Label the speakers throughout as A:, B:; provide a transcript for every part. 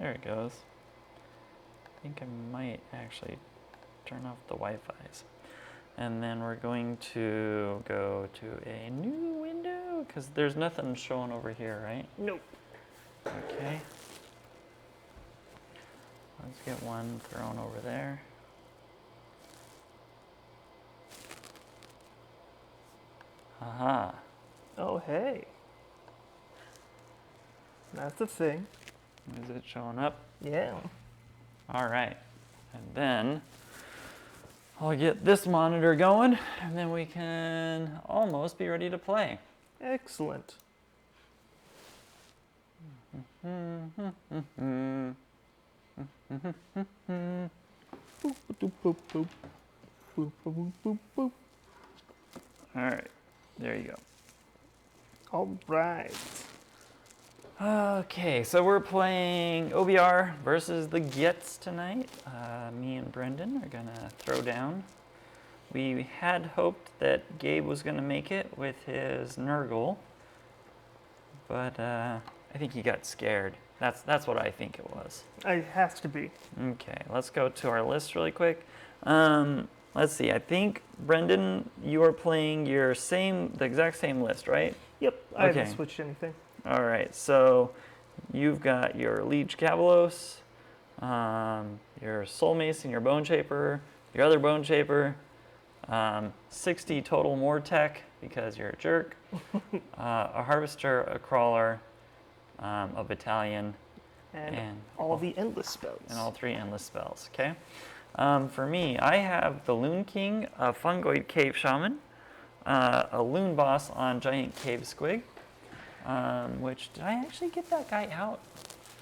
A: There it goes. I think I might actually turn off the Wi-Fi's. And then we're going to go to a new window because there's nothing showing over here, right?
B: Nope.
A: Okay. Let's get one thrown over there. Haha.
B: Oh, hey. That's a thing.
A: Is it showing up?
B: Yeah.
A: All right. And then I'll get this monitor going, and then we can almost be ready to play.
B: Excellent. Boop, boop, boop, boop. Boop, boop, boop, boop.
A: All right. There you go.
B: All right.
A: Okay, so we're playing OBR versus the Gitz tonight. Me and Brendan are gonna throw down. We had hoped that Gabe was gonna make it with his Nurgle, but I think he got scared. That's what I think it was.
B: It has to be.
A: Okay, let's go to our list really quick. Let's see. I think Brendan, you are playing the exact same list, right?
B: Yep, I
A: Okay.
B: haven't switched anything.
A: All right, so you've got your Liege Cavalos, your Soul Mason, your Bone Shaper, your other Bone Shaper, 60 total more tech because you're a jerk, a Harvester, a Crawler, a Battalion,
B: And all the endless spells.
A: and all 3 endless spells, okay? For me, I have the Loon King, a Fungoid Cave Shaman, a Loon Boss on Giant Cave Squig, which, did I actually get that guy out?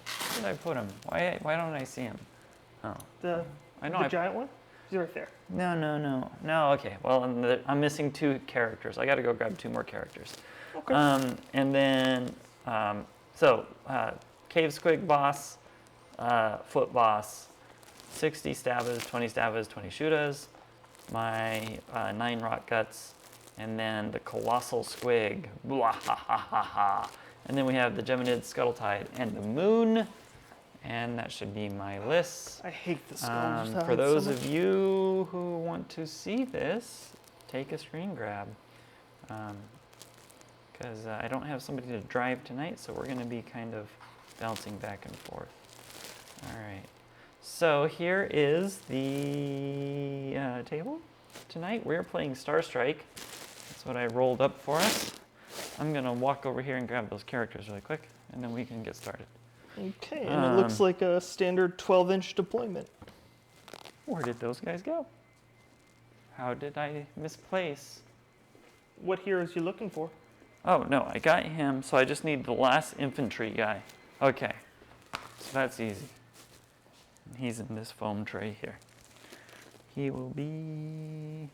A: Where did I put him? Why don't I see him? Oh,
B: The
A: I know.
B: giant one? He's right there.
A: No, okay. Well, I'm missing 2 characters. I got to go grab 2 more characters.
B: Okay.
A: And then, Cave Squig Boss, Foot Boss, 60 Stabbas, 20 Stabbas, 20 Shootas, my 9 Rot Guts, and then the Colossal Squig. Blah, ha, ha, ha, ha. And then we have the Geminid, Scuttletide, and the Moon. And that should be my list.
B: I hate the skulls.
A: For those of you who want to see this, take a screen grab. Because I don't have somebody to drive tonight, so we're going to be kind of bouncing back and forth. All right. So here is the table. Tonight we're playing Star Strike. That's what I rolled up for us. I'm going to walk over here and grab those characters really quick, and then we can get started.
B: Okay, and it looks like a standard 12-inch deployment.
A: Where did those guys go? How did I misplace?
B: What heroes you looking for?
A: Oh, no, I got him, so I just need the last infantry guy. Okay, so that's easy. He's in this foam tray here. He will be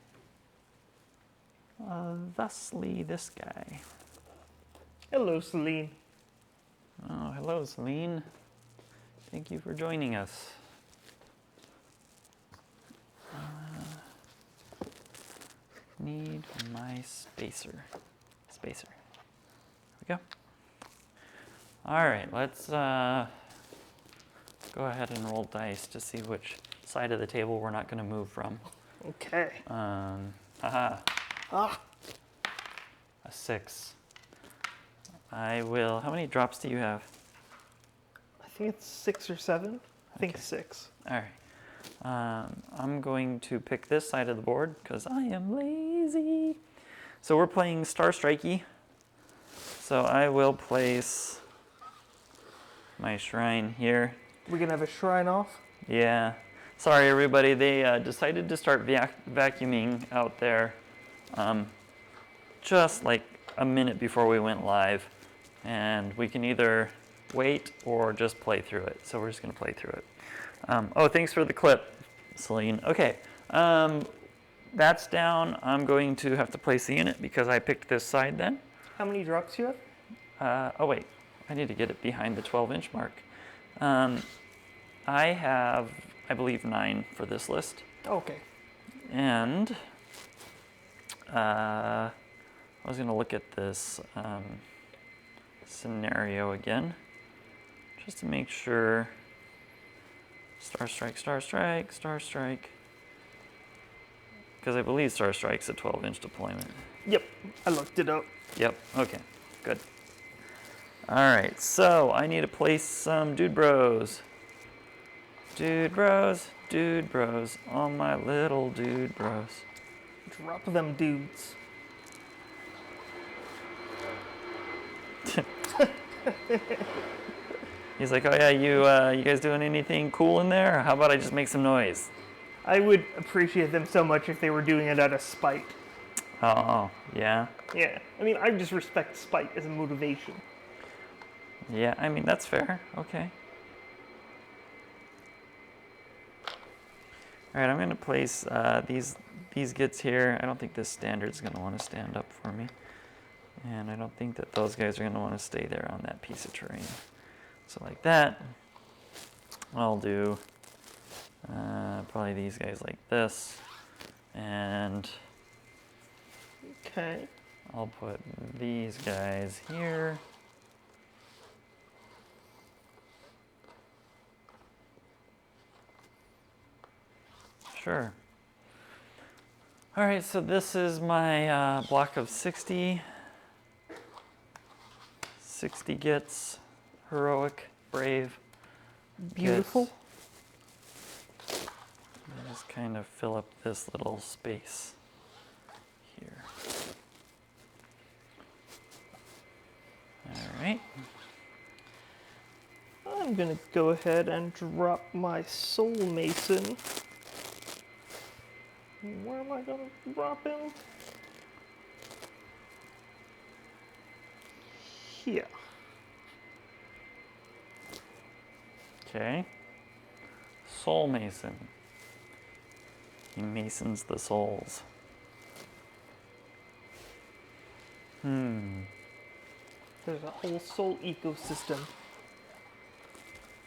A: thusly this guy.
B: Hello, Celine.
A: Oh, hello, Celine. Thank you for joining us. Need my spacer. There we go. All right, let's go ahead and roll dice to see which side of the table we're not going to move from.
B: Okay.
A: Haha.
B: Ah.
A: A 6. I will. How many drops do you have?
B: I think it's 6 or 7. I think
A: Okay.
B: 6.
A: All right. I'm going to pick this side of the board because I am lazy. So we're playing Star Strikey. So I will place my shrine here.
B: We're going to have a shrine off?
A: Yeah. Sorry, everybody. They decided to start vacuuming out there just like a minute before we went live. And we can either wait or just play through it. So we're just going to play through it. Oh, thanks for the clip, Celine. Okay. That's down. I'm going to have to place the unit because I picked this side then.
B: How many drops do you have?
A: Oh, wait. I need to get it behind the 12-inch mark. I have, I believe, 9 for this list.
B: Okay.
A: And I was going to look at this scenario again just to make sure Star Strike, Star Strike, Star Strike. Because I believe Star Strike's a 12-inch deployment.
B: Yep, I looked it up.
A: Yep, okay, good. Alright, so I need to place some dude bros. Dude bros, all my little dude bros.
B: Drop them dudes.
A: He's like, oh yeah, you guys doing anything cool in there? Or how about I just make some noise?
B: I would appreciate them so much if they were doing it out of spite.
A: Oh, yeah.
B: Yeah, I mean, I just respect spite as a motivation.
A: Yeah, I mean, that's fair. Okay. All right, I'm going to place these Gitz here. I don't think this standard's going to want to stand up for me. And I don't think that those guys are going to want to stay there on that piece of terrain. So like that, I'll do probably these guys like this. And
B: Okay.
A: I'll put these guys here. Sure. All right, so this is my block of 60 Gitz, heroic, brave.
B: Beautiful.
A: Gitz. And just kind of fill up this little space here. All right.
B: I'm going to go ahead and drop my Soul Mason. Where am I going to drop him? Here.
A: Okay. Soul Mason. He masons the souls.
B: There's a whole soul ecosystem.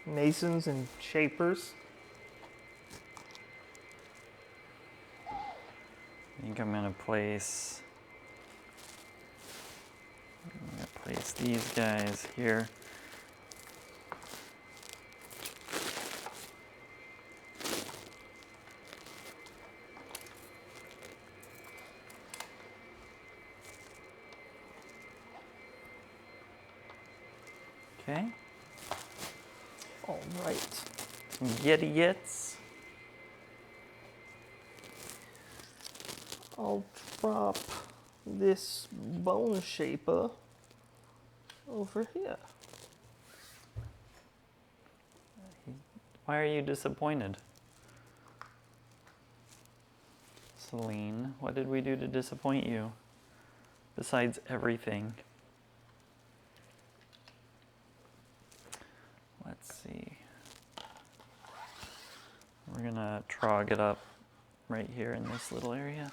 B: Masons and shapers.
A: I think I'm gonna place these guys here. Okay.
B: All right.
A: Some Yitz.
B: I'll drop this bone shaper over here.
A: Why are you disappointed? Celine, what did we do to disappoint you? Besides everything. Let's see. We're gonna trog it up right here in this little area.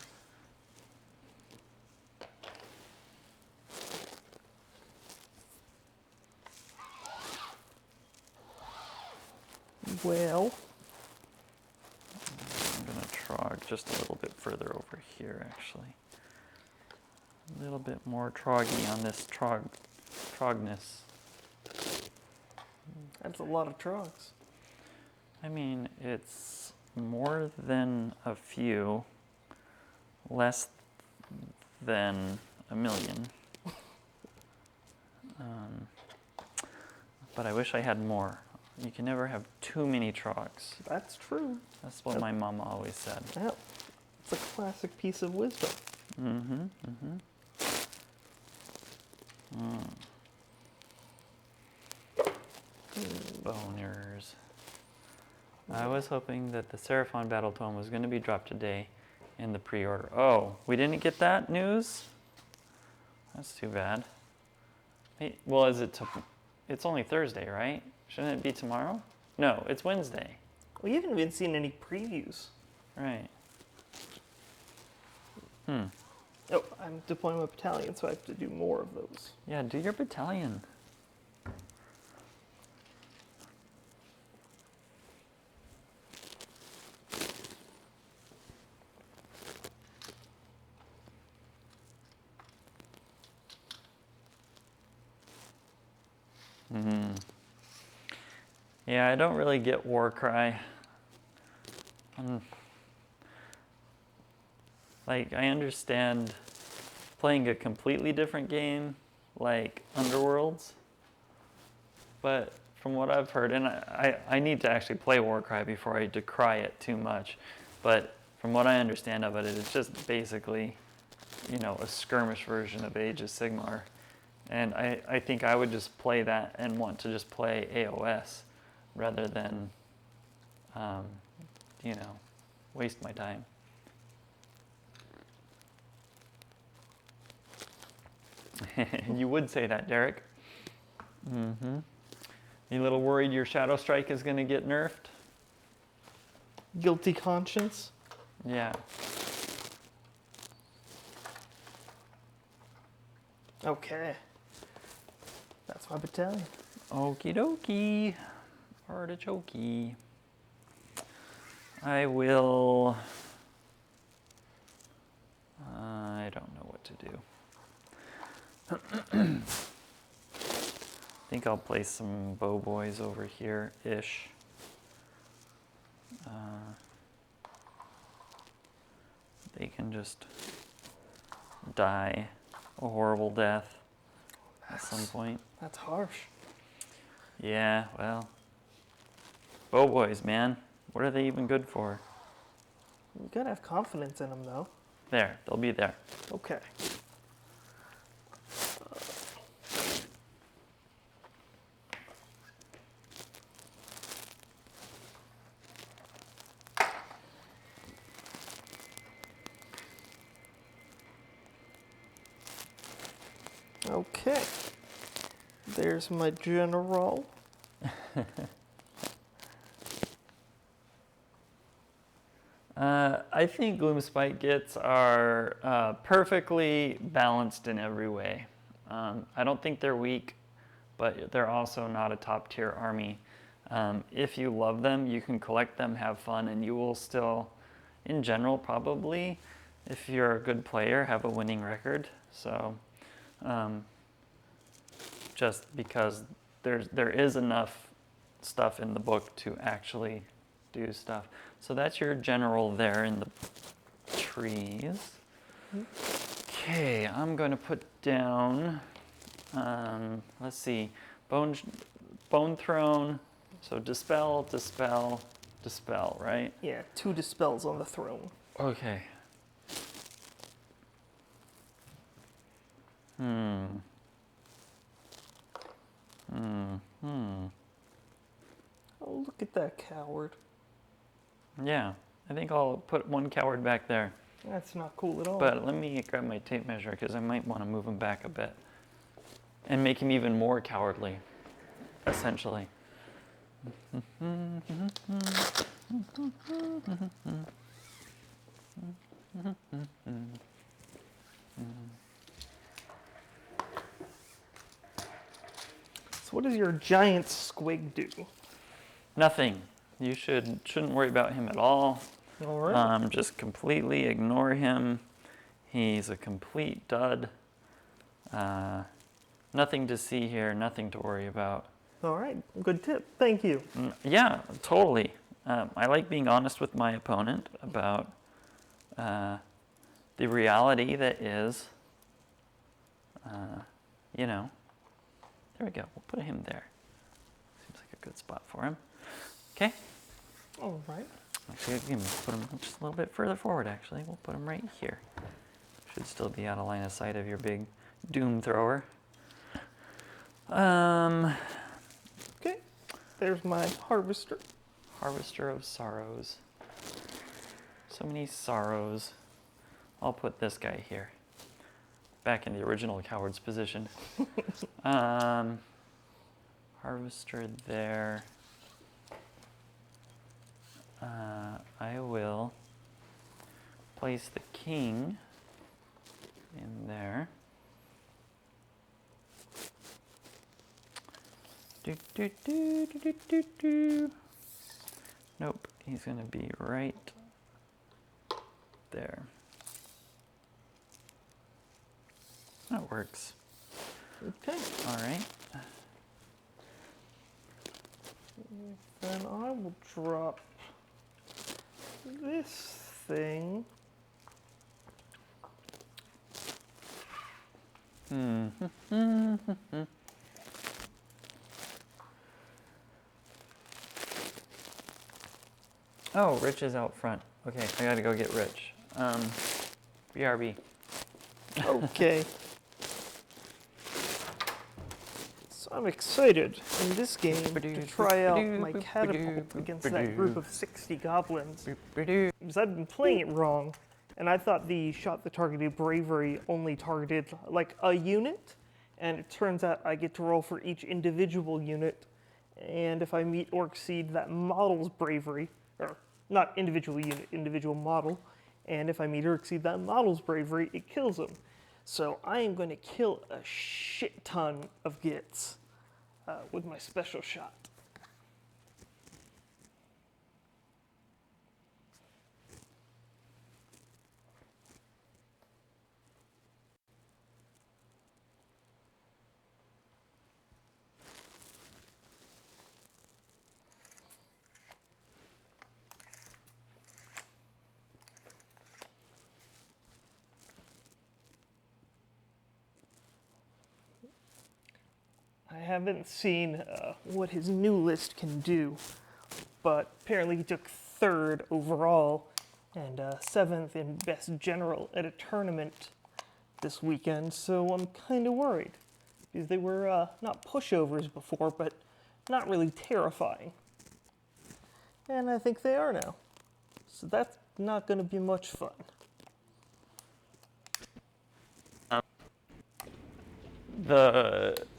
B: Well,
A: I'm gonna trog just a little bit further over here, actually. A little bit more troggy on this trogness.
B: that's a lot of trogs.
A: I mean, it's more than a few, less than a million. But I wish I had more. You can never have too many trogs.
B: That's true.
A: That's what my mama always said.
B: Yeah, it's a classic piece of wisdom.
A: Boners. I was hoping that the Seraphon Battle Tome was going to be dropped today in the pre-order. Oh, we didn't get that news? That's too bad. Hey, well, it's only Thursday, right? Shouldn't it be tomorrow? No, it's Wednesday.
B: We haven't even seen any previews.
A: Right.
B: Oh, I'm deploying my battalion, so I have to do more of those.
A: Yeah, do your battalion. Yeah, I don't really get Warcry. Like, I understand playing a completely different game, like Underworlds, but from what I've heard, and I need to actually play Warcry before I decry it too much, but from what I understand of it, it's just basically, you know, a skirmish version of Age of Sigmar. And I think I would just play that and want to just play AOS rather than, you know, waste my time. You would say that, Derek. Mm-hmm. You a little worried your Shadow Strike is going to get nerfed?
B: Guilty conscience.
A: Yeah.
B: Okay. That's my battalion.
A: Okie dokie. Artichokey. I will... I don't know what to do. I think I'll place some bow boys over here-ish. They can just die a horrible death at some point.
B: That's harsh.
A: Yeah, well, bow boys, man. What are they even good for?
B: You gotta have confidence in them, though.
A: There, they'll be there.
B: Okay. Okay. There's my general.
A: I think Gloomspite Gitz are perfectly balanced in every way. I don't think they're weak, but they're also not a top tier army. If you love them, you can collect them, have fun, and you will still, in general, probably, if you're a good player, have a winning record. So, just because there is enough stuff in the book to actually do stuff. So that's your general there in the trees. Okay, I'm going to put down, let's see, Bone Throne. So dispel, dispel, dispel, right?
B: Yeah, 2 dispels on the throne.
A: Okay.
B: Oh, look at that coward.
A: Yeah, I think I'll put one coward back there.
B: That's not cool at all.
A: But let me grab my tape measure because I might want to move him back a bit. And make him even more cowardly, essentially.
B: So what does your giant squig do?
A: Nothing. You shouldn't worry about him at all.
B: All right.
A: Just completely ignore him. He's a complete dud. Nothing to see here, nothing to worry about.
B: All right, good tip. Thank you.
A: Yeah, totally. I like being honest with my opponent about the reality that is, you know. There we go. We'll put him there. Seems like a good spot for him. Okay.
B: All right.
A: Actually, again, we'll put him just a little bit further forward, actually. We'll put him right here. Should still be out of line of sight of your big doom thrower.
B: Okay. There's my harvester.
A: Harvester of sorrows. So many sorrows. I'll put this guy here. Back in the original coward's position. Harvester there. I will place the king in there. Nope, he's going to be right there. That works.
B: Okay.
A: All right.
B: Then I will drop this thing.
A: Oh, Rich is out front. Okay, I gotta go get Rich. BRB.
B: Okay. So I'm excited in this game to try out my catapult against that group of 60 goblins. Because I've been playing it wrong, and I thought the shot that targeted bravery only targeted like a unit, and it turns out I get to roll for each individual unit, and if I meet or exceed that model's bravery, or not individual unit, individual model, and if I meet or exceed that model's bravery, it kills them. So I am going to kill a shit ton of Gitz with my special shot. I haven't seen what his new list can do, but apparently he took 3rd overall and 7th in best general at a tournament this weekend, so I'm kind of worried, because they were not pushovers before, but not really terrifying. And I think they are now. So that's not going to be much fun.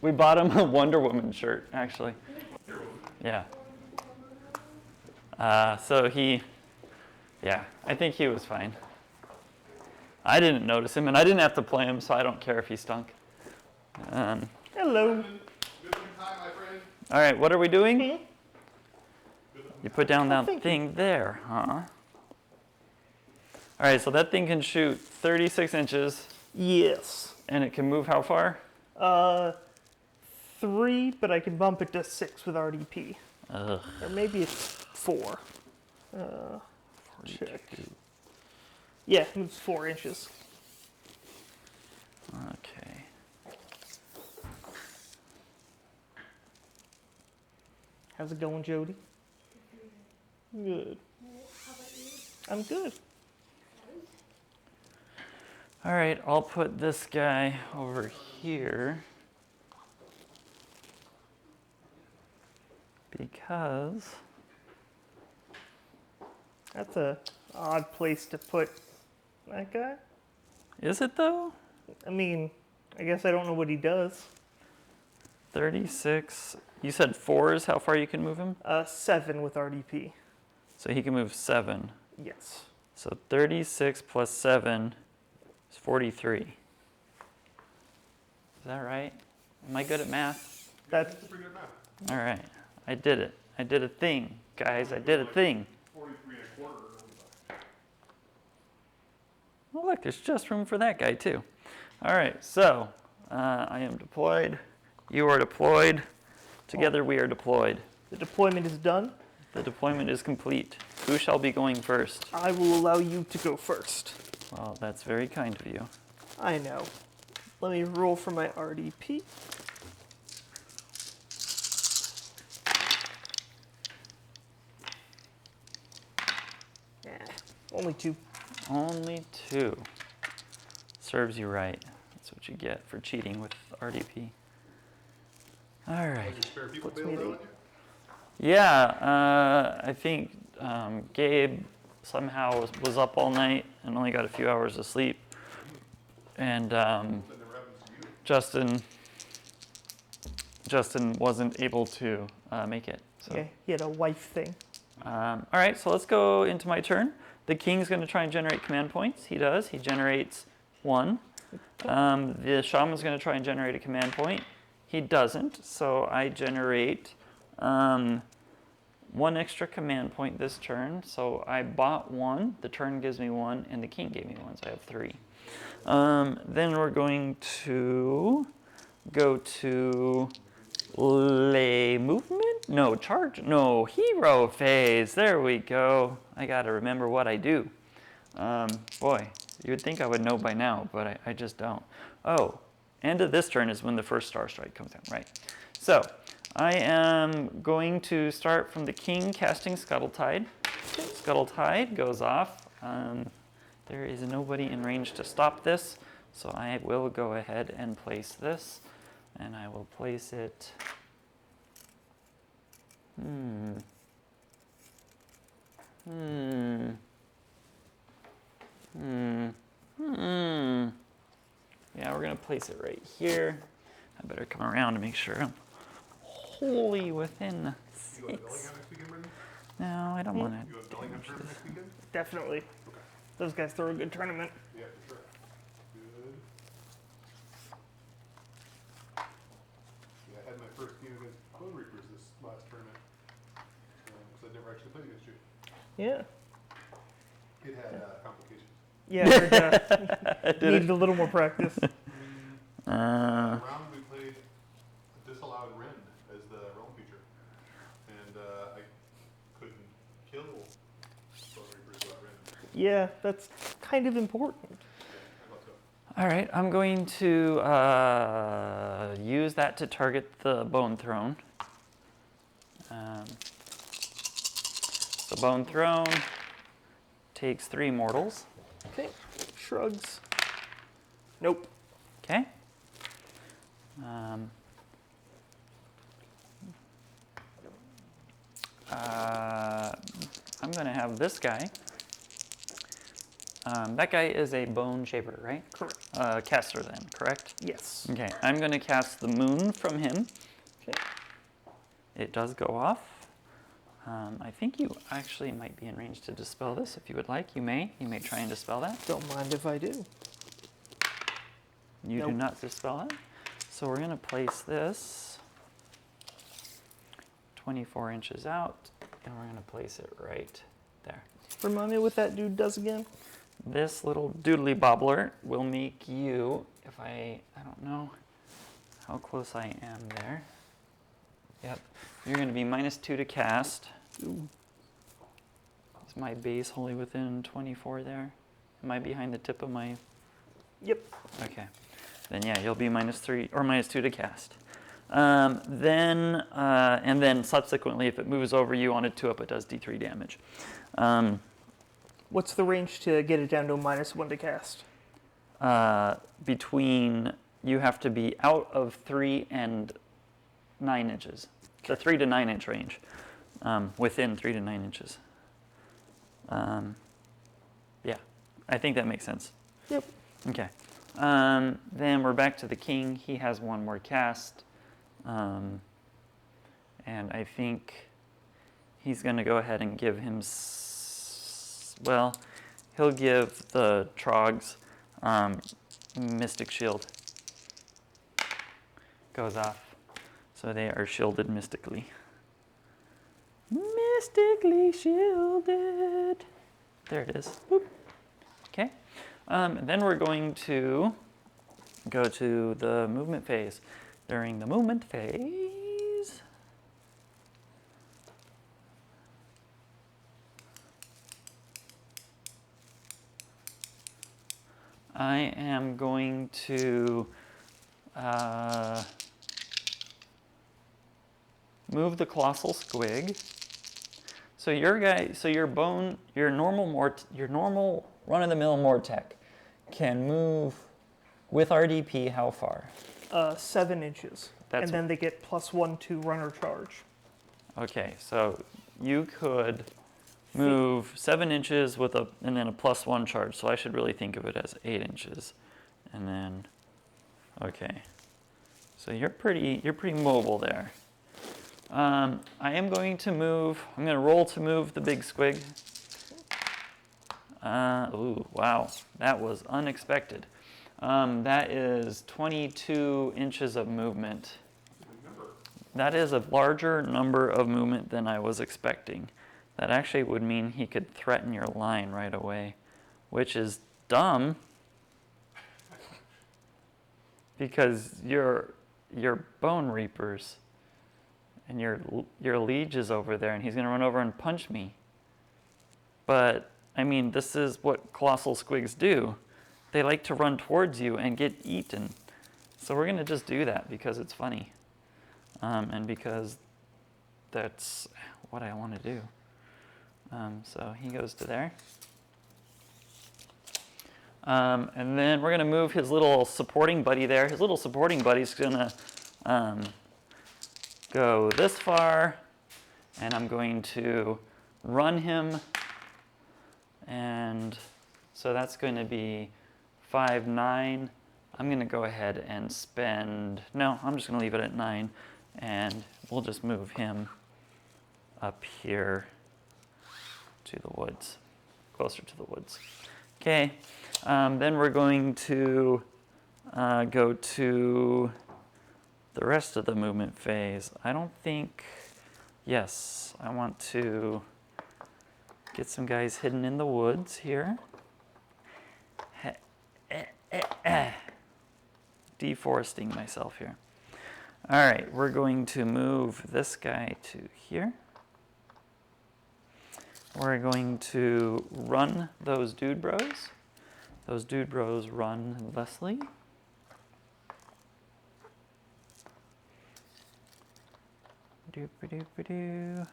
A: We bought him a Wonder Woman shirt, actually. Yeah. So I think he was fine. I didn't notice him, and I didn't have to play him, so I don't care if he stunk.
B: Hello.
A: All right, what are we doing?
B: Hmm?
A: You put down that thing there, huh? All right, so that thing can shoot 36 inches.
B: Yes.
A: And it can move how far?
B: 3, but I can bump it to 6 with RDP.
A: Ugh.
B: Or maybe it's 4. Check. Yeah, it moves 4 inches.
A: Okay.
B: How's it going, Jody? Good.
C: How about you?
B: I'm good.
A: All right, I'll put this guy over here because
B: That's a odd place to put that guy.
A: is it though?
B: I mean, I guess I don't know what he does.
A: 36. You said 4 is how far you can move him?
B: 7 with RDP.
A: So he can move 7.
B: Yes.
A: So 36 plus 7 is 43. Is that right? Am I good at math?
B: That's
C: pretty good math.
A: All right. I did it. I did a thing, guys. I did a thing.
C: 43 1/4.
A: Oh, look, there's just room for that guy, too. All right, so I am deployed. You are deployed. Together we are deployed.
B: the deployment is done.
A: The deployment is complete. Who shall be going first?
B: I will allow you to go first.
A: Well, that's very kind of you.
B: I know. Let me roll for my RDP. Only 2.
A: Only 2. Serves you right. That's what you get for cheating with RDP. All right.
C: Your spare people
B: Puts me
C: bailed
B: at
C: out on
B: 8.
C: you?
A: Yeah, I think Gabe somehow was up all night and only got a few hours of sleep. And
C: That never happens to you.
A: Justin wasn't able to make it. So.
B: Yeah, he had a wife thing.
A: All right, so let's go into my turn. The king's going to try and generate command points. He does. He generates 1. The shaman's going to try and generate a command point. He doesn't, so I generate 1 extra command point this turn. So I bought 1. The turn gives me 1, and the king gave me 1, so I have 3. Then we're going to go to Lay movement? No, charge. No, hero phase. There we go. I gotta remember what I do. Boy, you would think I would know by now, but I just don't. Oh, end of this turn is when the first Star Strike comes down, right? So, I am going to start from the king casting Scuttletide. Scuttletide goes off. There is nobody in range to stop this, so I will go ahead and place this. And I will place it. Yeah, we're gonna place it right here. I better come around to make sure I'm wholly within
C: You going to
A: 6.
C: Bellingham next weekend, Brendan?
A: No, I don't want
C: You going to Bellingham
A: to.
C: tournament next weekend?
B: Definitely.
C: Okay.
B: Those guys throw a good tournament.
C: Yeah, for sure. Good. Yeah, I had my first game against Bonereapers this last tournament. Because I'd never actually played against you.
B: Yeah.
C: It had complications.
B: Yeah, I heard, needed a little more practice.
C: Round we played a disallowed Rend as the realm feature. And I couldn't kill Bonereapers without Rend.
B: Yeah, that's kind of important.
C: Yeah, I thought so.
A: All right, I'm going to use that to target the Bone Throne. The Bone Throne takes 3 mortals.
B: Okay. Shrugs. Nope.
A: Okay. I'm going to have this guy. That guy is a Bone Shaper, right?
B: Correct.
A: Caster then, correct?
B: Yes.
A: Okay, I'm going to cast the Moon from him.
B: Okay.
A: It does go off. I think you actually might be in range to dispel this if you would like. You may try and dispel that.
B: Don't mind if I do.
A: You do
B: Nope.
A: not dispel it. So we're going to place this 24 inches out, and we're going to place it right there.
B: Remind me what that dude does again.
A: This little doodly bobbler will make you, if I don't know how close I am there. Yep, you're going to be -2 to cast.
B: Ooh.
A: Is my base wholly within 24 there? Am I behind the tip of my...
B: Yep.
A: Okay. Then yeah, you'll be -3 or -2 to cast. And then subsequently, if it moves over you on a 2-up, it does D3 damage.
B: What's the range to get it down to a -1 to cast?
A: You have to be out of 3 and 9 inches. The 3 to 9 inch range. Within 3 to 9 inches. Yeah, I think that makes sense.
B: Yep.
A: Okay. Then we're back to the king. He has 1 more cast. And I think he's going to go ahead and give him... Well, he'll give the Trogs Mystic Shield. Goes off. So they are shielded mystically. Mystically shielded. There it is. Boop. Okay. Then we're going to go to the movement phase. During the movement phase, I am going to move the Colossal Squig. So your normal run-of-the-mill Mortec can move with RDP how far?
B: 7 inches.
A: That's-
B: and then they get +1 to runner charge.
A: Okay, so you could move 7 inches and then a +1 charge. So I should really think of it as 8 inches, and then okay. So you're pretty mobile there. I am going to move. I'm going to roll to move the big squig. Ooh, wow, that was unexpected. That is 22 inches of movement. That is a larger number of movement than I was expecting. That actually would mean he could threaten your line right away, which is dumb because you're Bonereapers. And your liege is over there, and he's going to run over and punch me. But, I mean, this is what colossal squigs do. They like to run towards you and get eaten. So we're going to just do that because it's funny. And because that's what I want to do. So he goes to there. And then we're going to move his little supporting buddy there. His little supporting buddy's going to go this far. And I'm going to run him. And so that's going to be 5, 9. I'm going to go ahead and spend... No, I'm just going to leave it at 9. And we'll just move him up here to the woods, closer to the woods. Okay, then we're going to go to the rest of the movement phase. I don't think, yes, I want to get some guys hidden in the woods here. Deforesting myself here. All right, we're going to move this guy to here. We're going to run those dude bros. Those dude bros run Leslie. Doop-a-doop-a-doo.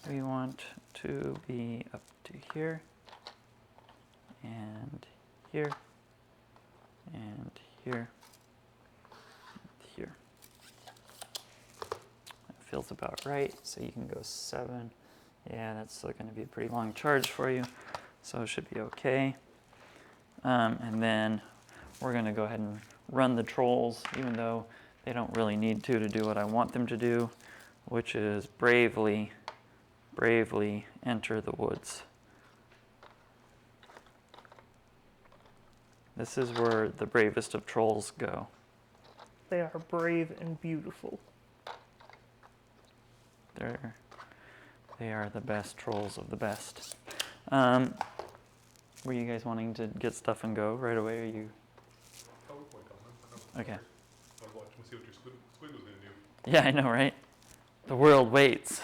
A: We want to be up to here, and here, and here, and here. That feels about right, so you can go 7. Yeah, that's still going to be a pretty long charge for you, so it should be okay. And then we're going to go ahead and run the trolls, even though they don't really need to do what I want them to do, which is bravely enter the woods. This is where the bravest of trolls go.
B: They are brave and beautiful.
A: They are the best trolls of the best. Were you guys wanting to get stuff and go right away? Or you?
C: Oh, we're going on.
A: Okay.
C: I was watching to see what your squid was going to do.
A: Yeah, I know, right? The world waits.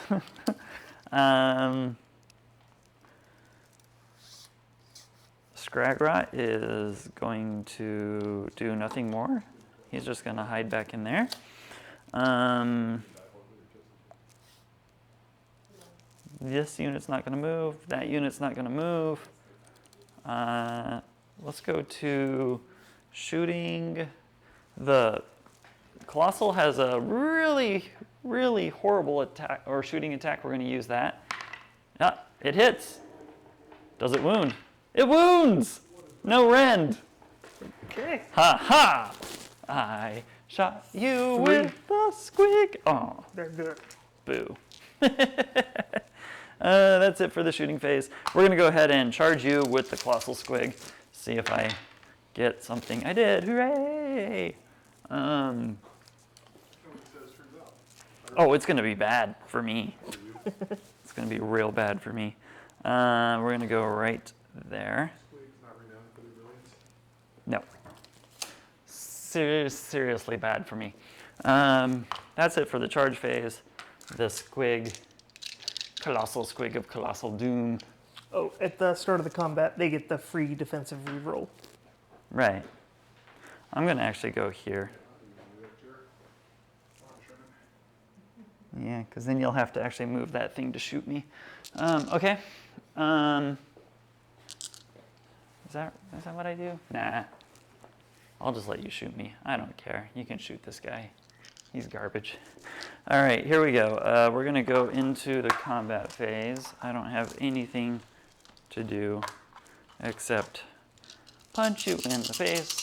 A: Scragrot is going to do nothing more. He's just going to hide back in there. This unit's not going to move. That unit's not going to move. Let's go to shooting. The Colossal has a really horrible attack or shooting attack. We're going to use that. Yeah, it hits. Does it wound? It wounds! No rend.
B: Okay.
A: Ha ha! I shot you with the squig. Oh,
B: They're good.
A: boo. That's it for the shooting phase. We're going to go ahead and charge you with the Colossal Squig. See if I get something. I did. Hooray! Oh, it's going to be bad for me. It's going to be real bad for me. We're going to go right there. No. Seriously bad for me. That's it for the charge phase. The squig. Colossal Squig of Colossal Doom.
B: Oh, at the start of the combat, they get the free defensive reroll.
A: Right. I'm going to actually go here. Yeah, because then you'll have to actually move that thing to shoot me. Okay. Is that what I do? Nah. I'll just let you shoot me. I don't care. You can shoot this guy. He's garbage. All right, here we go. We're going to go into the combat phase. I don't have anything to do except punch you in the face.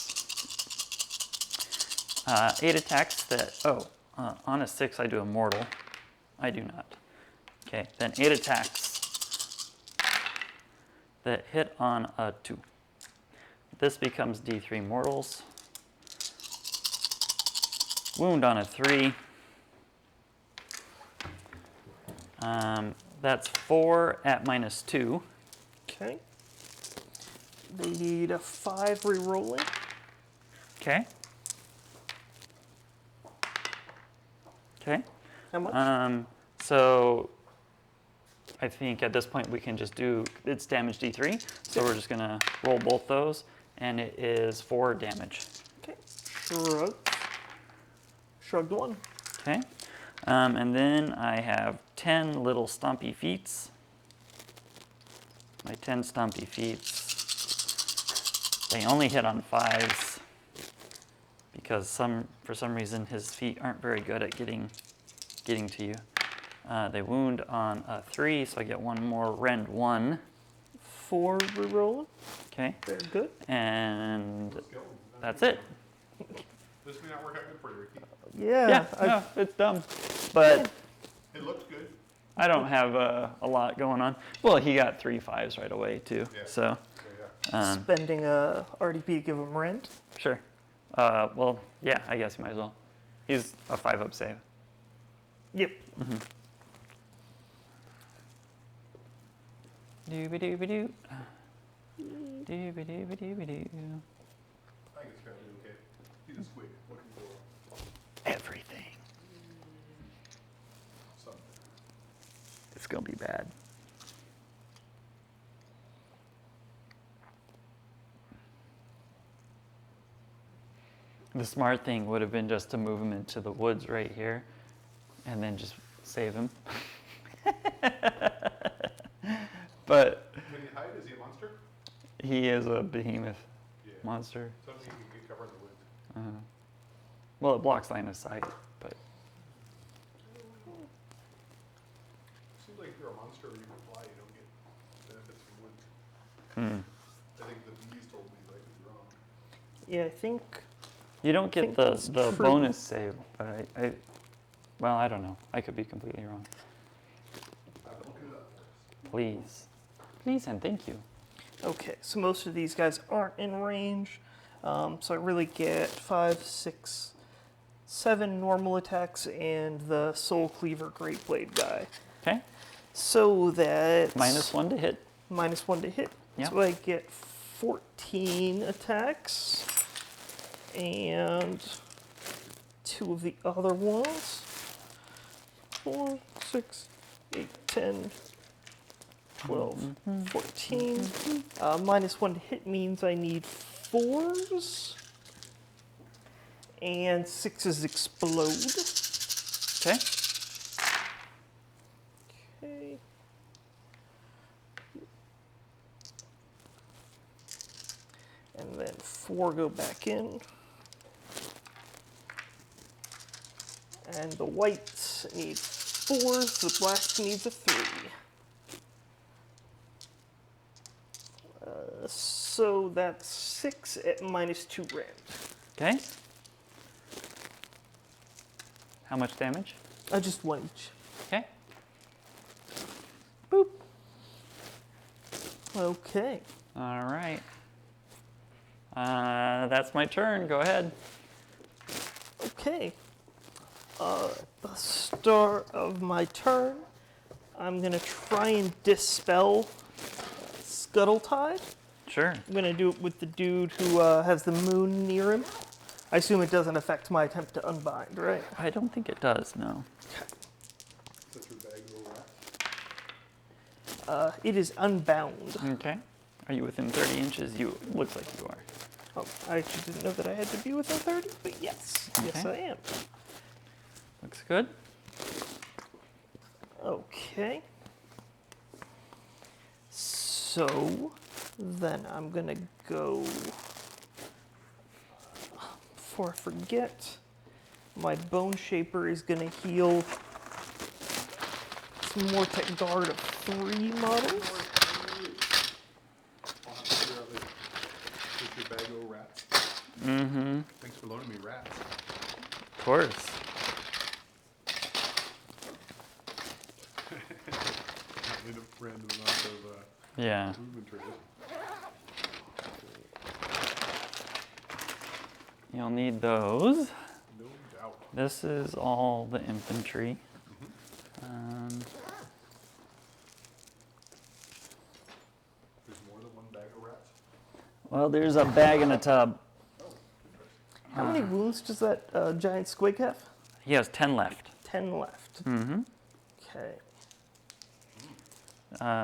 A: 8 attacks that... on a 6, I do a mortal. I do not. Okay, then 8 attacks that hit on a 2. This becomes D3 mortals. Wound on a 3. That's 4 at -2.
B: Okay. They need a 5 rerolling.
A: Okay. Okay.
B: How much?
A: So I think at this point we can just do, it's damage D3. So we're just gonna roll both those, and it is 4 damage.
B: Okay. Shrugged 1.
A: Okay. And then I have 10 little stompy feats. My 10 stompy feats. They only hit on 5s because for some reason his feet aren't very good at getting to you. They wound on a 3, so I get 1 more rend 1.
B: 4 rerolling.
A: Okay.
B: Very good.
A: And
C: Let's go.
A: that's it.
C: This may not work out good for you, Ricky.
B: Yeah.
A: No, it's dumb. But
C: It looks good.
A: I don't have a lot going on. Well, he got 3 5s right away too.
C: Yeah.
A: So,
C: Yeah.
B: Spending a RDP to give him rent.
A: sure. Well, yeah, I guess you might as well. He's a 5-up save.
B: Yep.
A: Dooby-dooby-doo. Dooby-dooby-dooby-doo.
C: I think it's gonna be okay. He's a squid. What can go wrong?
A: Everything.
C: Something.
A: It's gonna be bad. The smart thing would have been just to move him into the woods right here and then just save him. But
C: Can he hide? Is he a monster?
A: he is a behemoth
C: Yeah.
A: monster.
C: Something you can get covered in the woods.
A: Well, it blocks line of sight, but
C: Seems like if you're a monster or you can fly, you don't get benefits from woods. I think the bees told me that I could be wrong.
B: Yeah, I think.
A: you don't get
B: think
A: the
B: that's true.
A: bonus save. But well, I don't know. I could be completely wrong.
C: I've been looking it up for us.
A: Please. Please and thank you.
B: Okay, so most of these guys aren't in range. So I really get 5, 6, 7 normal attacks and the Soul Cleaver Great Blade guy.
A: Okay.
B: So that's
A: -1 to hit.
B: -1 to hit.
A: Yeah.
B: So I get 14 attacks and 2 of the other ones. 4, 6, 8, 10, 12, 14. -1 to hit means I need 4s. And 6s explode.
A: Okay.
B: Okay. And then 4 go back in. And the whites need 4s, the blacks needs a 3. So that's 6 at -2 rend.
A: Okay. How much damage?
B: Just 1 each.
A: Okay.
B: Boop. Okay.
A: All right. That's my turn. Go ahead.
B: Okay. The start of my turn, I'm gonna try and dispel Scuttletide.
A: Sure.
B: I'm gonna do it with the dude who has the moon near him. I assume it doesn't affect my attempt to unbind, right?
A: I don't think it does, no.
C: That's your bag of rats.
B: It is unbound.
A: Okay. Are you within 30 inches? You looks like you are.
B: Oh, I actually didn't know that I had to be within 30, but yes. Yes, I
A: Okay.
B: am.
A: Looks good.
B: Okay. So then I'm gonna go. Before I forget, my Bone Shaper is gonna heal some more tech guard of 3 models.
C: I'll have to figure out later. That's your bag of rats.
A: Mm-hmm.
C: Thanks for loaning me rats.
A: Of course.
C: In a random amount of
A: Yeah.
C: movement trails.
A: You'll need those.
C: No doubt.
A: This is all the infantry. Um,
C: There's more than one bag of rats.
A: well, there's a bag in a tub.
B: How many wounds does that giant squig have?
A: He has 10 left.
B: 10 left.
A: Mm-hmm.
B: Okay.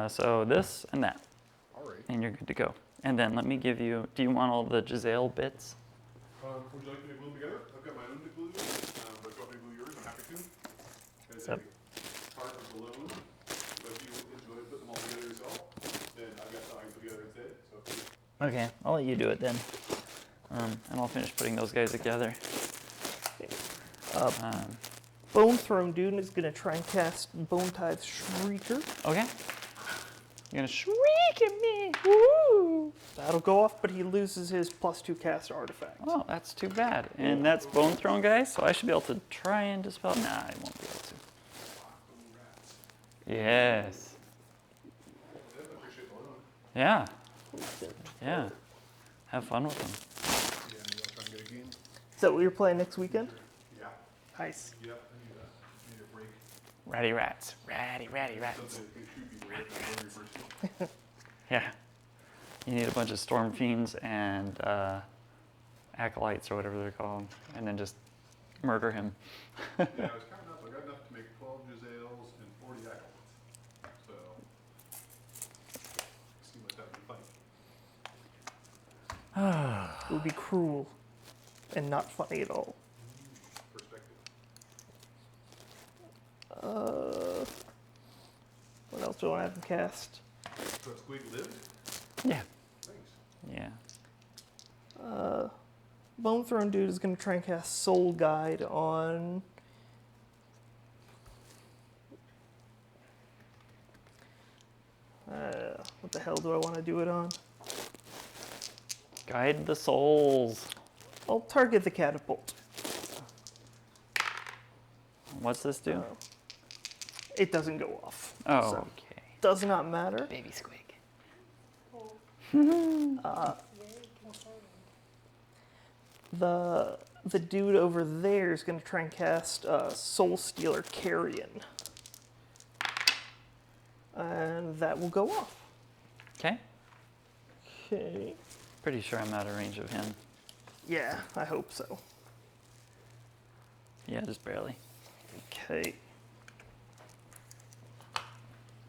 A: So this and that,
C: All right.
A: and you're good to go. And then let me give you, do you want all the Giselle bits?
C: Would you like me to glue them together? I've got my own to glue, but if you want me to glue yours, I'm happy to. As
A: So-
C: a part of the loan, but if you enjoy putting them all together yourself, then I've got something I can put together instead. So
A: Okay, I'll let you do it then. And I'll finish putting those guys together.
B: Bone Throne Dude is going to try and cast Bone Tithe Shrieker.
A: Okay. You're gonna shriek at me. Woo!
B: That'll go off, but he loses his +2 cast artifact.
A: Oh, that's too bad. And that's Bone Throne, guys, so I should be able to try and dispel. Nah, I won't be able to. Yes.
C: I appreciate the loan.
A: Yeah. Yeah. Have fun with them.
C: Yeah, maybe I'll try and get a game.
B: Is that what you're playing next weekend?
C: Yeah.
B: Nice.
C: Yeah, I need a break.
A: Ratty rats. Ratty rats.
C: Something that shoot people with the Bonereapers.
A: Yeah. You need a bunch of Storm Fiends and Acolytes or whatever they're called, and then just murder him.
C: Yeah, I was counting up. I got enough to make 12 Giselles and 40 Acolytes. So, seems like that would be funny.
B: It would be cruel and not funny at all.
C: Perspective.
B: What else do I have to cast?
C: So Squeak lived?
A: Yeah.
C: Thanks.
A: Yeah.
B: Bone Throne Dude is going to try and cast Soul Guide on... what the hell do I want to do it on?
A: Guide the souls.
B: I'll target the catapult.
A: What's this do?
B: It doesn't go off.
A: Oh,
B: So,
A: okay.
B: does not matter.
A: Baby squig.
B: The dude over there is going to try and cast Soul Stealer Carrion. And that will go off.
A: Okay.
B: Okay.
A: Pretty sure I'm out of range of him.
B: Yeah, I hope so.
A: Yeah, just barely.
B: Okay.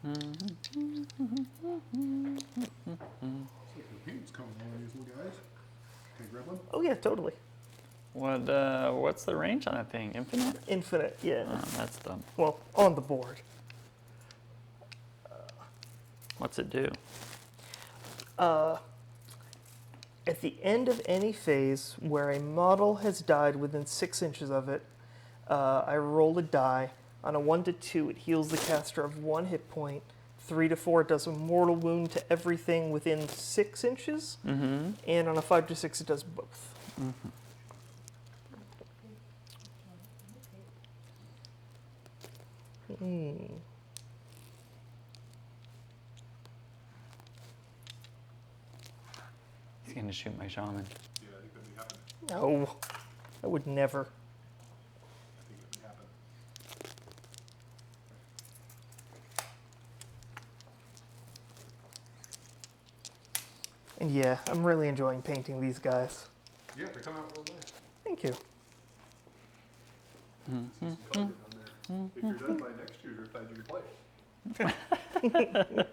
C: The paint's coming on these little guys. Can I grab one?
B: Oh yeah, totally.
A: What's the range on that thing? Infinite?
B: Infinite, yeah.
A: Oh, that's dumb.
B: Well, on the board.
A: What's it do?
B: At the end of any phase where a model has died within 6 inches of it, I roll a die. On a 1 to 2, it heals the caster of 1 hit point. 3 to 4, it does a mortal wound to everything within 6 inches.
A: Mm-hmm.
B: And on a 5 to 6, it does both.
A: Mm-hmm. He's gonna shoot my shaman.
C: Yeah, I think that'd be happening.
B: No, I would never.
C: I think that'd be happening.
B: And yeah, I'm really enjoying painting these guys.
C: Yeah, they come out real nice.
B: Thank you.
C: See some color down there. If you're done by next year, you're glad you can play.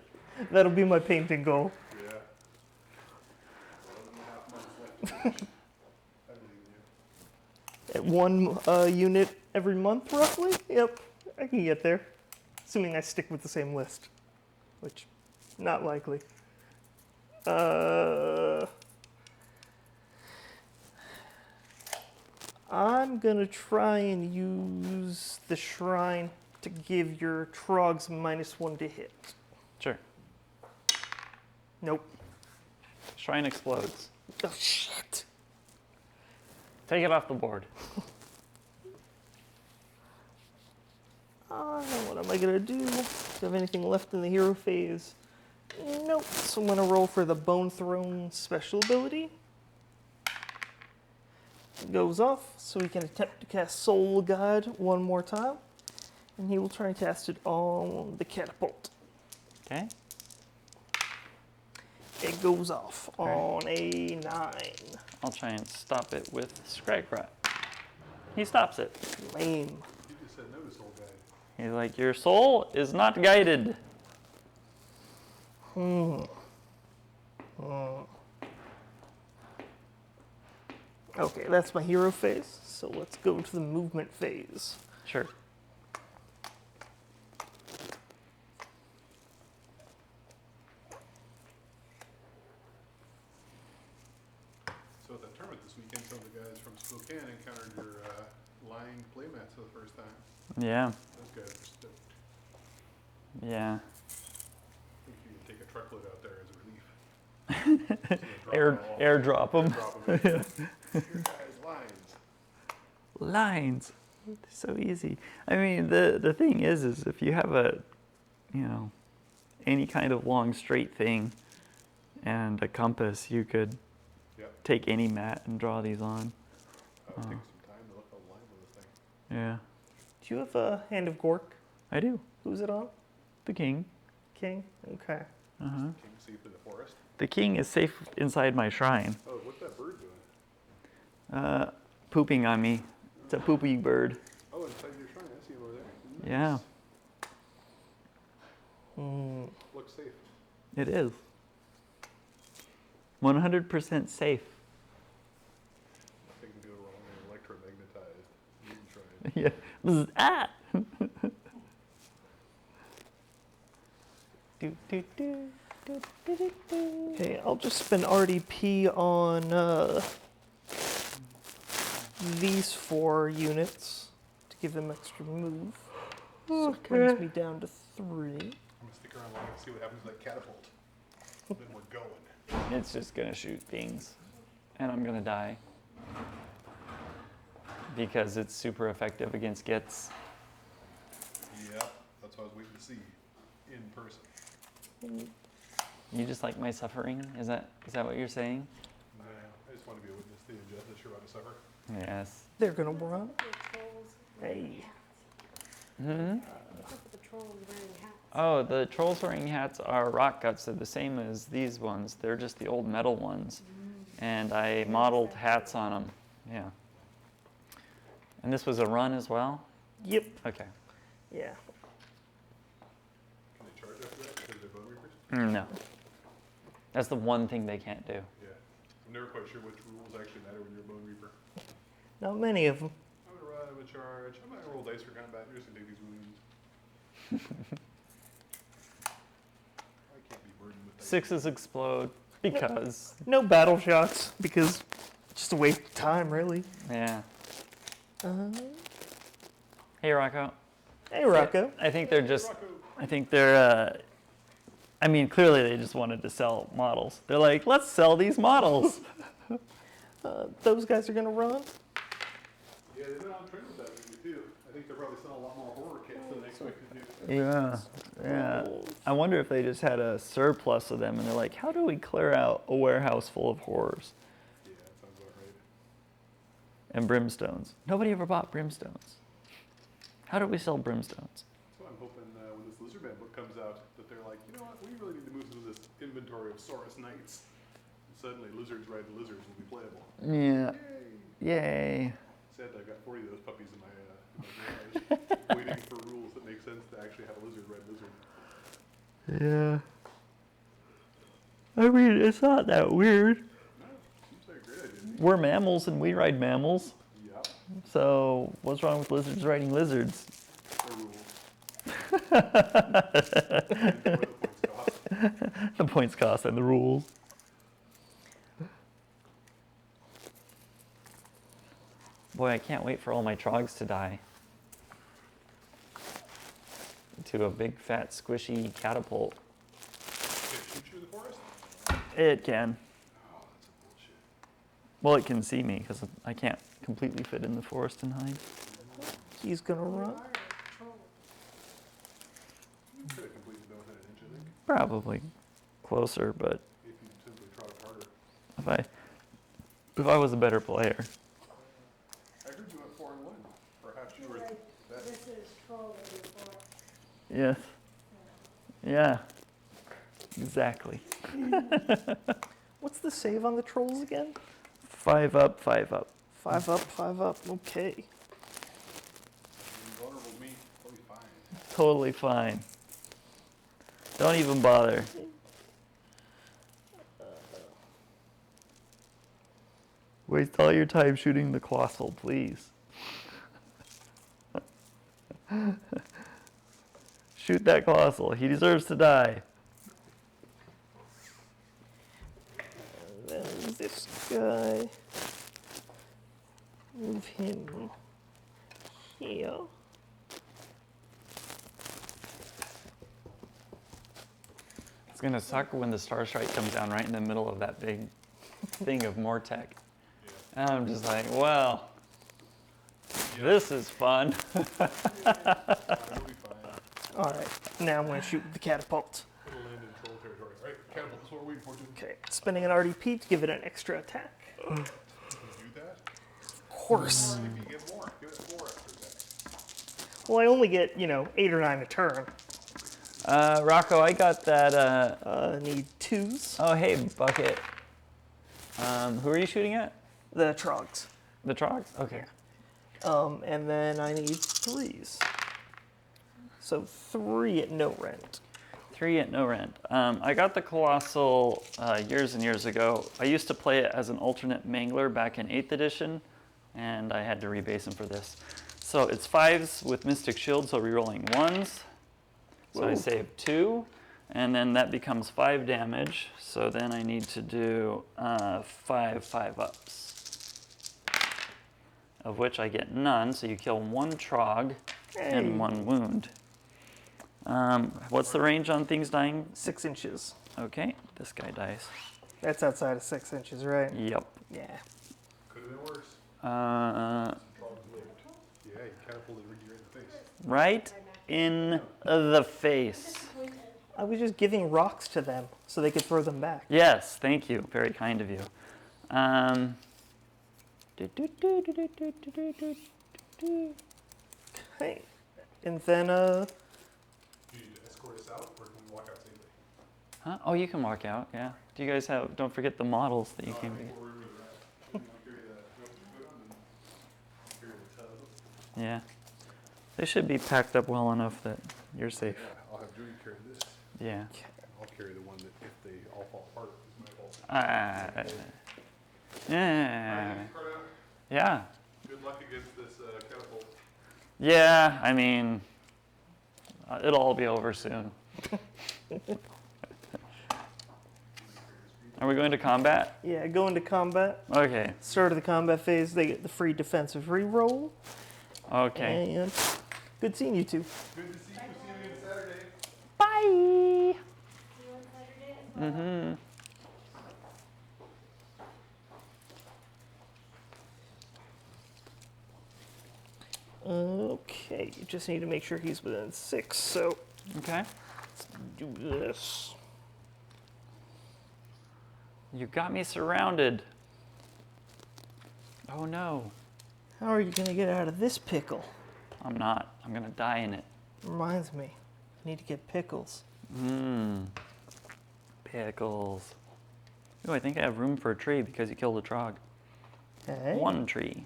B: That'll be my painting goal.
C: Yeah. 11.5 months left. I believe in you.
B: At 1 unit every month, roughly? Yep, I can get there. Assuming I stick with the same list, which, not likely. I'm gonna try and use the shrine to give your trogs -1 to hit.
A: Sure.
B: Nope.
A: Shrine explodes.
B: Oh, shit.
A: Take it off the board.
B: What am I gonna do? Do I have anything left in the hero phase? Nope. So I'm gonna roll for the Bone Throne special ability. It goes off, so he can attempt to cast Soul Guide 1 more time. And he will try and cast it on the catapult.
A: Okay.
B: It goes off on a 9.
A: I'll try and stop it with Scragrat. He stops it.
B: Lame.
C: You just said no to the soul guide.
A: He's like, your soul is not guided.
B: Okay, that's my hero phase. So let's go to the movement phase.
A: Sure.
C: So at that tournament this weekend, some of the guys from Spokane encountered your lying playmats for the first time.
A: Yeah.
C: Those guys were stoked.
A: Yeah.
C: I think you can take a truckload out there as a relief.
A: Airdrop them.
C: Airdrop them. Your guys' lines.
A: Lines. So easy. I mean, the thing is if you have a, any kind of long straight thing and a compass, you could
C: Yep.
A: take any mat and draw these on.
C: Take some time to look how line with this thing.
A: Yeah.
B: Do you have a Hand of Gork?
A: I do.
B: Who's it on?
A: The king.
B: King? Okay.
A: Uh-huh.
C: King safe in the forest.
A: The king is safe inside my shrine.
C: Oh, what's that bird doing?
A: Pooping on me. It's a poopy bird.
C: Oh, inside your shrine. I see him over there.
A: Yeah.
C: Looks safe.
A: It is. 100% safe.
C: Nothing can go wrong in electromagnetized moon shrine.
A: Yeah. Bzz, ah!
B: Okay, I'll just spend RDP on these 4 units to give them extra move. So it brings me down to 3.
C: I'm gonna stick around long and see what happens to that catapult. Then we're going.
A: It's just gonna shoot things. And I'm gonna die. Because it's super effective against Gitz.
C: Yep, that's what I was waiting to see in person.
A: You just like my suffering? Is that what you're saying?
C: Nah, I just want to be a witness to the injustice you're about to suffer.
A: Yes.
B: They're gonna run. Hey.
A: Oh, the trolls wearing hats are rock guts. They're the same as these ones. They're just the old metal ones. And I modeled hats on them. Yeah. And this was a run as well?
B: Yep.
A: Okay.
B: Yeah.
C: Can they charge after that because they're Bonereapers?
A: No. That's the one thing they can't do.
C: Yeah. I'm never quite sure which rules actually matter when you're a Bone Reaper.
B: Not many of them.
C: I'm gonna run, I'm gonna charge, I'm not gonna roll dice for combat, I'm just gonna take these wounds. I can't be burdened with dice.
A: 6s explode because,
B: No battle shots because just a waste of time, really.
A: yeah. Hey, Rocco.
B: Hey, Rocco.
A: I think they're just,
C: Rocco.
A: I think they're, I mean, clearly they just wanted to sell models. They're like, let's sell these models.
B: Those guys are gonna run.
C: Yeah, they've been on trend with that lately too. I think they're probably selling a lot more horror kits than they expected to.
A: Yeah, yeah. I wonder if they just had a surplus of them and they're like, how do we clear out a warehouse full of horrors
C: Yeah, that sounds about right.
A: and brimstones? Nobody ever bought brimstones. How do we sell brimstones?
C: So I'm hoping when this Lizardman book comes out that they're like, you know what, we really need to move to this inventory of Saurus Knights. And suddenly lizards riding lizards will be playable.
A: Yeah.
C: Yay!
A: Yay.
C: Sad I've got 40 of those puppies in my garage, waiting for rules that make sense to actually have a lizard ride lizard.
A: Yeah. I mean, it's not that weird.
C: No, seems like a great idea.
A: We're mammals and we ride mammals.
C: Yep,
A: So what's wrong with lizards riding lizards?
C: the rules. And what the points cost.
A: The points cost and the rules. Boy, I can't wait for all my trogs to die. To a big, fat, squishy catapult.
C: Can it shoot you in the forest?
A: It can.
C: Oh, that's some bullshit.
A: Well, it can see me because I can't completely fit in the forest and hide.
B: He's gonna run.
C: You could have completely done within an inch, I think,
A: Probably closer, but
C: if you simply trotted harder.
A: if I was a better player.
C: I heard you went 4-1. Perhaps you were that.
D: This is troll in the forest.
A: Yes. Yeah. Exactly.
B: What's the save on the trolls again?
A: 5 up, 5 up.
B: 5 up, 5 up. Okay.
C: Invulnerable me. Totally fine.
A: Totally fine. Don't even bother. Waste all your time shooting the colossal, please. Shoot that colossal. He deserves to die.
B: And then this guy. Move him here.
A: It's gonna suck when the Star Strike comes down right in the middle of that big thing of Mortec. And I'm just like, well, this is fun.
C: It'll be fine.
B: All right, now I'm going to shoot the catapult.
C: It'll land in troll territory. All right, catapult is what we're waiting for, dude.
B: Okay, spending an RDP to give it an extra attack.
C: Can you do that?
B: Of course.
C: If you get more, give it 4 extra attacks.
B: Well, I only get, 8 or 9 a turn.
A: Rocco, I got that.
B: Need 2s.
A: Oh, hey, Bucket. Who are you shooting at?
B: The trogs.
A: The Trogs? Okay.
B: And then I need 3s. So 3 at no rent.
A: 3 at no rent. I got the Colossal years and years ago. I used to play it as an alternate Mangler back in 8th edition, and I had to rebase him for this. So it's 5s with Mystic Shield, so rerolling 1s. So I
B: Whoa.
A: save 2, and then that becomes 5 damage. So then I need to do 5 5-ups, of which I get none. So you kill 1 Trog
B: Hey.
A: and 1 wound. What's the range on things dying?
B: 6 inches.
A: Okay, this guy dies.
B: That's outside of 6 inches, right?
A: Yep.
B: Yeah.
C: Could have been worse. Trogs lived. Yeah, you catapulted you right in the face.
A: Right in the face.
B: I was just giving rocks to them so they could throw them back.
A: Yes, thank you. Very kind of you.
B: Okay. And then,
C: Do you need to escort us out, or can we walk out safely?
A: Huh? Oh, you can walk out, yeah. Do you guys have, don't forget the models that you came to get.
C: Or we were at. You want to carry the foot on and carry the tub?
A: Yeah. They should be packed up well enough that you're safe.
C: Yeah, I'll have Judy carry this.
A: Yeah.
C: I'll carry the one that if they all fall apart, is my fault.
A: Yeah.
C: Carter,
A: Yeah.
C: good luck against this catapult.
A: Yeah, I mean, it'll all be over soon. Are we going to combat?
B: yeah, go into combat.
A: Okay.
B: Start of the combat phase, they get the free defensive reroll.
A: Okay.
B: And good seeing you two.
C: Good to see you. See you again Saturday.
A: Bye.
D: See you on Saturday as well.
A: Mm-hmm.
B: Okay, you just need to make sure he's within 6. So
A: Okay.
B: do this.
A: You got me surrounded. Oh no.
B: How are you gonna get out of this pickle?
A: I'm not. I'm gonna die in it.
B: Reminds me, I need to get pickles.
A: Mmm. Pickles. Ooh, I think I have room for a tree because you killed a trog.
B: Okay.
A: 1 tree.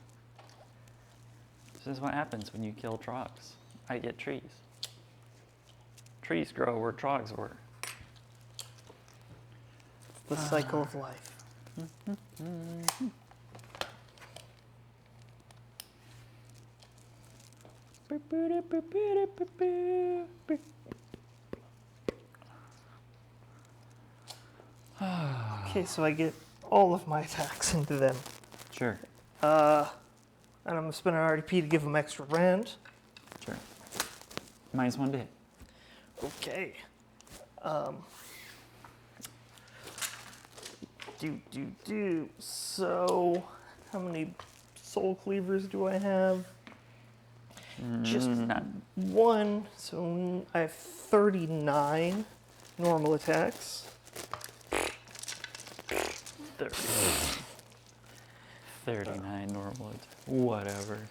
A: This is what happens when you kill trogs. I get trees. Trees grow where trogs were.
B: The cycle of life. Okay, so I get all of my attacks into them.
A: Sure,
B: And I'm gonna spend an RDP to give them extra rend.
A: sure. -1 to hit.
B: Okay. So, how many soul cleavers do I have? Just
A: None.
B: 1. So I have 39 normal attacks.
A: 39 normal. Whatever.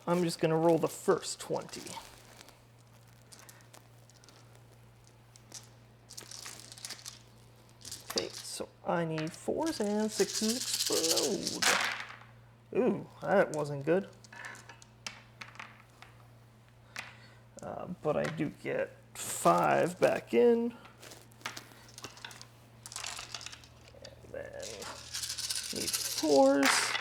B: I'm just gonna roll the first 20. Okay, so I need 4s and 6s explode. Ooh, that wasn't good. But I do get 5 back in. And then need 4s.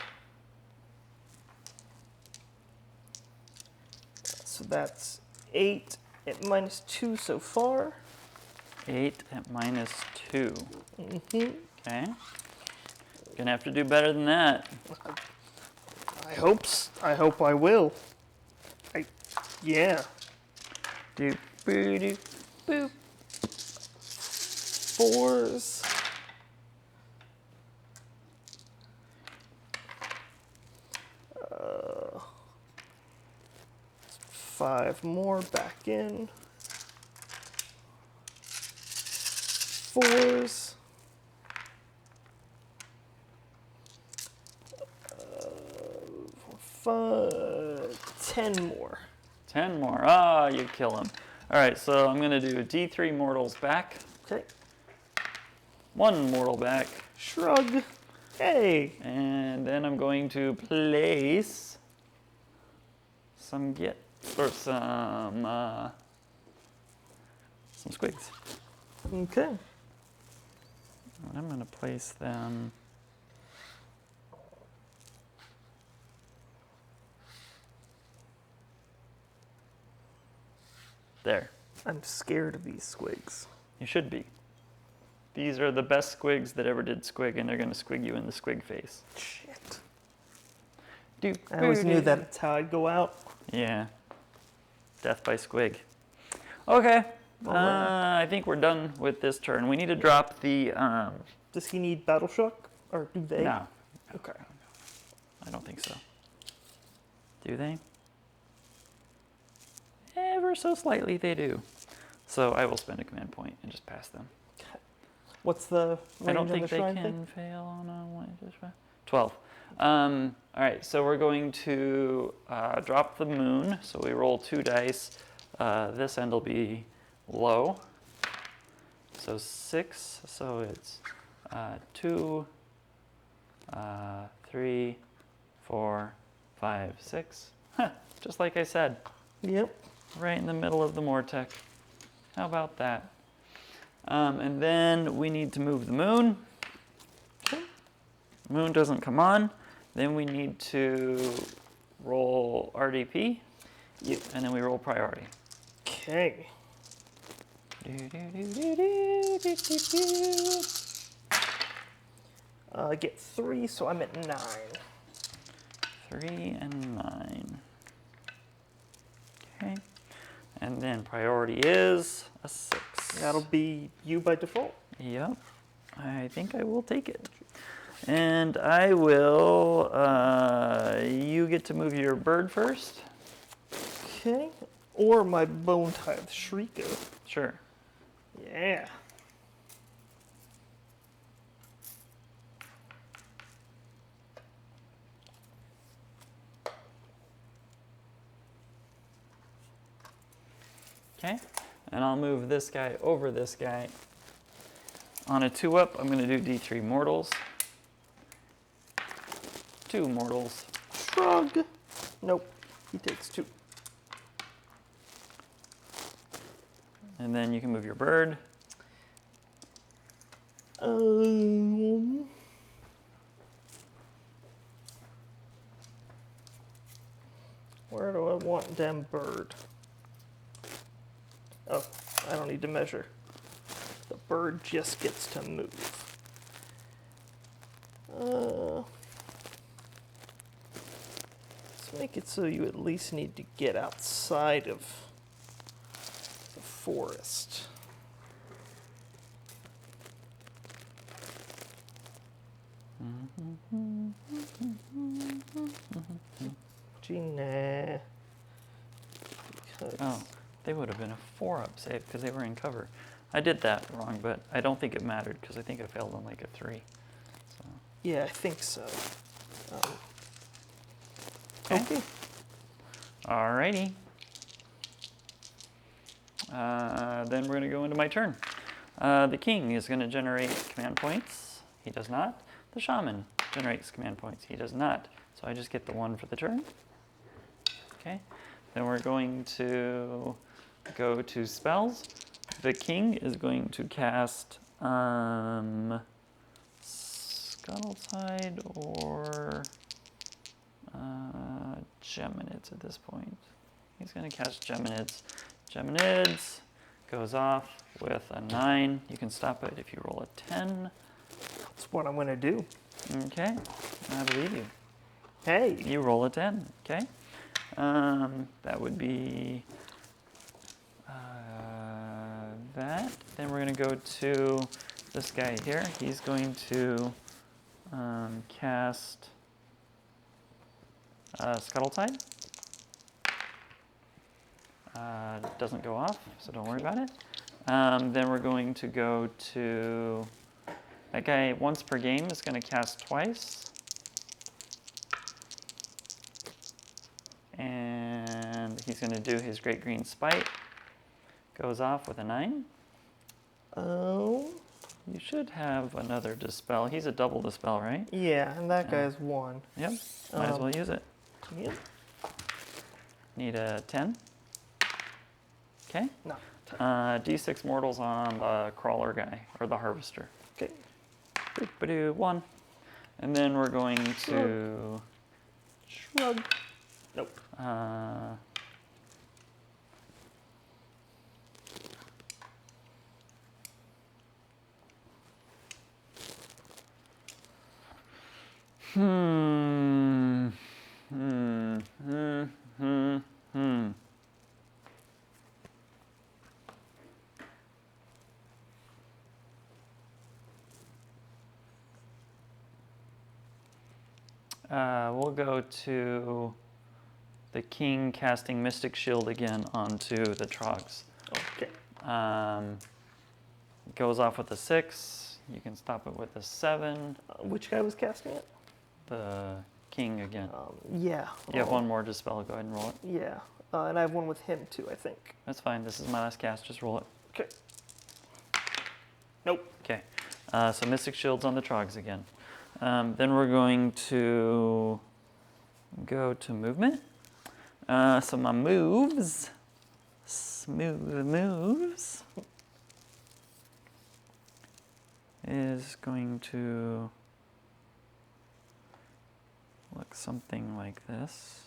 B: So that's 8 at -2 so far.
A: 8 at -2.
B: Mm-hmm.
A: Okay. Gonna have to do better than that.
B: I hope I will. Yeah.
A: Doop, boo, doop, boop.
B: 4s. Uh, 5 more back in. 4s. 10 more.
A: 10 more. Ah, you kill him. All right, so I'm going to do D3 mortals back.
B: Okay.
A: 1 mortal back.
B: Shrug. Hey.
A: And then I'm going to place some Gitz, or some squigs.
B: Okay.
A: And I'm going to place them there.
B: I'm scared of these squigs.
A: You should be. These are the best squigs that ever did squig, and they're going to squig you in the squig face.
B: Shit.
A: Doop,
B: I always knew
A: boo,
B: that's how I'd go out.
A: Yeah. Death by squig. Okay. I think we're done with this turn. We need to drop the...
B: Does he need battle shock? Or do they?
A: No.
B: Okay.
A: I don't think so. Do they? Ever so slightly they do. So I will spend a command point and just pass them.
B: What's the range
A: I don't
B: on
A: think
B: the
A: they
B: shrine
A: can
B: thing?
A: fail on a 12. All right, so we're going to drop the moon. So we roll 2 dice. This end will be low. So 6. So it's 2, 3, 4, 5, 6. Huh, just like I said,
B: Yep.
A: right in the middle of the Mortec. How about that? And then we need to move the moon.
B: Okay.
A: Moon doesn't come on. Then we need to roll RDP.
B: Yep.
A: And then we roll priority.
B: Okay. I get 3, so I'm at 9.
A: 3 and 9. Okay. And then priority is a 6.
B: That'll be you by default.
A: Yep. I think I will take it. And I will, you get to move your bird first.
B: Okay. Or my bone tithe shrieker.
A: Sure.
B: Yeah.
A: Okay. And I'll move this guy over this guy. On a 2-up, I'm going to do D3 mortals. 2 mortals.
B: Shrug. Nope. He takes 2.
A: And then you can move your bird.
B: Where do I want them bird? Oh, I don't need to measure. The bird just gets to move. Let's make it so you at least need to get outside of the forest. Gee, nah. Because
A: Oh, they would have been a 4-up save because they were in cover. I did that wrong, but I don't think it mattered because I think I failed on like a 3. So.
B: yeah, I think so.
A: Okay.
B: Okay.
A: Alrighty. Then we're going to go into my turn. The king is going to generate command points. He does not. The shaman generates command points. He does not. So I just get the 1 for the turn. Okay. Then we're going to go to spells. The king is going to cast Scuttleside or Geminids at this point. He's going to cast Geminids. Geminids goes off with a 9. You can stop it if you roll a 10.
B: That's what I'm going to do.
A: Okay, I believe you.
B: Hey.
A: You roll a 10, okay? That would be that. Then we're going to go to this guy here. He's going to cast Scuttleside. Doesn't go off, so don't worry about it. Then we're going to go to that guy once per game is going to cast twice. And he's going to do his Great Green Spite. Goes off with a 9.
B: Oh.
A: You should have another Dispel. He's a double Dispel, right?
B: Yeah, and that guy's 1.
A: Yep, might as well use it.
B: Yep.
A: Need a 10. Okay.
B: No.
A: D6 mortals on the crawler guy, or the harvester.
B: Okay.
A: Boop-a-doo, 1. And then we're going to...
B: Shrug. Nope.
A: We'll go to the king casting Mystic Shield again onto the Trogs.
B: Okay.
A: Goes off with a 6. You can stop it with a 7.
B: Which guy was casting it?
A: The king again.
B: Yeah.
A: You have one more Dispel. Go ahead and roll it.
B: Yeah. And I have one with him too, I think.
A: That's fine. This is my last cast. Just roll it.
B: Okay. Nope.
A: Okay. So Mystic Shield's on the Trogs again. Then we're going to go to movement. So my moves, smooth moves, is going to look something like this.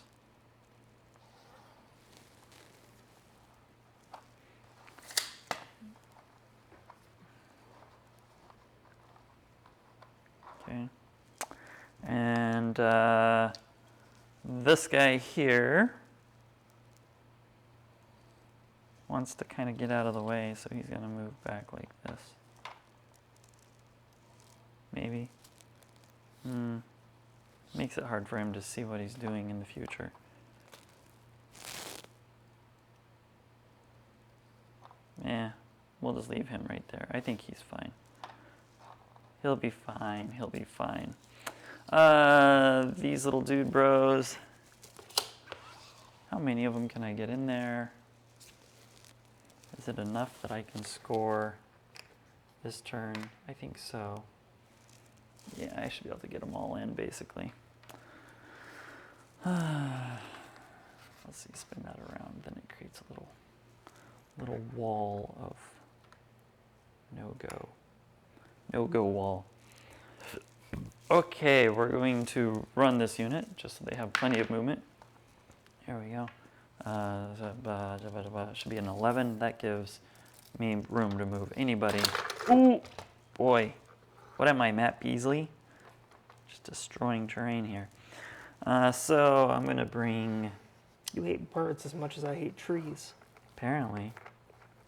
A: Okay. And this guy here wants to kind of get out of the way, so he's going to move back like this. Maybe. Makes it hard for him to see what he's doing in the future. Yeah, we'll just leave him right there. I think he's fine. He'll be fine. He'll be fine. These little dude bros. How many of them can I get in there? Is it enough that I can score this turn? I think so. Yeah, I should be able to get them all in, basically. Let's see, spin that around. Then it creates a little wall of no-go. No-go wall. Okay, we're going to run this unit just so they have plenty of movement. Here we go. Should be an 11. That gives me room to move anybody. Ooh, boy. What am I, Matt Beasley? Just destroying terrain here. So I'm going to bring...
B: You hate birds as much as I hate trees.
A: Apparently.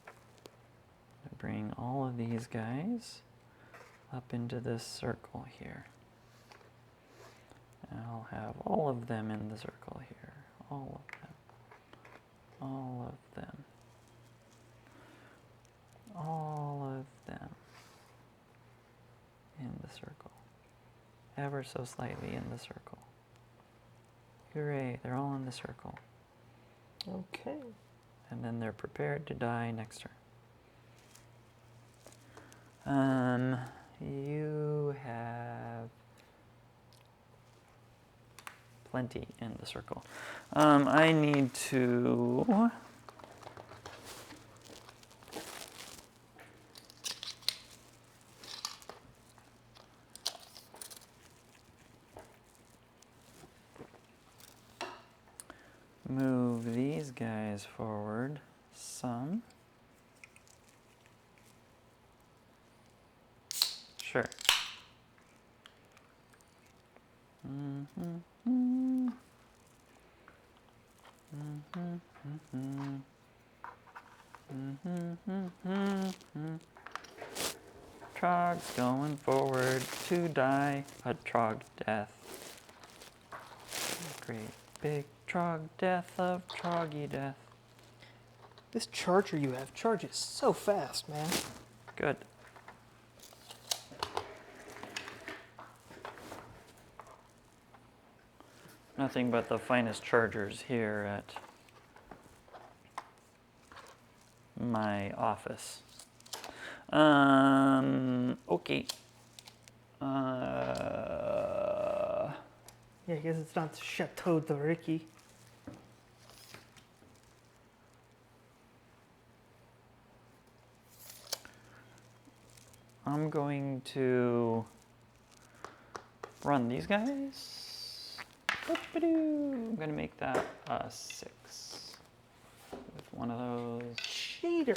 A: I'm going to bring all of these guys up into this circle here. And I'll have all of them in the circle here. All of them. All of them. All of them. In the circle. Ever so slightly in the circle. Hooray, they're all in the circle.
B: Okay.
A: And then they're prepared to die next turn. You have plenty in the circle. I need to guys forward some. Sure. Trog's going forward to die a trog death. Great big trog death of troggy death.
B: This charger you have charges so fast, man.
A: Good. Nothing but the finest chargers here at my office. Okay.
B: Yeah, I guess it's not Chateau de Ricky.
A: I'm going to run these guys. I'm going to make that a 6 with one of those.
B: Cheater.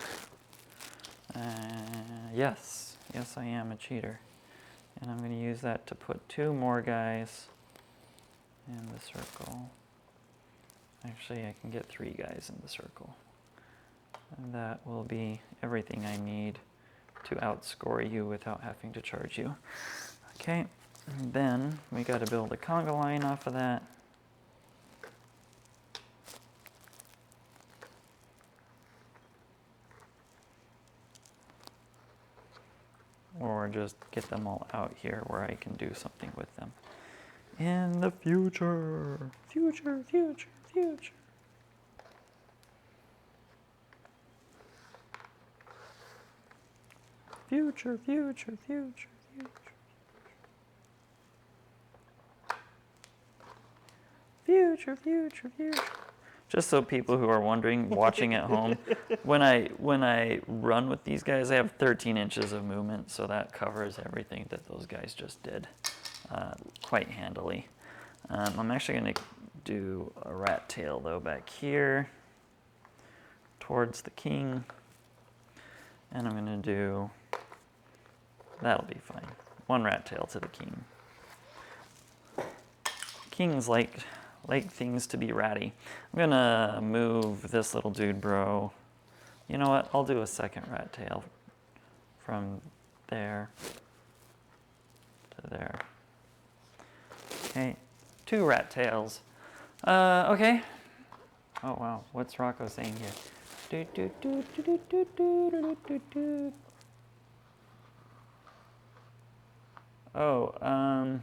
A: Yes, I am a cheater. And I'm going to use that to put 2 more guys in the circle. Actually, I can get 3 guys in the circle. And that will be everything I need to outscore you without having to charge you. Okay, and then we got to build a conga line off of that. Or just get them all out here where I can do something with them. In the future. Future. Future. Just so people who are wondering, watching at home, when I run with these guys, I have 13 inches of movement, so that covers everything that those guys just did quite handily. I'm actually going to do a rat tail, though, back here towards the king. And I'm going to do, that'll be fine, 1 rat tail to the king. Kings like things to be ratty. I'm gonna move this little dude bro. You know what? I'll do a 2nd rat tail from there to there. Okay, 2 rat tails. Okay. Oh wow, what's Rocco saying here? Oh,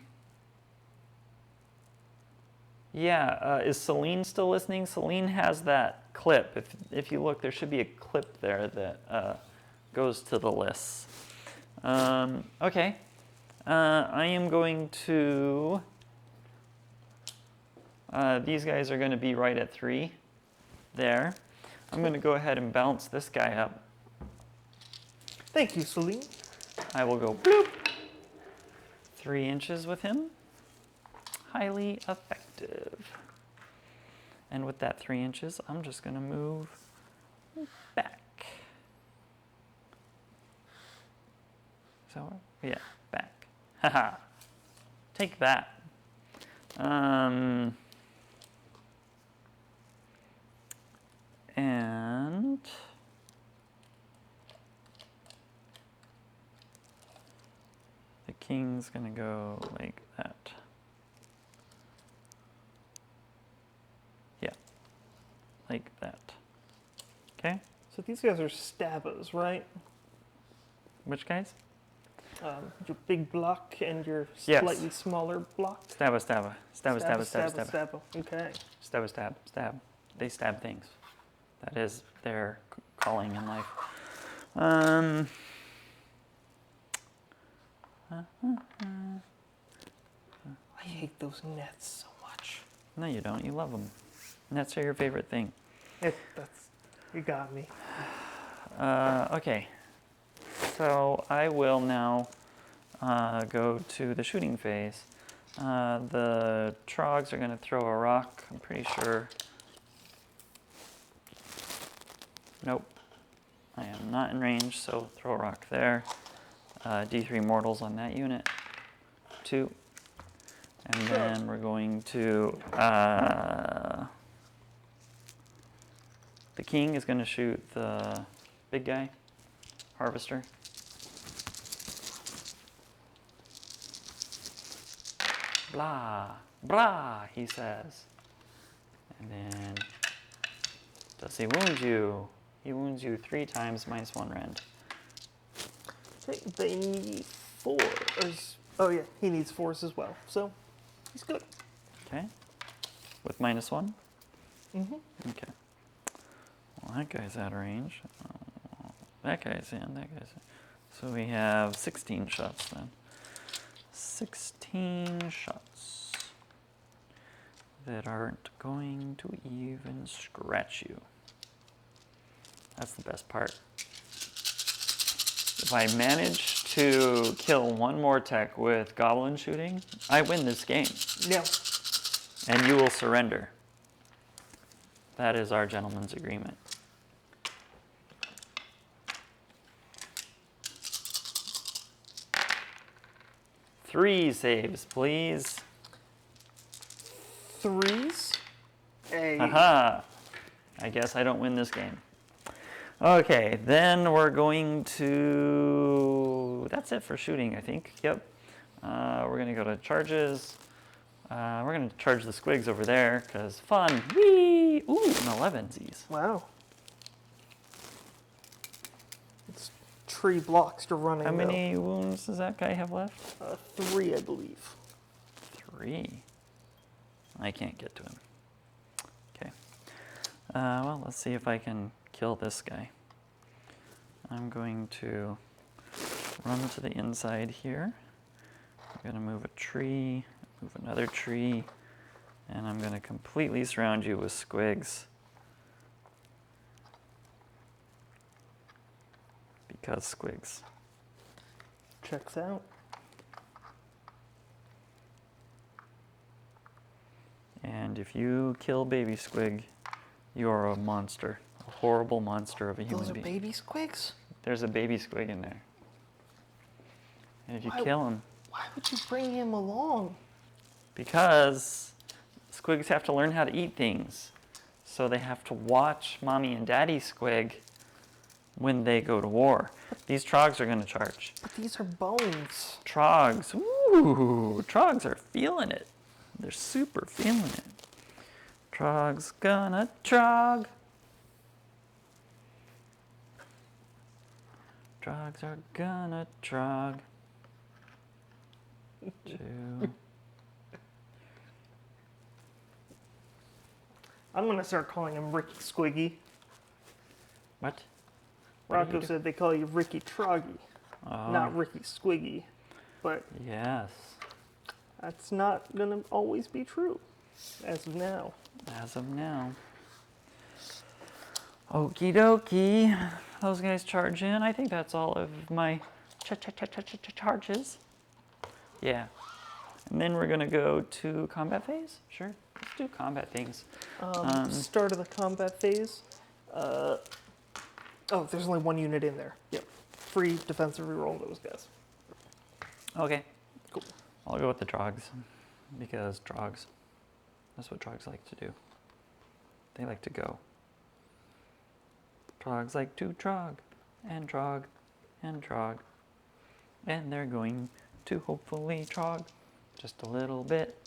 A: yeah, is Celine still listening? Celine has that clip. If you look, there should be a clip there that goes to the lists. Okay. I am going to... these guys are going to be right at 3 there. I'm going to go ahead and bounce this guy up.
B: Thank you, Celine.
A: I will go bloop. 3 inches with him. Highly effective. And with that 3 inches, I'm just going to move back. So, yeah, back. Haha. Take that. And the king's going to go like that. Yeah, like that. Okay?
B: So these guys are stabbers, right?
A: Which guys?
B: Your big block and your
A: Yes.
B: slightly smaller block.
A: Stabba.
B: Okay.
A: Stab. They stab things. That is their calling in life.
B: I hate those nets so much.
A: No, you don't. You love them. Nets are your favorite thing.
B: You got me.
A: Okay. So I will now go to the shooting phase. The trogs are going to throw a rock. I'm pretty sure Nope. I am not in range, so throw a rock there. D3 mortals on that unit. 2. And then we're going to... the king is going to shoot the big guy, harvester. Blah, blah, he says. And then, does he wound you? He wounds you 3 times, -1 rend.
B: Okay, they need 4. Oh yeah, he needs 4s as well. So, he's good.
A: Okay. With -1?
B: Mm-hmm.
A: Okay. Well, that guy's out of range. That guy's in, that guy's in. So we have 16 shots then. 16 shots that aren't going to even scratch you. That's the best part. If I manage to kill one more tech with goblin shooting, I win this game.
B: Yeah.
A: And you will surrender. That is our gentleman's agreement. Three saves, please.
B: 3s.
A: Haha. I guess I don't win this game. Okay, then we're going to... That's it for shooting, I think. Yep. We're going to go to charges. We're going to charge the squigs over there, because fun. Whee! Ooh, an 11sies.
B: Wow. It's tree blocks to running.
A: How many wounds does that guy have left?
B: 3, I believe.
A: 3. I can't get to him. Okay. Well, let's see if I can kill this guy. I'm going to run to the inside here. I'm going to move a tree, move another tree, and I'm going to completely surround you with squigs. Because squigs.
B: Checks out.
A: And if you kill baby squig, you're a monster. A horrible monster of a human
B: Those are
A: being.
B: baby squigs?
A: There's a baby squig in there. And if you kill him,
B: Why would you bring him along?
A: because squigs have to learn how to eat things. So they have to watch mommy and daddy squig when they go to war. These trogs are going to charge.
B: But these are bones.
A: Trogs, ooh, trogs are feeling it. They're super feeling it. Trog's gonna trog. Trogs are gonna trog. 2.
B: I'm gonna start calling him Ricky Squiggy.
A: What?
B: Rocco said they call you Ricky Troggy,
A: Oh,
B: not Ricky Squiggy. But
A: yes.
B: that's not gonna always be true, as of now.
A: As of now. Okie dokie. Those guys charge in. I think that's all of my charges. Yeah. And then we're going to go to combat phase? Sure. Let's do combat things.
B: Start of the combat phase. Oh, there's only 1 unit in there. Yep. Free defensive reroll those guys.
A: Okay.
B: Cool.
A: I'll go with the trogs. Because trogs. That's what trogs like to do. They like to go. Trogs like to trog. And trog. And trog. And they're going to hopefully trog just a little bit.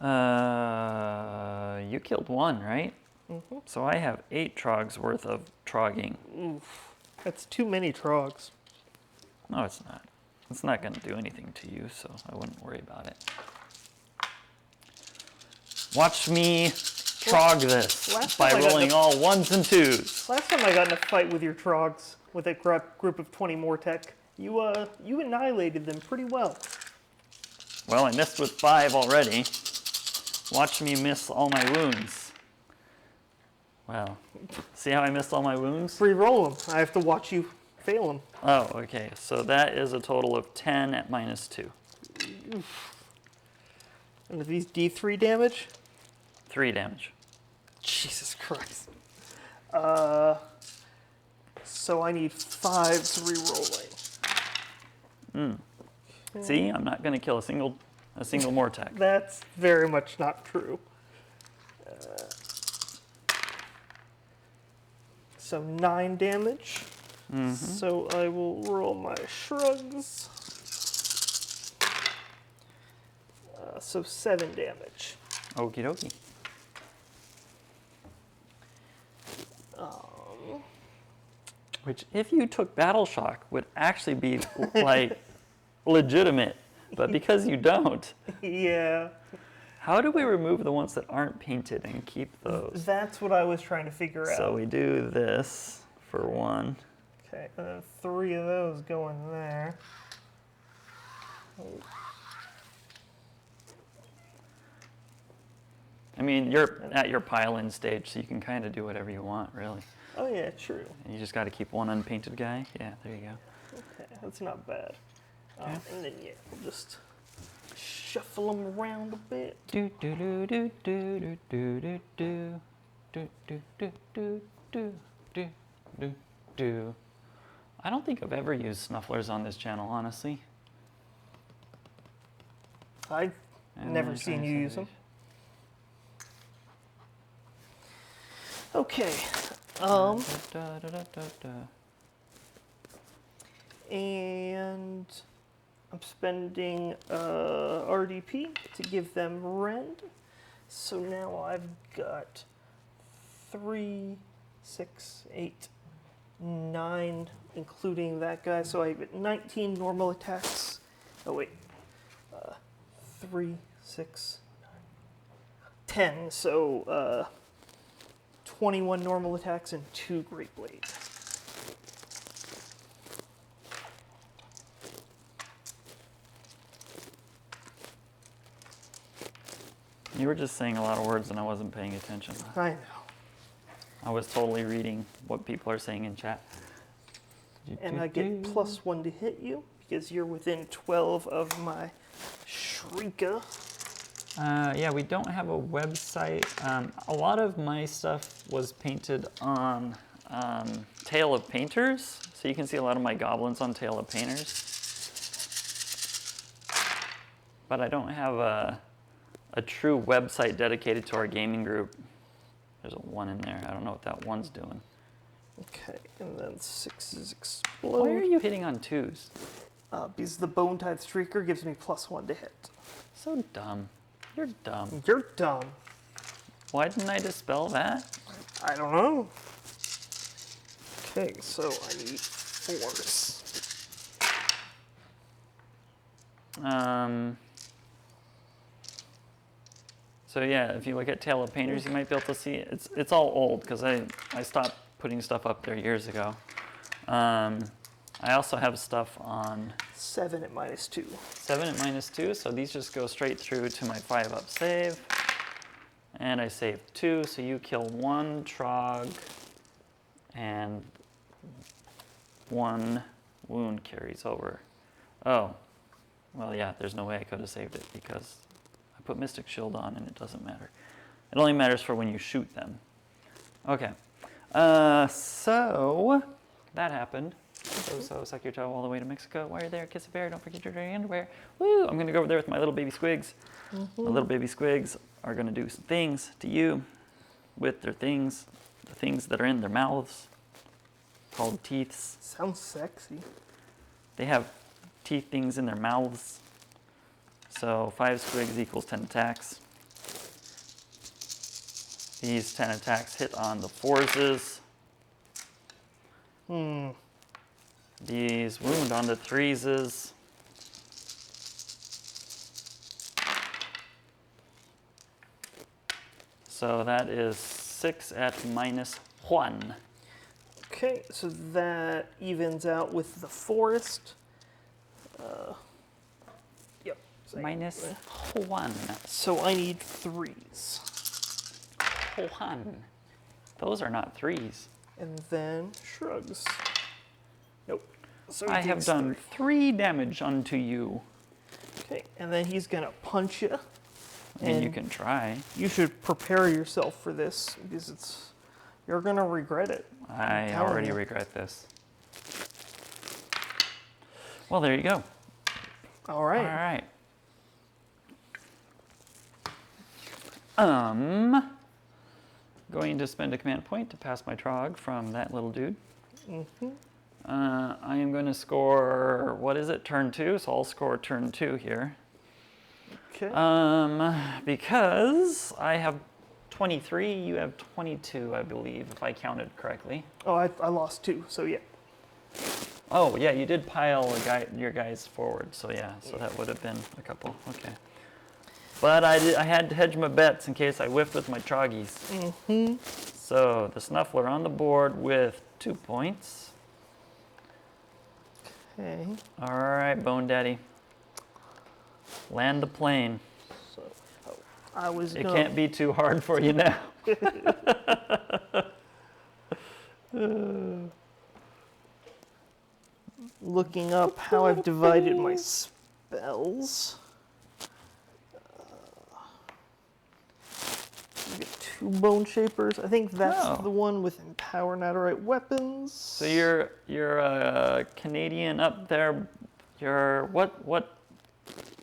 A: You killed 1, right?
B: Mm-hmm.
A: So I have 8 trogs worth of trogging.
B: Oof. That's too many trogs.
A: No, it's not. It's not going to do anything to you, so I wouldn't worry about it. Watch me trog this by rolling all 1s and 2s.
B: Last time I got in a fight with your trogs with a group of 20 more tech, you annihilated them pretty well.
A: Well, I missed with 5 already. Watch me miss all my wounds. Well, see how I missed all my wounds?
B: Re-roll them. I have to watch you fail them.
A: Oh, okay. So that is a total of 10 at -2.
B: And are these D3 damage?
A: 3 damage.
B: Jesus Christ. So I need 5 re-rolling.
A: See, I'm not going to kill a single Mortec.
B: That's very much not true. So 9 damage. So I will roll my shrugs. So 7 damage.
A: Okie dokie. Which, if you took Battle Shock, would actually be like legitimate, but because you don't,
B: Yeah.
A: how do we remove the ones that aren't painted and keep those?
B: That's what I was trying to figure out.
A: So we do this for one.
B: Okay, and then 3 of those go in there.
A: I mean, you're at your pile-in stage, so you can kind of do whatever you want, really.
B: Oh yeah, true.
A: And you just got to keep one unpainted guy. Yeah, there you go.
B: Okay, that's not bad.
A: Okay.
B: And then yeah, we'll just shuffle them around a bit.
A: Do do do do do do do do do do do do do do do do. I don't think I've ever used snufflers on this channel, honestly.
B: I've never seen you use them. Okay. And I'm spending RDP to give them rend. So now I've got 3, 6, 8, 9, including that guy. So I get 19 normal attacks. Oh wait, 3, 6, 10. So 21 normal attacks and 2 Great Blades.
A: You were just saying a lot of words and I wasn't paying attention.
B: I know.
A: I was totally reading what people are saying in chat.
B: And I get +1 to hit you because you're within 12 of my Shrieker.
A: Yeah, we don't have a website. A lot of my stuff was painted on Tale of Painters, so you can see a lot of my goblins on Tale of Painters. But I don't have a true website dedicated to our gaming group. There's a 1 in there. I don't know what that 1's doing.
B: Okay, and then 6s explode.
A: Why are you hitting on 2s?
B: Because the Bone-Tithe Shrieker gives me +1 to hit.
A: So dumb. You're dumb.
B: You're dumb.
A: Why didn't I dispel that?
B: I don't know. Okay, so I need 4s.
A: So yeah, if you look at Tale of Painters, you might be able to see it's all old because I stopped putting stuff up there years ago. I also have stuff on
B: 7 at -2.
A: 7 at -2, so these just go straight through to my 5-up save. And I save 2, so you kill 1 Trog and 1 wound carries over. Oh, well yeah, there's no way I could have saved it because I put Mystic Shield on and it doesn't matter. It only matters for when you shoot them. Okay, so that happened. So suck your toe all the way to Mexico. While you're there, kiss a bear. Don't forget your dirty underwear. Woo! I'm gonna go over there with my little baby squigs. My little baby squigs are gonna do some things to you with their things, the things that are in their mouths, called teeths.
B: Sounds sexy.
A: They have teeth things in their mouths. So 5 squigs equals 10 attacks. These 10 attacks hit on the 4s. These wound on the 3s. So that is 6 at -1.
B: Okay, so that evens out with the forest. Yep.
A: -1.
B: So I need 3s.
A: 1. Those are not 3s.
B: And then shrugs. Nope. So he
A: I have
B: takes
A: done
B: 3.
A: 3 damage unto you.
B: Okay, and then he's gonna punch you.
A: I mean, you
B: And
A: can try.
B: you should prepare yourself for this because you're gonna regret it.
A: I
B: telling
A: already
B: you.
A: regret this. Well, there you go.
B: All right.
A: All right. Going to spend a command point to pass my Trog from that little dude. I am going to score, what is it, turn 2? So I'll score turn 2 here.
B: Okay.
A: Because I have 23, you have 22, I believe, if I counted correctly.
B: Oh, I lost 2, so yeah.
A: Oh, yeah, you did pile your guys forward, so yeah, so that would have been a couple, okay. But I had to hedge my bets in case I whiffed with my Troggies. So the Snuffler on the board with 2 points.
B: Okay.
A: All right, Bone Daddy. Land the plane.
B: So I was
A: It
B: gonna,
A: can't be too hard for you now.
B: looking up how I've divided my spells. You get 2 Bone Shapers. I think that's
A: Oh.
B: the one with Empower Nadirite Weapons.
A: So you're Canadian up there. What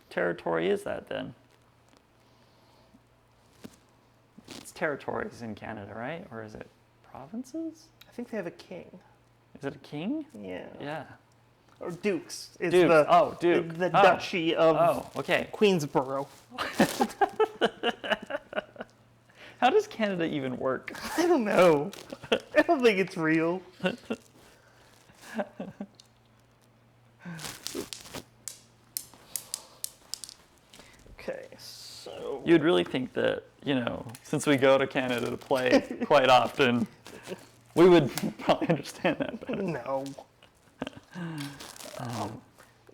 A: territory is that then? It's territories in Canada, right? Or is it provinces?
B: I think they have a king.
A: Is it a king?
B: Yeah.
A: Yeah.
B: Or dukes. It's
A: Dukes.
B: the
A: Oh, Duke.
B: the
A: Oh.
B: Duchy of
A: Oh, okay.
B: Queensborough.
A: How does Canada even work?
B: I don't know. I don't think it's real. Okay, so
A: You'd really think that, since we go to Canada to play quite often, we would probably understand that better.
B: no.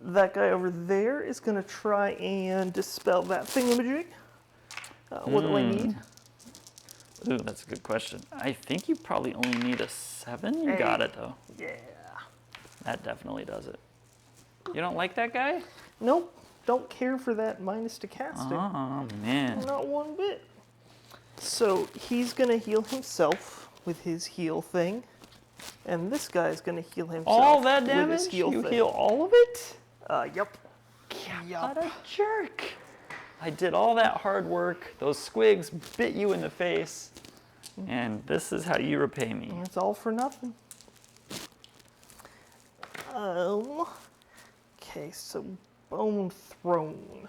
B: That guy over there is going to try and dispel that thingamajig. What do I need?
A: Ooh, that's a good question. I think you probably only need a 7. You got it, though.
B: Yeah.
A: That definitely does it. You don't like that guy?
B: Nope. Don't care for that minus to casting.
A: Oh, man.
B: Not one bit. So he's going to heal himself with his heal thing. And this guy's going to heal himself
A: All that
B: with his
A: damage?
B: heal
A: You
B: thing.
A: heal all of it?
B: Yep.
A: What a jerk. I did all that hard work. Those squigs bit you in the face. And this is how you repay me.
B: It's all for nothing. Okay, so Bone Throne.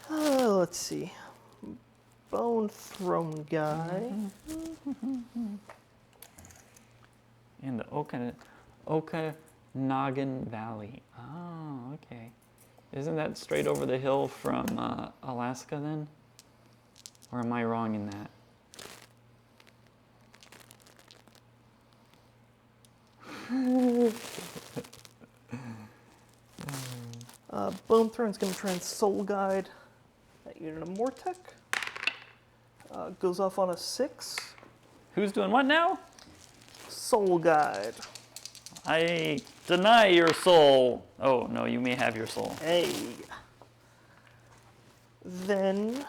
B: Let's see. Bone Throne guy.
A: In the Okanagan Valley. Oh, okay. Isn't that straight over the hill from Alaska then? Or am I wrong in that?
B: Bone Throne's going to try and Soul Guide that unit of Mortec. Goes off on a 6.
A: Who's doing what now?
B: Soul Guide.
A: I deny your soul. Oh, no, you may have your soul.
B: Hey. Then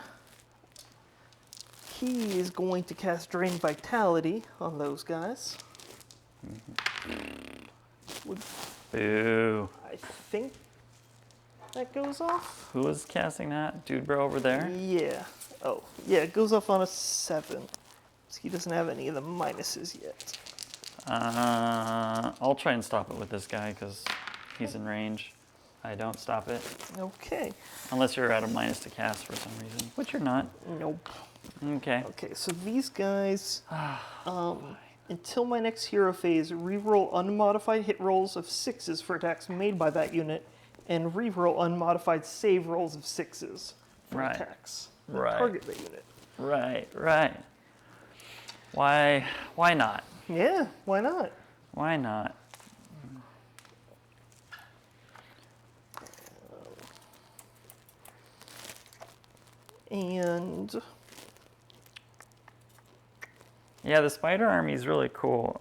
B: he is going to cast Drain Vitality on those guys.
A: Boo.
B: I think that goes off.
A: Who is casting that? Dude bro over there?
B: Yeah. Oh, yeah, it goes off on a 7. So he doesn't have any of the minuses yet.
A: I'll try and stop it with this guy because he's in range. I don't stop it.
B: Okay.
A: Unless you're at a minus to cast for some reason, which you're not.
B: Nope.
A: Okay.
B: Okay, so these guys, until my next hero phase, reroll unmodified hit rolls of 6s for attacks made by that unit, and reroll unmodified save rolls of 6s for
A: Right.
B: attacks that
A: Right.
B: target the unit.
A: Right. Why not?
B: Yeah, why not?
A: Why not?
B: And
A: Yeah, the spider army is really cool.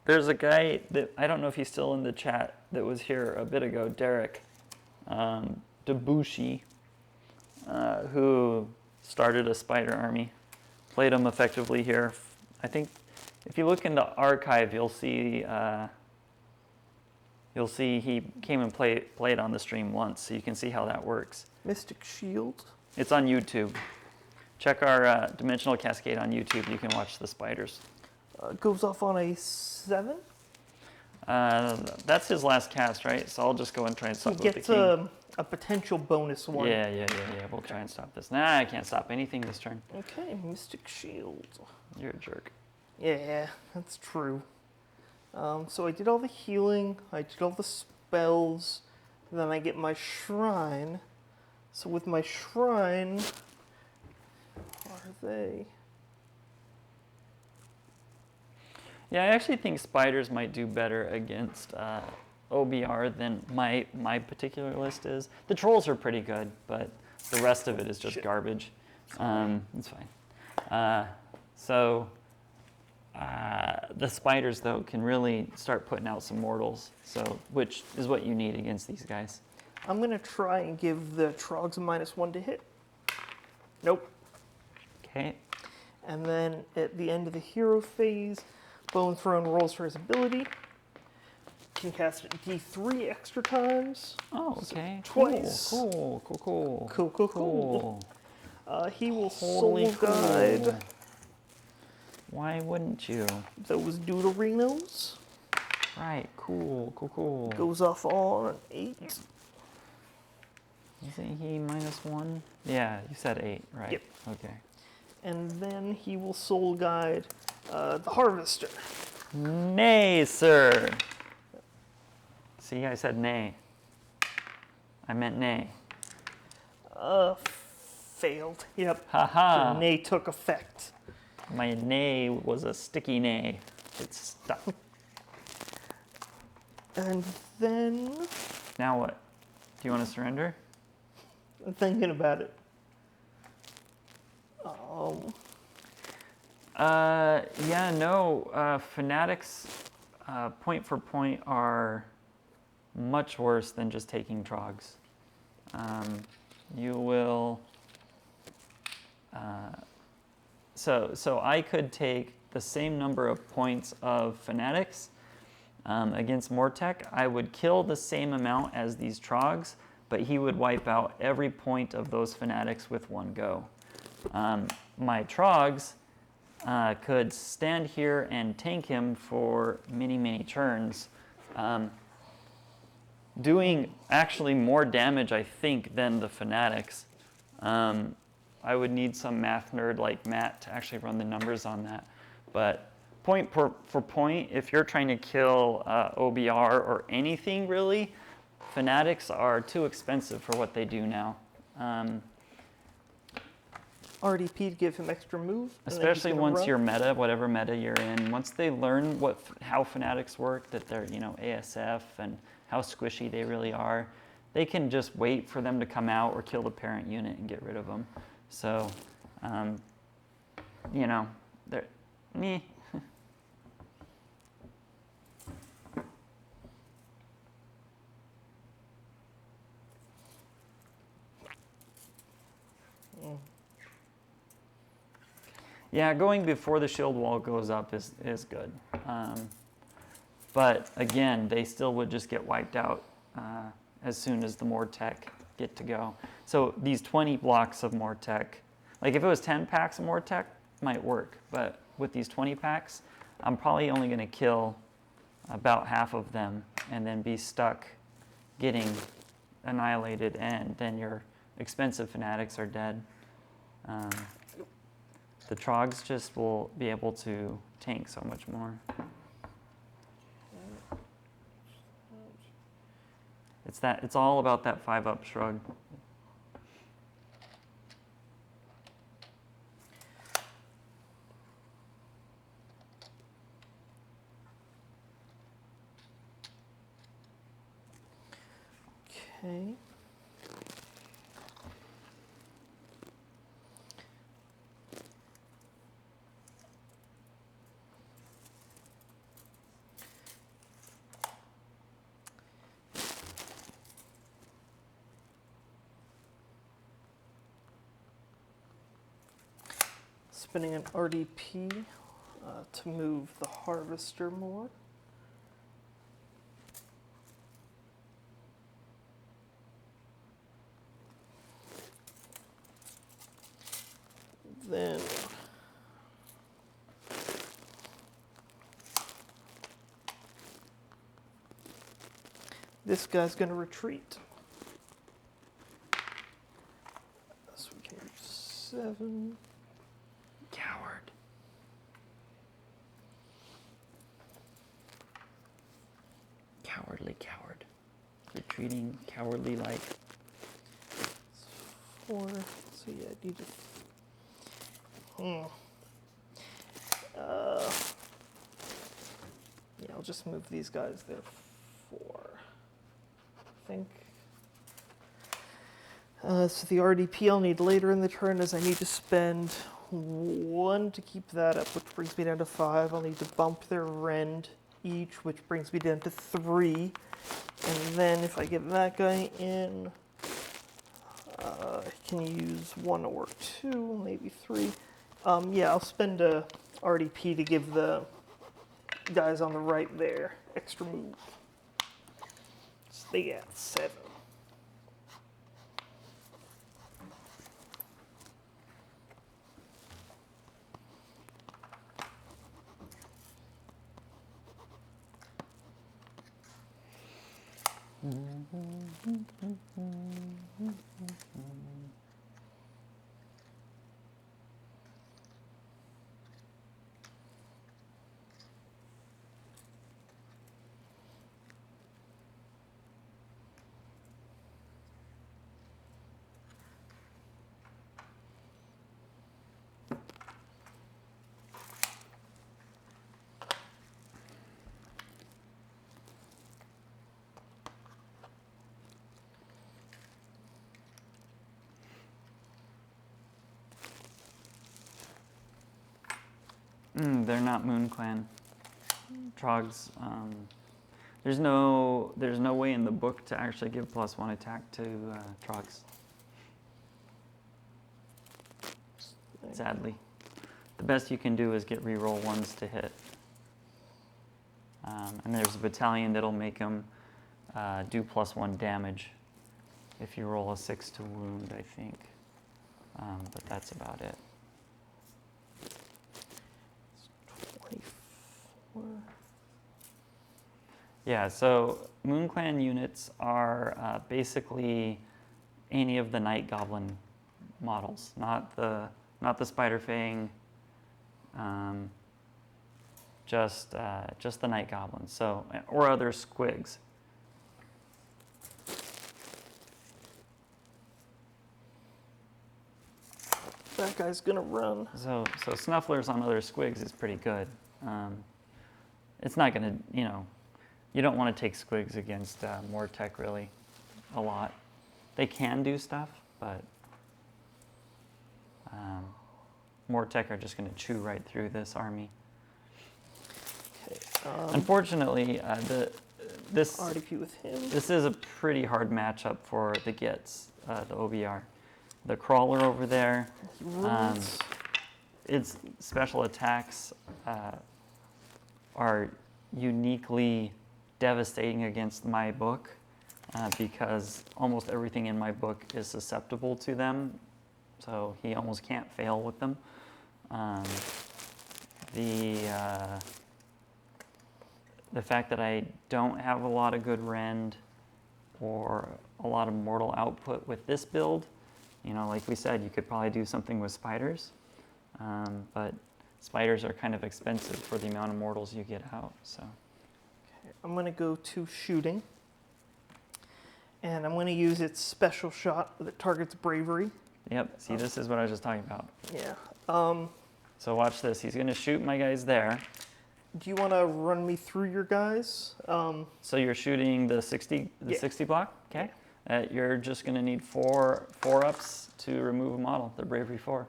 A: there's a guy that, I don't know if he's still in the chat, that was here a bit ago, Derek Debussy, who started a spider army. Played him effectively here. I think if you look in the archive, you'll see he came and played on the stream once, so you can see how that works.
B: Mystic Shield.
A: It's on YouTube. Check our Dimensional Cascade on YouTube. You can watch the spiders.
B: Goes off on a 7.
A: That's his last cast, right? So I'll just go and try and stop
B: He
A: with the
B: gets
A: king.
B: a potential bonus one.
A: Yeah. We'll try and stop this. Nah, I can't stop anything this turn.
B: Okay, Mystic Shield.
A: You're a jerk.
B: Yeah, that's true. So I did all the healing, I did all the spells, and then I get my shrine. So with my shrine, are they?
A: Yeah, I actually think spiders might do better against OBR than my particular list is. The trolls are pretty good, but the rest of it is just garbage. It's fine. The spiders, though, can really start putting out some mortals, which is what you need against these guys.
B: I'm going to try and give the Trogs a -1 to hit. Nope.
A: Okay.
B: And then at the end of the hero phase, Bone Throne rolls for his ability. Can cast it D3 extra times.
A: Oh, okay.
B: Twice.
A: Cool.
B: He will
A: Holy
B: soul guide
A: Why wouldn't you?
B: those Doodleinos.
A: Right. Cool.
B: Goes off on an 8.
A: Isn't he -1? Yeah, you said 8, right?
B: Yep.
A: Okay.
B: And then he will soul guide the Harvester.
A: Nay, sir. See, I said nay. I meant nay.
B: Failed. Yep.
A: Haha.
B: The nay took effect.
A: My nay was a sticky nay. It's stuck.
B: And then
A: Now what? Do you want to surrender?
B: I'm thinking about it.
A: Yeah, no. Fanatics, point for point, are much worse than just taking trogs. You will. So I could take the same number of points of fanatics against Mortek. I would kill the same amount as these trogs, but he would wipe out every point of those fanatics with one go. My trogs could stand here and tank him for many turns, doing actually more damage, I think, than the fanatics. I would need some math nerd like Matt to actually run the numbers on that. But point for point, if you're trying to kill OBR or anything really, fanatics are too expensive for what they do now.
B: RDP to give him extra move.
A: Especially once you're meta, whatever meta you're in, once they learn how fanatics work, that they're ASF and how squishy they really are, they can just wait for them to come out or kill the parent unit and get rid of them. So, they're meh. Yeah, going before the shield wall goes up is good. But again, they still would just get wiped out as soon as the Mortek get to go. So these 20 blocks of Mortek, like if it was 10 packs of Mortek, might work. But with these 20 packs, I'm probably only going to kill about half of them and then be stuck getting annihilated, and then your expensive fanatics are dead. The trogs just will be able to tank so much more. It's all about that 5-up shrug.
B: Okay. spending an RDP to move the harvester more. Then this guy's going to retreat. So we can move 7.
A: Coward. Cowardly coward. Retreating cowardly like.
B: 4. So yeah, I need to. Yeah, I'll just move these guys there. 4. I think. So the RDP I'll need later in the turn is I need to spend 1 to keep that up, which brings me down to 5. I'll need to bump their rend each, which brings me down to 3. And then if I get that guy in, I can use 1 or 2, maybe 3. Yeah, I'll spend a RDP to give the guys on the right there extra move. So they got 7.
A: They're not Moon Clan. Trogs. There's no way in the book to actually give +1 attack to Trogs. Sadly, the best you can do is get reroll 1s to hit. And there's a battalion that'll make them do +1 damage if you roll a 6 to wound, I think. But that's about it.
B: 24.
A: Yeah, so Moon Clan units are basically any of the Night Goblin models, not the Spider Fang, just the Night Goblins. So, or other squigs.
B: That guy's gonna run.
A: So Snufflers on other squigs is pretty good. It's not gonna, you don't want to take squigs against Mortec really a lot. They can do stuff, but Mortec are just going to chew right through this army.
B: Okay.
A: Unfortunately, this
B: RDP with him.
A: This is a pretty hard matchup for the Gitz, the OBR. The crawler over there, its special attacks are uniquely devastating against my book because almost everything in my book is susceptible to them, so he almost can't fail with them. The fact that I don't have a lot of good rend or a lot of mortal output with this build, like we said, you could probably do something with spiders, but spiders are kind of expensive for the amount of mortals you get out. So,
B: okay, I'm going to go to shooting, and I'm going to use its special shot that targets bravery.
A: Yep. See, this is what I was just talking about.
B: Yeah.
A: So watch this. He's going to shoot my guys there.
B: Do you want to run me through your guys?
A: So you're shooting the 60
B: Yeah.
A: 60 block. Okay. You're just going to need four ups to remove a model. The bravery 4.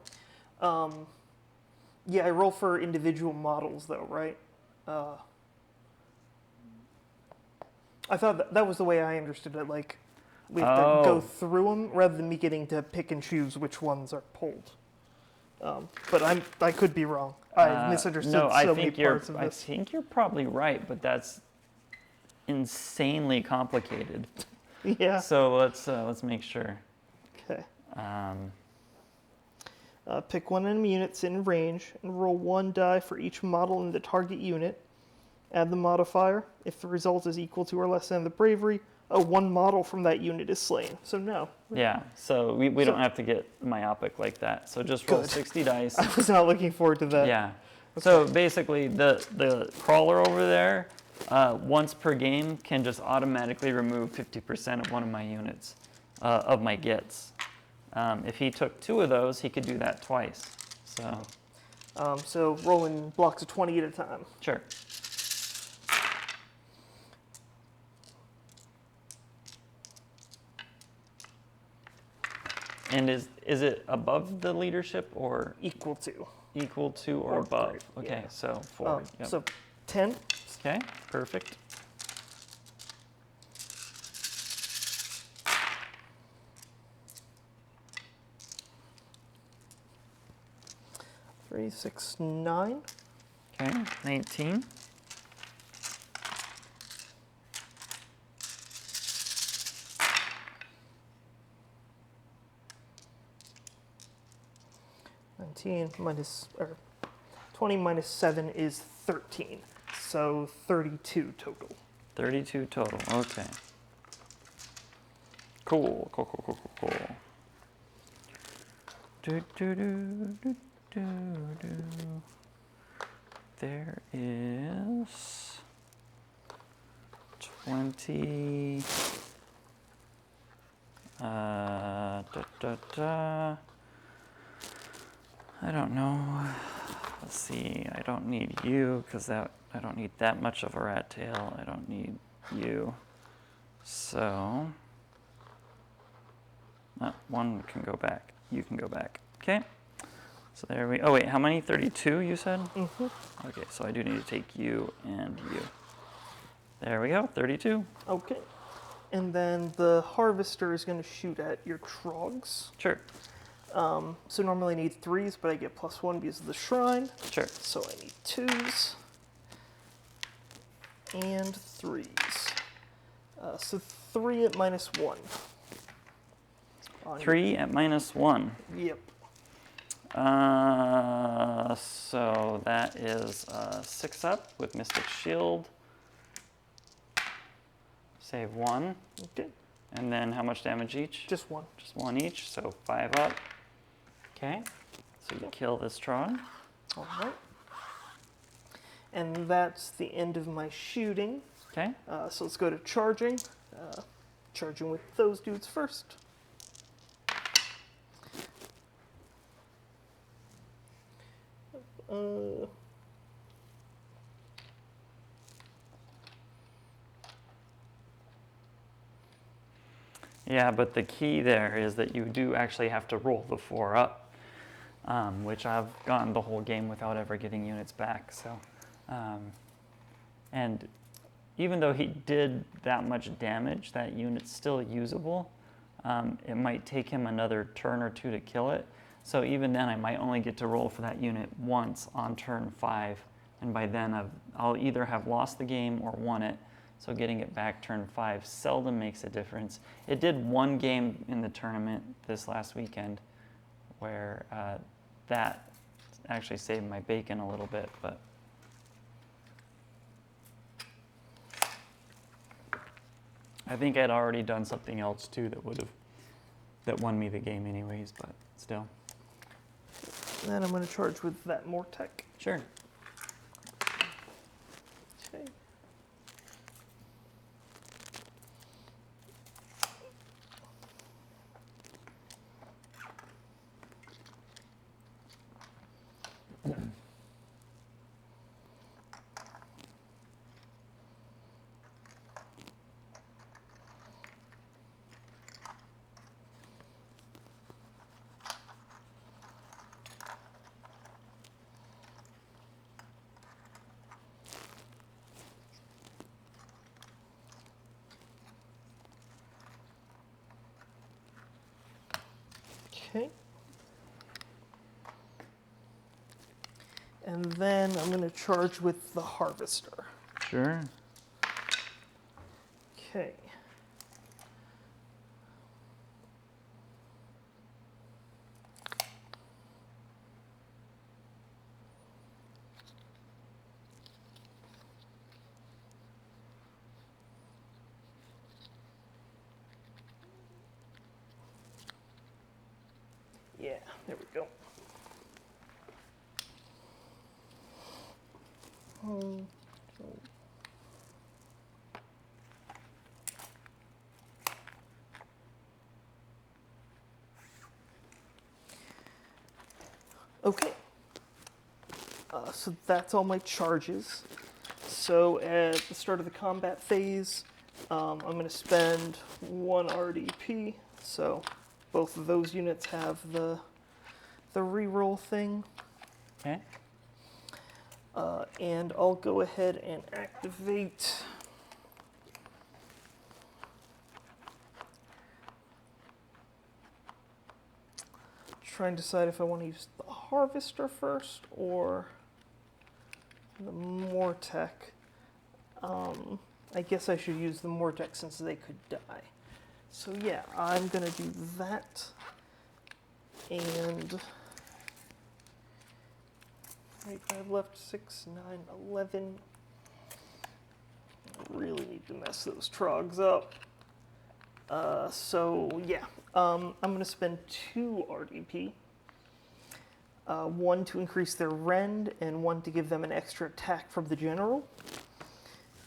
B: Yeah, I roll for individual models though, right? I thought that was the way I understood it. Like, we have to go through them rather than me getting to pick and choose which ones are pulled. But I could be wrong. I misunderstood
A: no, I
B: so many
A: think you're.
B: parts of
A: I
B: this.
A: think you're probably right, but that's insanely complicated.
B: Yeah.
A: So let's make sure.
B: Okay.
A: Um,
B: Pick one enemy units in range and roll 1 die for each model in the target unit. Add the modifier. If the result is equal to or less than the bravery, one model from that unit is slain. So no.
A: yeah. So we
B: So-
A: don't have to get myopic like that. So just roll
B: Good.
A: 60 dice.
B: I was not looking forward to that.
A: Yeah. So basically, the crawler over there, once per game, can just automatically remove 50% of one of my units, of my Gitz. If he took 2 of those, he could do that twice. So
B: So rolling blocks of 20 at a time.
A: sure. And is it above the leadership or
B: Equal to.
A: equal to or
B: Or
A: above?
B: great,
A: Okay,
B: yeah.
A: so forward. Yep.
B: So 10.
A: Okay, perfect.
B: Three, 6, 9.
A: Okay, 19.
B: Minus, or 20 minus 7 is 13. So 32 total.
A: 32 total. Okay. Cool. Do, do, do, do, do, do. There is 20. Da, da, da. I don't know. Let's see. I don't need you because I don't need that much of a rat tail. I don't need you. So one can go back. You can go back. Okay. So there we. Oh wait, how many? 32 you said?
B: Mm-hmm.
A: Okay, so I do need to take you and you. There we go. 32.
B: Okay. And then the harvester is going to shoot at your trogs.
A: Sure.
B: So normally I need 3s, but I get +1 because of the shrine.
A: Sure.
B: So I need 2s and 3s. So 3 at -1.
A: 3 at -1.
B: Yep.
A: So that is 6 up with Mystic Shield. Save 1.
B: Okay.
A: And then how much damage each?
B: Just 1.
A: Just 1 each, so 5 up. Okay. So you kill this Tron.
B: All right. And that's the end of my shooting.
A: Okay.
B: So let's go to charging. Charging with those dudes first.
A: Yeah, but the key there is that you do actually have to roll the 4 up, which I've gone the whole game without ever getting units back. So, and even though he did that much damage, that unit's still usable. It might take him another turn or 2 to kill it. So even then, I might only get to roll for that unit once on turn 5, and by then I'll either have lost the game or won it. So getting it back turn 5 seldom makes a difference. It did one game in the tournament this last weekend where that actually saved my bacon a little bit, but I think I'd already done something else too that won me the game anyways, but still.
B: Then I'm going to charge with that Mortec.
A: Sure.
B: Okay. Okay. And then I'm going to charge with the Harvester.
A: Sure.
B: Okay. Yeah, there we go. Okay. So that's all my charges. So at the start of the combat phase, I'm going to spend 1 RDP. So both of those units have the reroll thing.
A: Okay.
B: And I'll go ahead and activate. Try and decide if I want to use the Harvester first or the Mortec. I guess I should use the Mortec since they could die. So yeah, I'm gonna do that. And 5 left, 6, 9, 11. I really need to mess those trogs up. So yeah, I'm going to spend 2 RDP. 1 to increase their rend and 1 to give them an extra attack from the general.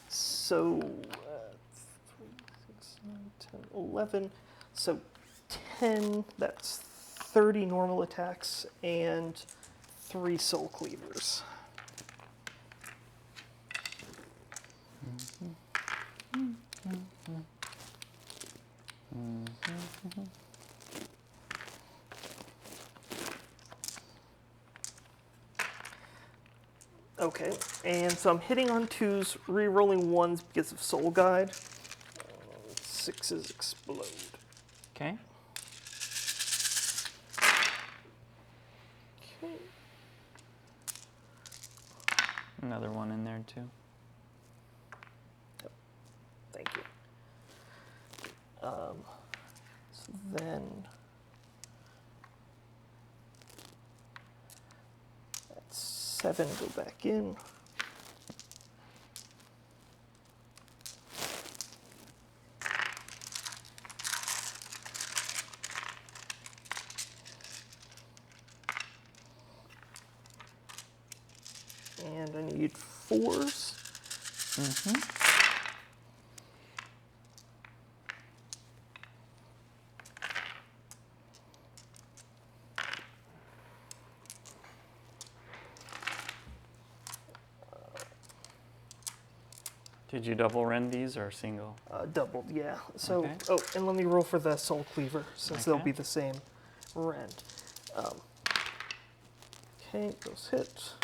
B: So 3, 6, 9, 10, 11. So 10, that's 30 normal attacks and 3 soul cleavers. Okay, and so I'm hitting on 2s, re-rolling 1s because of Soul Guide. 6s explode.
A: Okay.
B: Okay.
A: Another one in there too.
B: Thank you. So then that's 7 go back in. And I need 4s.
A: Mm-hmm. Did you double rend these or single?
B: Doubled, yeah. So,
A: Okay.
B: oh, and let me roll for the Soul Cleaver, since they'll
A: Okay.
B: be the same rend. Okay, those hit.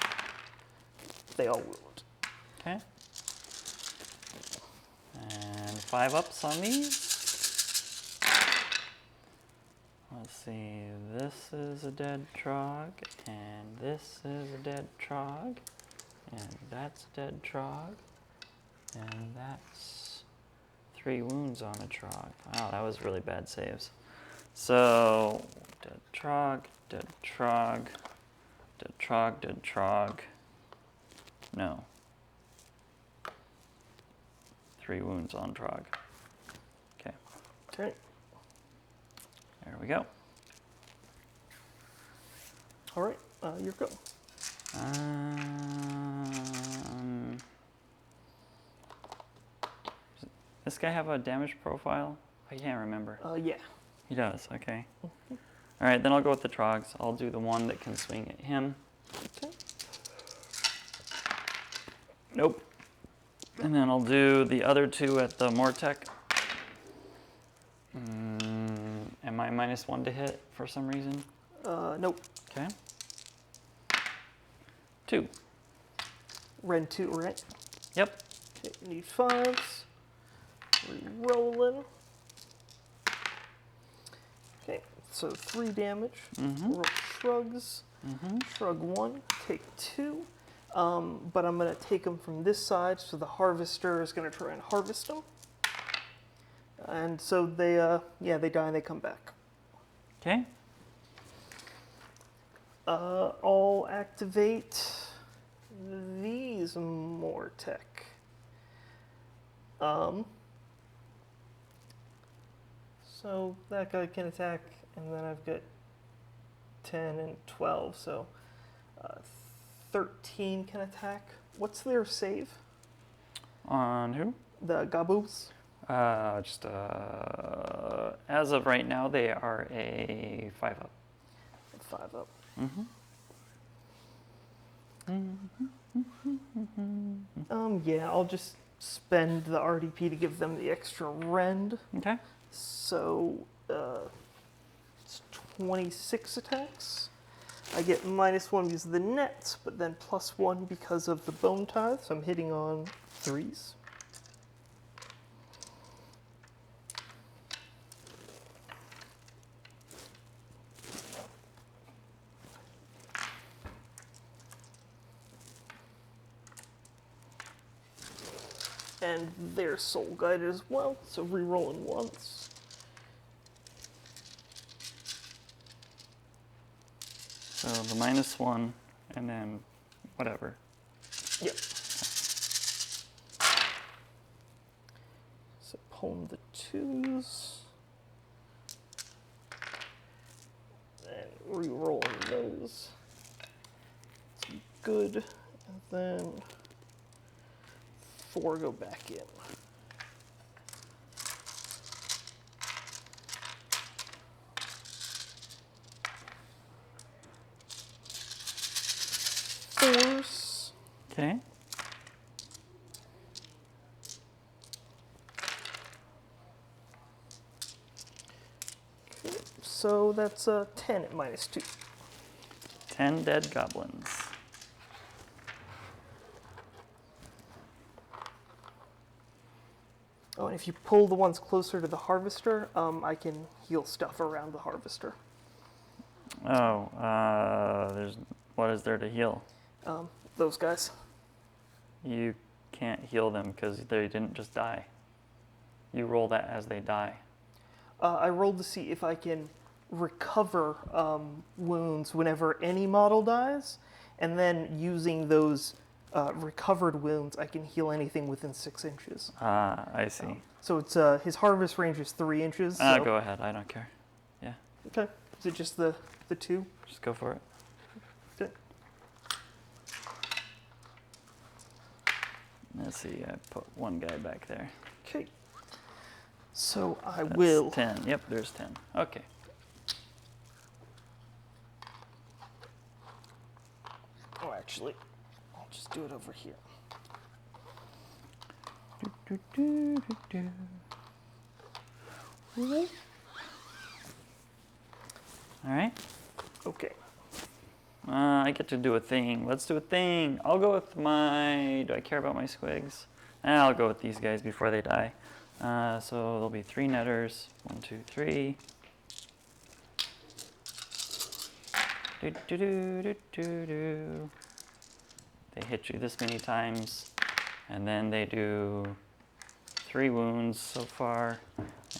B: They all wound.
A: Okay. And 5 ups on these. Let's see, this is a dead trog, and this is a dead trog, and that's a dead trog, and that's 3 wounds on a trog. Wow, that was really bad saves. So, dead trog, dead trog, dead trog, dead trog. No. 3 wounds on trog. Okay,
B: Okay.
A: there we go.
B: All right, your go.
A: Does this guy have a damage profile? I can't remember.
B: Yeah.
A: He does, okay. All right, then I'll go with the trogs. I'll do the one that can swing at him.
B: Okay.
A: Nope. And then I'll do the other 2 at the Mortec. Am I -1 to hit for some reason?
B: Nope.
A: Okay. 2.
B: Rend 2, right?
A: Yep.
B: Okay, you need 5s. Re-rolling. Okay, So 3 damage.
A: Mm-hmm.
B: Roll shrugs.
A: Mm-hmm.
B: Shrug 1, take 2. But I'm going to take them from this side, so the harvester is going to try and harvest them. And so they die and they come back.
A: Okay.
B: I'll activate these Mortec. So that guy can attack, and then I've got 10 and 12, so 13 can attack. What's their save?
A: On who?
B: The Gaboos?
A: As of right now, they are a 5-up.
B: 5 up.
A: Mm-hmm.
B: Yeah, I'll just spend the RDP to give them the extra rend.
A: Okay.
B: So, it's 26 attacks. I get -1 because of the nets, but then +1 because of the bone tithe, so I'm hitting on 3s. And they're soul guided as well, so re-rolling once.
A: So the -1, and then whatever.
B: Yep. So pull the 2s. And re-rolling those. It's good. And then 4 go back in. Force.
A: Okay.
B: Okay, so that's 10 at -2.
A: 10 dead goblins.
B: Oh, and if you pull the ones closer to the harvester, I can heal stuff around the harvester.
A: Oh, what is there to heal?
B: Those guys.
A: You can't heal them because they didn't just die. You roll that as they die.
B: I rolled to see if I can recover wounds whenever any model dies, and then using those recovered wounds, I can heal anything within 6 inches.
A: Ah, I see.
B: So it's his harvest range is 3 inches. So.
A: Go ahead. I don't care. Yeah,
B: Okay. Is it just the 2?
A: just go for it.
B: Okay.
A: Let's see. I put one guy back there.
B: Okay. So I
A: That's
B: will.
A: 10. Yep, there's 10. Okay.
B: Oh, actually, I'll just do it over here.
A: All right.
B: Okay.
A: I get to do a thing. Let's do a thing. I'll go with my... Do I care about my squigs? I'll go with these guys before they die. So there'll be 3 netters. 1, 2, 3. Do. They hit you this many times, and then they do 3 wounds so far,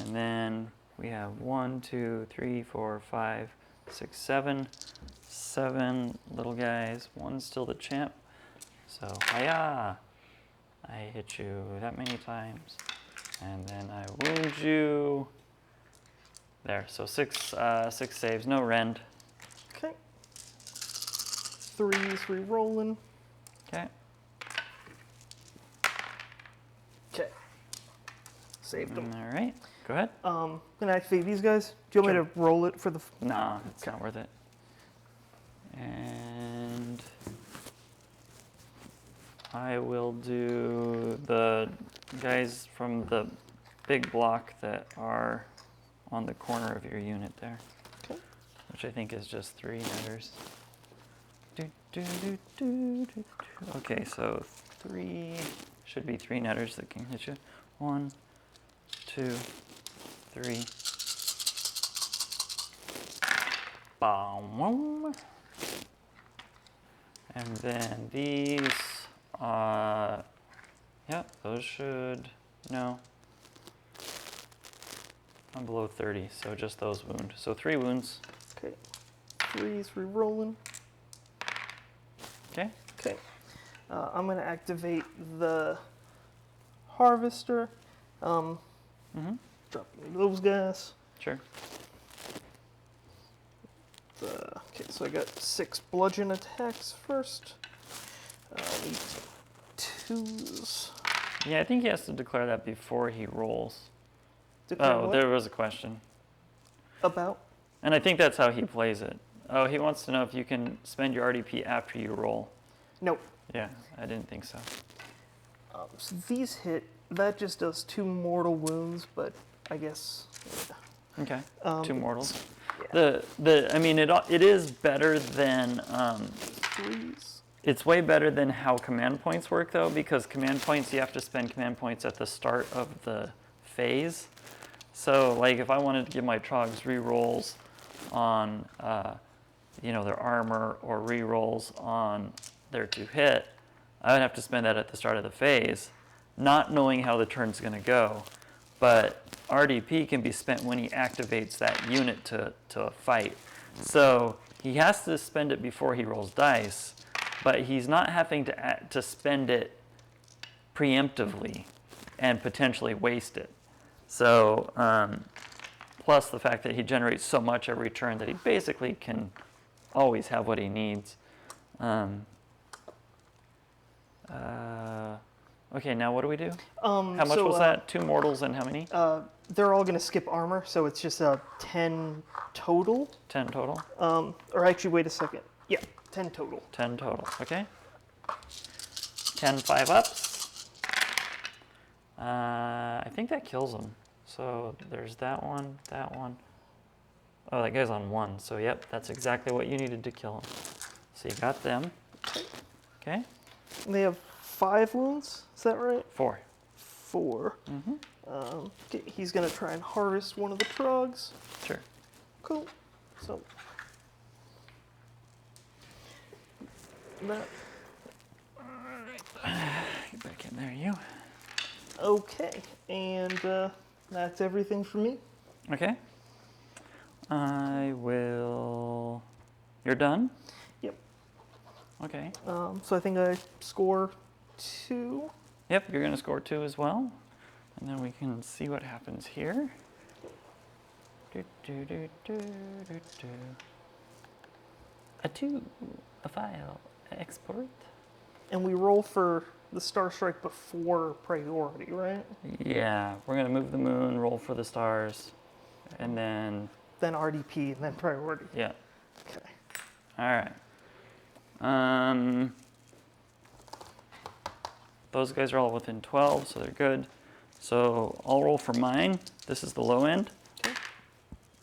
A: and then we have 1, 2, 3, 4, 5, 6, 7. 7 little guys. 1's still the champ. So, hiya! I hit you that many times, and then I wound you. There. So 6 saves, no rend.
B: Okay. 3s re-rolling.
A: Okay.
B: Okay. Saved them.
A: All right. Go ahead.
B: Can I activate these guys? Do you want me to roll it for the?
A: Nah, it's not worth it. And I will do the guys from the big block that are on the corner of your unit there.
B: Okay.
A: Which I think is just 3 netters. Okay, so 3 should be 3 netters that can hit you. 1, 2, 3. Boom. And then these, yeah, those should, no. I'm below 30, so just those wound. So 3 wounds.
B: Okay. 3's re-rolling.
A: Okay.
B: Okay. I'm going to activate the harvester.
A: Mm-hmm.
B: Dropping those guys.
A: Sure.
B: Okay, so I got 6 bludgeon attacks first. Need 2s.
A: Yeah, I think he has to declare that before he rolls.
B: Declare
A: Oh,
B: what?
A: there was a question.
B: About?
A: And I think that's how he plays it. Oh, he wants to know if you can spend your RDP after you roll.
B: Nope.
A: Yeah, I didn't think so.
B: So these hit. That just does 2 mortal wounds, but I guess.
A: Okay, 2 mortals.
B: Yeah.
A: I mean, it is better than,
B: 3s.
A: it's way better than how command points work though, because command points, you have to spend command points at the start of the phase. So like if I wanted to give my trogs rerolls on, their armor or rerolls on their 2 hit, I would have to spend that at the start of the phase, not knowing how the turn's gonna go. But RDP can be spent when he activates that unit to fight. So he has to spend it before he rolls dice, but he's not having to spend it preemptively and potentially waste it. So plus the fact that he generates so much every turn that he basically can always have what he needs. Okay, now what do we do? How much was that? 2 mortals and how many?
B: They're all going to skip armor, so it's just 10 total.
A: 10 total?
B: Or actually, wait a second. Yeah, 10 total.
A: 10 total, okay. 10 5-ups. I think that kills him. So there's that one, that one. Oh, that guy's on 1, so yep, that's exactly what you needed to kill him. So you got them. Okay.
B: They have 5 wounds, is that right?
A: 4.
B: 4.
A: Mm-hmm.
B: Okay, he's going to try and harvest one of the trogs.
A: Sure.
B: Cool. So, that.
A: Get back in there, you.
B: Okay, and that's everything for me.
A: Okay. I will. You're done?
B: Yep.
A: Okay.
B: So I think I score 2.
A: Yep, you're going to score 2 as well. And then we can see what happens here. A 2, a file, export.
B: And we roll for the Star Strike before priority, right?
A: Yeah, we're going to move the moon, roll for the stars, and then...
B: Then RDP, and then priority.
A: Yeah.
B: Okay.
A: All right. Those guys are all within 12, so they're good. So I'll roll for mine. This is the low end.
B: Okay.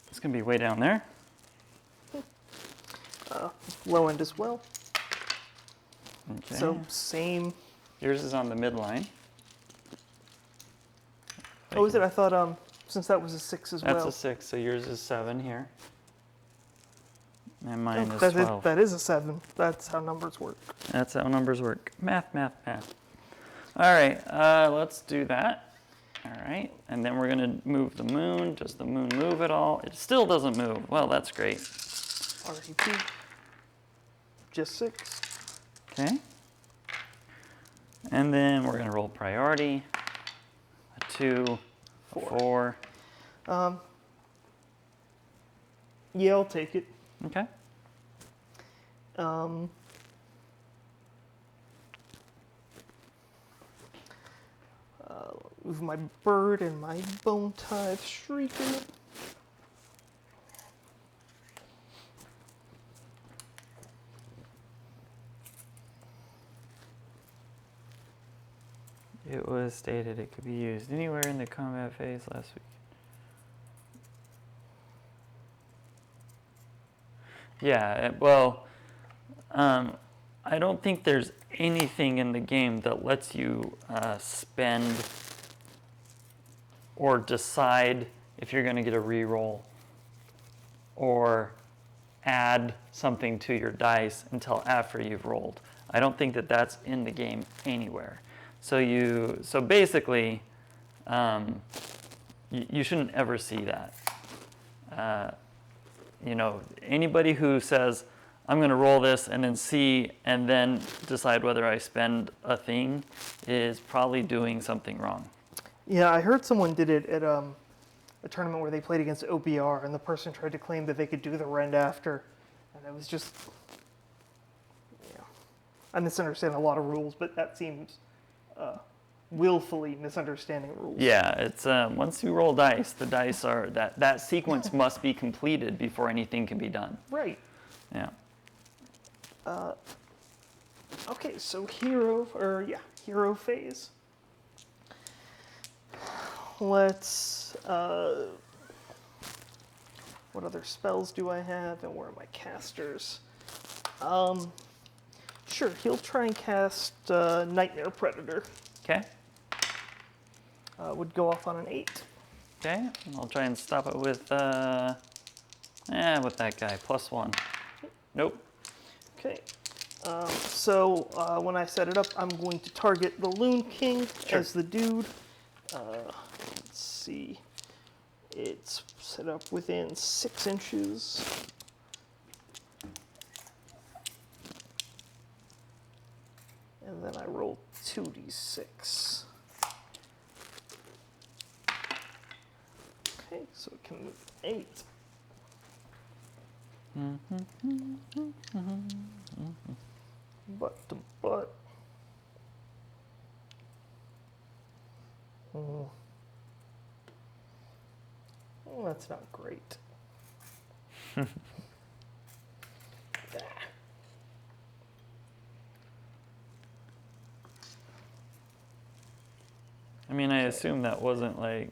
A: It's going to be way down there.
B: Low end as well.
A: Okay.
B: So same.
A: Yours is on the midline.
B: Oh, is it? I thought since that was a 6 as well.
A: That's a 6, so yours is 7 here. And mine is
B: that
A: 12.
B: That is a 7. That's how numbers work.
A: That's how numbers work. Math, math, math. All right, let's do that. All right, and then we're gonna move the moon. Does the moon move at all? It still doesn't move. Well, that's great.
B: RDP. Just 6.
A: Okay. And then we're gonna roll priority. A 2, a 4.
B: Yeah, I'll take it.
A: Okay.
B: Move my bird and my bone tithe shrieker.
A: It was stated it could be used anywhere in the combat phase last week. Yeah, well, I don't think there's anything in the game that lets you spend or decide if you're going to get a reroll or add something to your dice until after you've rolled. I don't think that that's in the game anywhere. So basically, you shouldn't ever see that. Anybody who says, I'm going to roll this and then see and then decide whether I spend a thing is probably doing something wrong.
B: Yeah, I heard someone did it at a tournament where they played against OBR, and the person tried to claim that they could do the rend after, and it was just, I misunderstand a lot of rules, but that seems willfully misunderstanding rules.
A: Yeah, it's once you roll dice, the dice are that sequence must be completed before anything can be done.
B: Right.
A: Yeah.
B: Okay, so hero phase. Let's, what other spells do I have, and where are my casters? Sure, he'll try and cast Nightmare Predator.
A: Okay.
B: Would go off on an 8.
A: Okay. I'll try and stop it with that guy, +1. Nope.
B: Okay. So when I set it up, I'm going to target the Loon King as the dude. Let's see. It's set up within 6 inches. And then I roll 2d6. Okay, so it can move 8. Butt to butt. Oh, that's not great.
A: I mean, I assume that wasn't like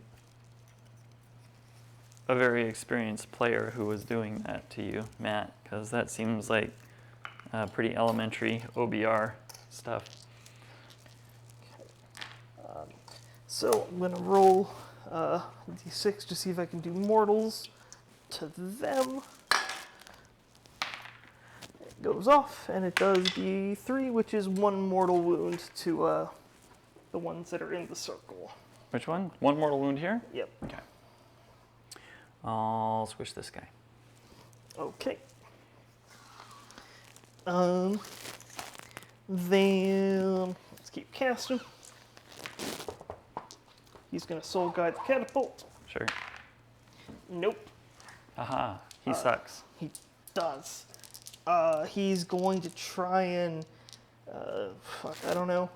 A: a very experienced player who was doing that to you, Matt, because that seems like pretty elementary OBR stuff.
B: So I'm going to roll d6 to see if I can do mortals to them. It goes off, and it does d3, which is 1 mortal wound to the ones that are in the circle.
A: Which one? 1 mortal wound here?
B: Yep.
A: Okay. I'll squish this guy.
B: Okay. Then let's keep casting. He's gonna soul guide the catapult.
A: Sure.
B: Nope.
A: Aha, he sucks.
B: He does. He's going to try and I don't know.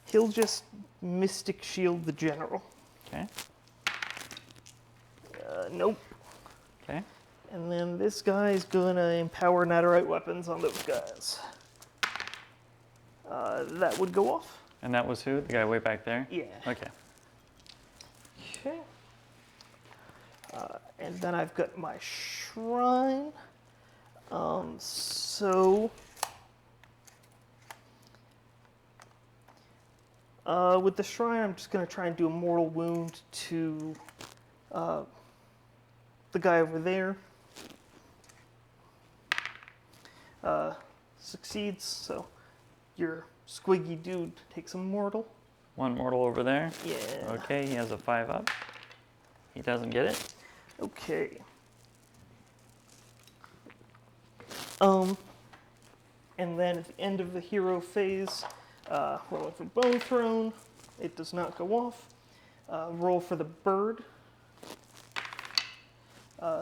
B: He'll just Mystic Shield the general.
A: Okay.
B: Nope.
A: Okay.
B: And then this guy's gonna empower Netherite weapons on those guys. That would go off.
A: And that was who? The guy way back there?
B: Yeah.
A: Okay.
B: Okay. And then I've got my shrine. With the shrine, I'm just gonna try and do a mortal wound to the guy over there. Succeeds, so your squiggy dude takes a mortal.
A: 1 mortal over there.
B: Yeah.
A: Okay, he has a 5 up. He doesn't get it.
B: Okay. And then at the end of the hero phase, rolling for Bone Throne. It does not go off. Roll for the bird.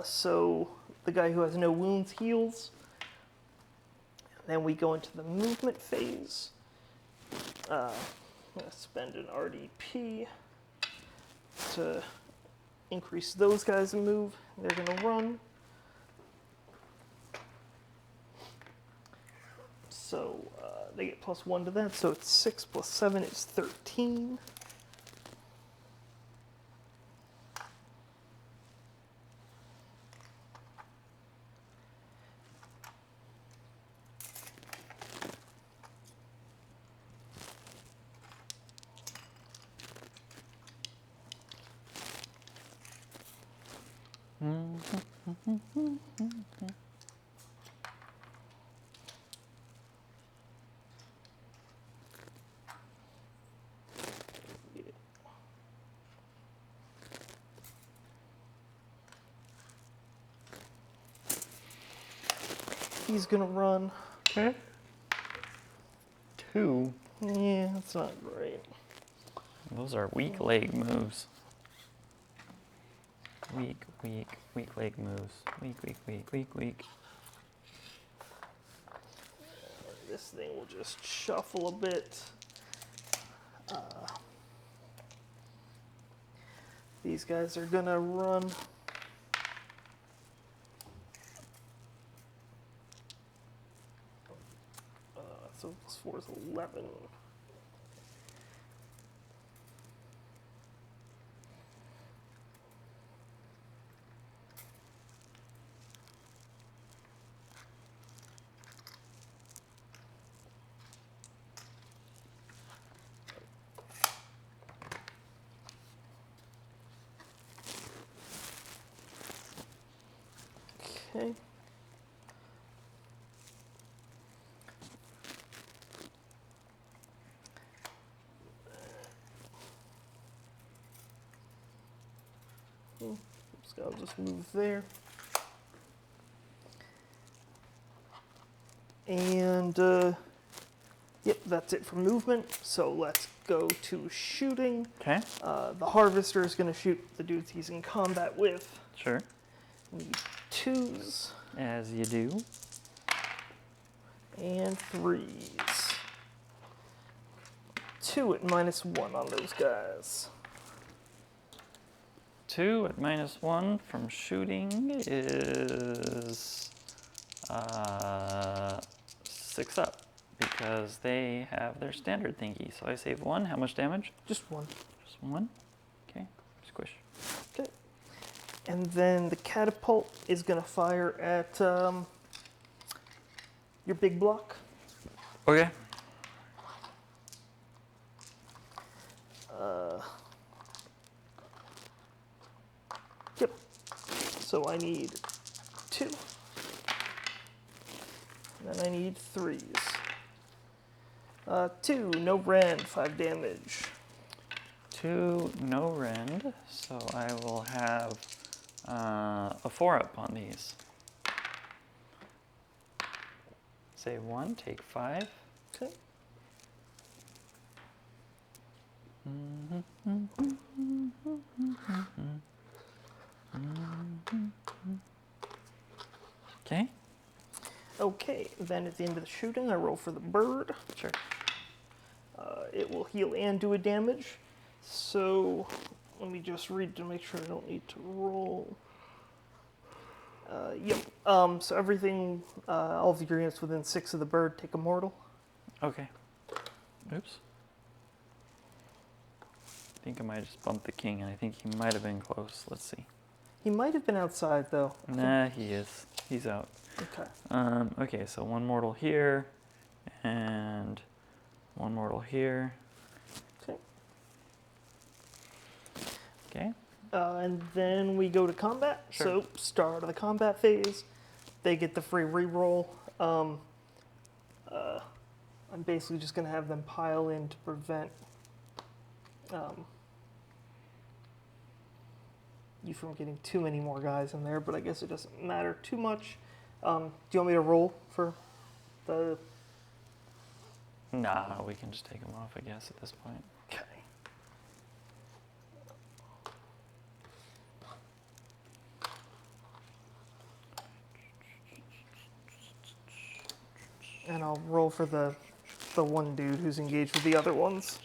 B: So the guy who has no wounds heals. Then we go into the movement phase. I'm going to spend an RDP to increase those guys to move. They're going to run. So they get +1 to that, so it's 6 + 7 is 13. He's gonna run.
A: Okay. 2.
B: Yeah, that's not great.
A: Those are weak leg moves. Weak leg moves. Weak.
B: This thing will just shuffle a bit. These guys are gonna run. So plus 4 is 11. Okay. I'll just move there. And, yep, that's it for movement. So let's go to shooting.
A: Okay.
B: The Harvester is going to shoot the dudes he's in combat with.
A: Sure.
B: Need 2s.
A: As you do.
B: And 3s. 2 at -1 on those guys.
A: 2 at -1 from shooting is 6 up because they have their standard thingy. So I save 1. How much damage?
B: Just 1.
A: Just 1. Okay. Squish.
B: Okay. And then the catapult is going to fire at your big block.
A: Okay.
B: Yep. So I need 2. And then I need 3s. 2, no rend, 5 damage.
A: 2, no rend. So I will have a 4 up on these. Save 1, take 5.
B: Okay.
A: Okay.
B: Okay, then at the end of the shooting, I roll for the bird.
A: Sure.
B: It will heal and do a damage. So let me just read to make sure I don't need to roll. Yep. So everything, all of your units within 6 of the bird take a mortal.
A: Okay. Oops. I think I might have just bumped the king, and I think he might have been close. Let's see.
B: He might have been outside, though.
A: Nah, he is. He's out.
B: Okay.
A: Okay, so 1 mortal here, and 1 mortal here.
B: Okay.
A: Okay.
B: And then we go to combat.
A: Sure.
B: So start of the combat phase, they get the free reroll. I'm basically just going to have them pile in to prevent you from getting too many more guys in there, but I guess it doesn't matter too much. Do you want me to roll for the...
A: Nah, we can just take him off, I guess, at this point.
B: Okay. And I'll roll for the one dude who's engaged with the other ones.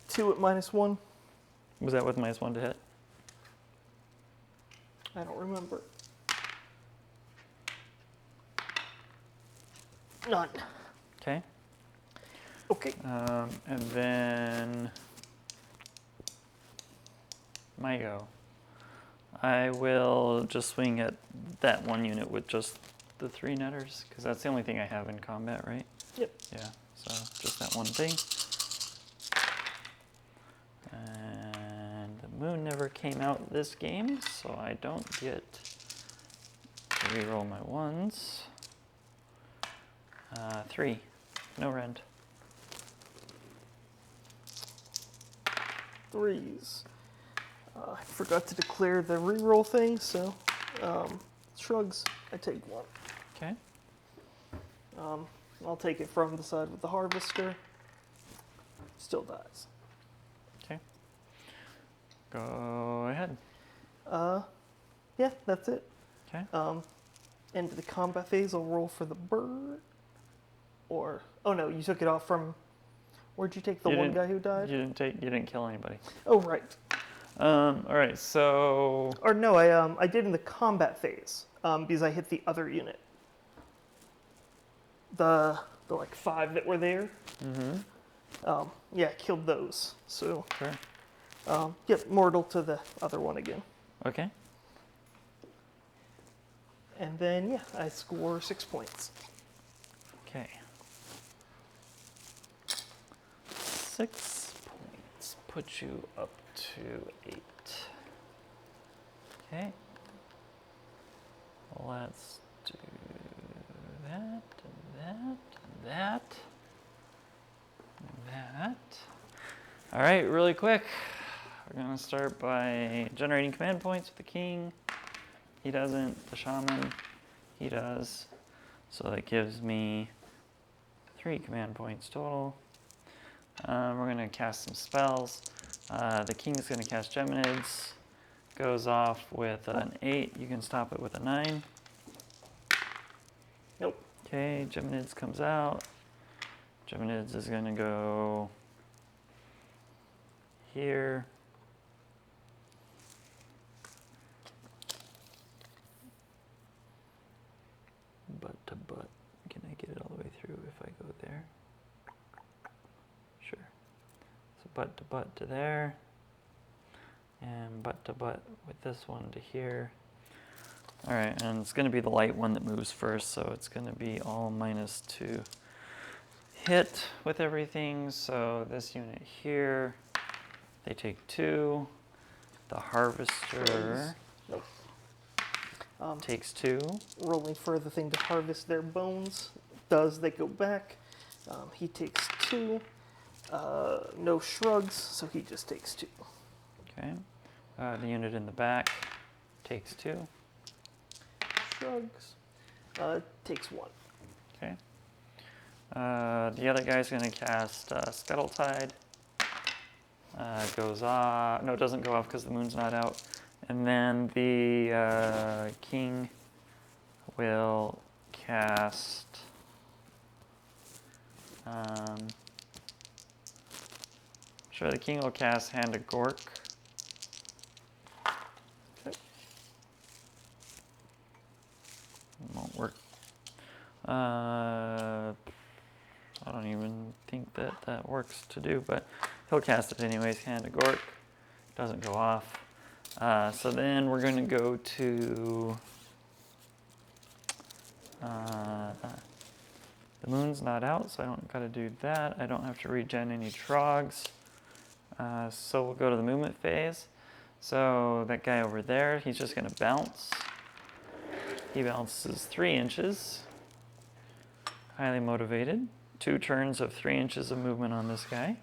B: 2 at -1.
A: Was that with -1 to hit?
B: I don't remember. None.
A: Okay.
B: Okay.
A: And then my go. I will just swing at that one unit with just the 3 netters, because that's the only thing I have in combat, right?
B: Yep.
A: Yeah, so just that one thing. And Moon never came out this game, so I don't get to reroll my ones. 3. No rend.
B: 3s. I forgot to declare the reroll thing, so shrugs. I take 1.
A: Okay.
B: I'll take it from the side with the harvester. Still dies.
A: Okay. Go ahead.
B: Yeah, that's it.
A: Okay.
B: End of the combat phase, I'll roll for the bird. Or, oh no, you took it off from, where'd you take the one guy who died?
A: You didn't kill anybody.
B: Oh, right.
A: All right, so.
B: Or no, I did in the combat phase, because I hit the other unit. The like 5 that were there.
A: Mm-hmm.
B: Yeah, killed those. So,
A: Sure.
B: yep, mortal to the other one again.
A: Okay.
B: And then, yeah, I score 6 points.
A: Okay. 6 points put you up to 8. Okay. Let's do that, and that, and that, and that. All right, really quick. We're gonna start by generating command points with the king. He doesn't. The shaman, he does. So that gives me 3 command points total. We're going to cast some spells. The king's going to cast Geminids. Goes off with an 8. You can stop it with a 9.
B: Nope.
A: Okay, Geminids comes out. Geminids is going to go here. Butt to butt. Can I get it all the way through if I go there? Sure. So butt to there. And butt to butt with this one to here. All right, and it's going to be the light one that moves first, so it's going to be all -2 hit with everything. So this unit here, they take 2. The harvester
B: Nope.
A: takes 2.
B: Rolling for the thing to harvest their bones. They go back. He takes 2. No shrugs, so he just takes 2.
A: Okay. The unit in the back takes 2.
B: Shrugs. Takes 1.
A: Okay. The other guy's going to cast Scuttle Tide. Goes off. No, it doesn't go off because the moon's not out. And then the king will cast. Sure, the king will cast Hand of Gork.
B: Okay.
A: Won't work. I don't even think that works to do, but he'll cast it anyways. Hand of Gork. Doesn't go off. So then we're going to go to. The moon's not out, so I don't got to do that. I don't have to regen any trogs. So we'll go to the movement phase. So that guy over there, he's just going to bounce. He bounces 3 inches. Highly motivated. 2 turns of 3 inches of movement on this guy.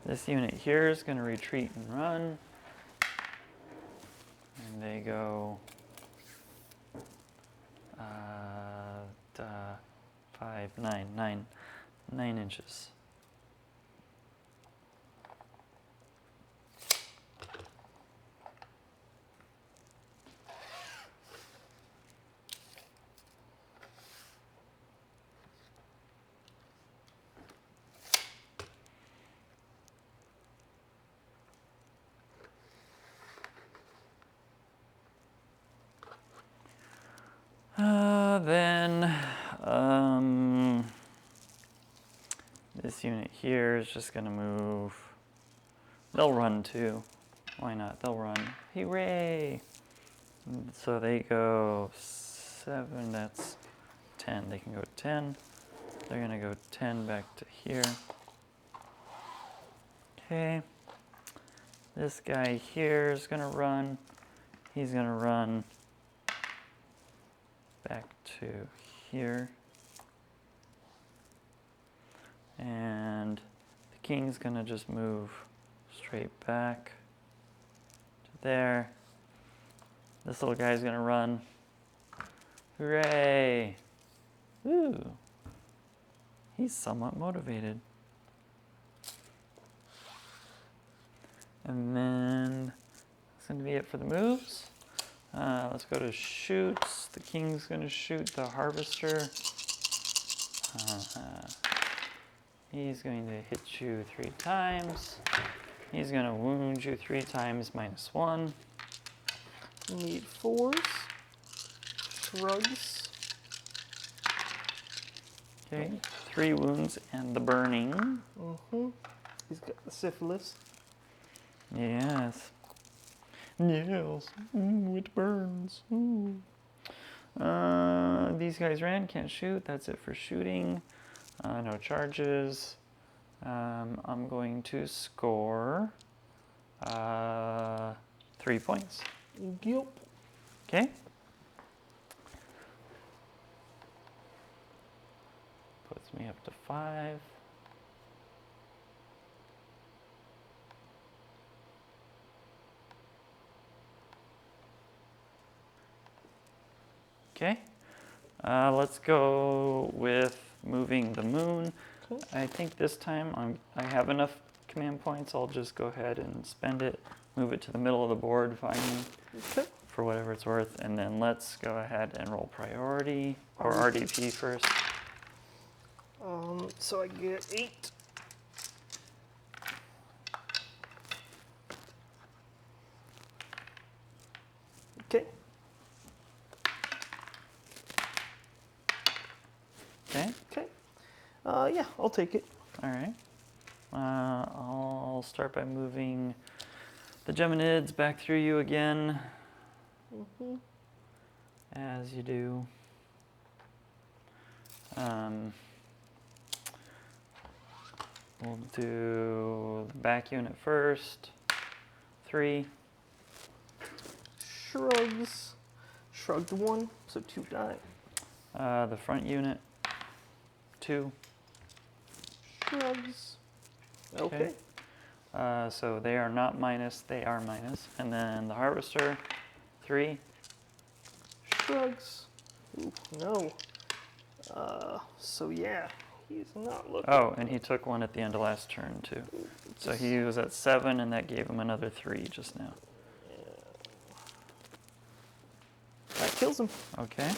A: This unit here is going to retreat and run. And they go 9 inches. Then this unit here is just going to move They'll run too. Why not? They'll run. Hooray! So they go 7, that's 10. They can go 10. They're going to go 10 back to here. Okay. This guy here is going to run. He's going to run back to here. And the king's going to just move straight back to there. This little guy's going to run. Hooray! Woo! He's somewhat motivated. And then that's going to be it for the moves. Let's go to shoots. The king's going to shoot the harvester. He's going to hit you 3 times. He's going to wound you 3 times -1.
B: Need 4s. Shrugs.
A: Okay, 3 wounds and the burning.
B: He's got the syphilis.
A: Yes. Yes. Ooh, it burns. Ooh. These guys ran, can't shoot. That's it for shooting. No charges. I'm going to score 3 points.
B: Yep.
A: Okay. Puts me up to 5. Okay. Let's go with moving the moon.
B: Okay.
A: I think this time I have enough command points. I'll just go ahead and spend it, move it to the middle of the board finally,
B: Okay.
A: for whatever it's worth, and then let's go ahead and roll priority or RDP first.
B: So I get 8. Okay.
A: Okay.
B: Okay. Yeah, I'll take it.
A: All right. I'll start by moving the Geminids back through you again, as you do. We'll do the back unit first. 3.
B: Shrugs. Shrugged 1, so 2 die.
A: The front unit. 2.
B: Shrugs. Okay.
A: So they are not minus, they are minus. And then the harvester. 3.
B: Shrugs. Ooh, no. So yeah, he's not looking.
A: Oh, and he took 1 at the end of last turn too. So he was at 7, and that gave him another 3 just now.
B: That kills him.
A: Okay.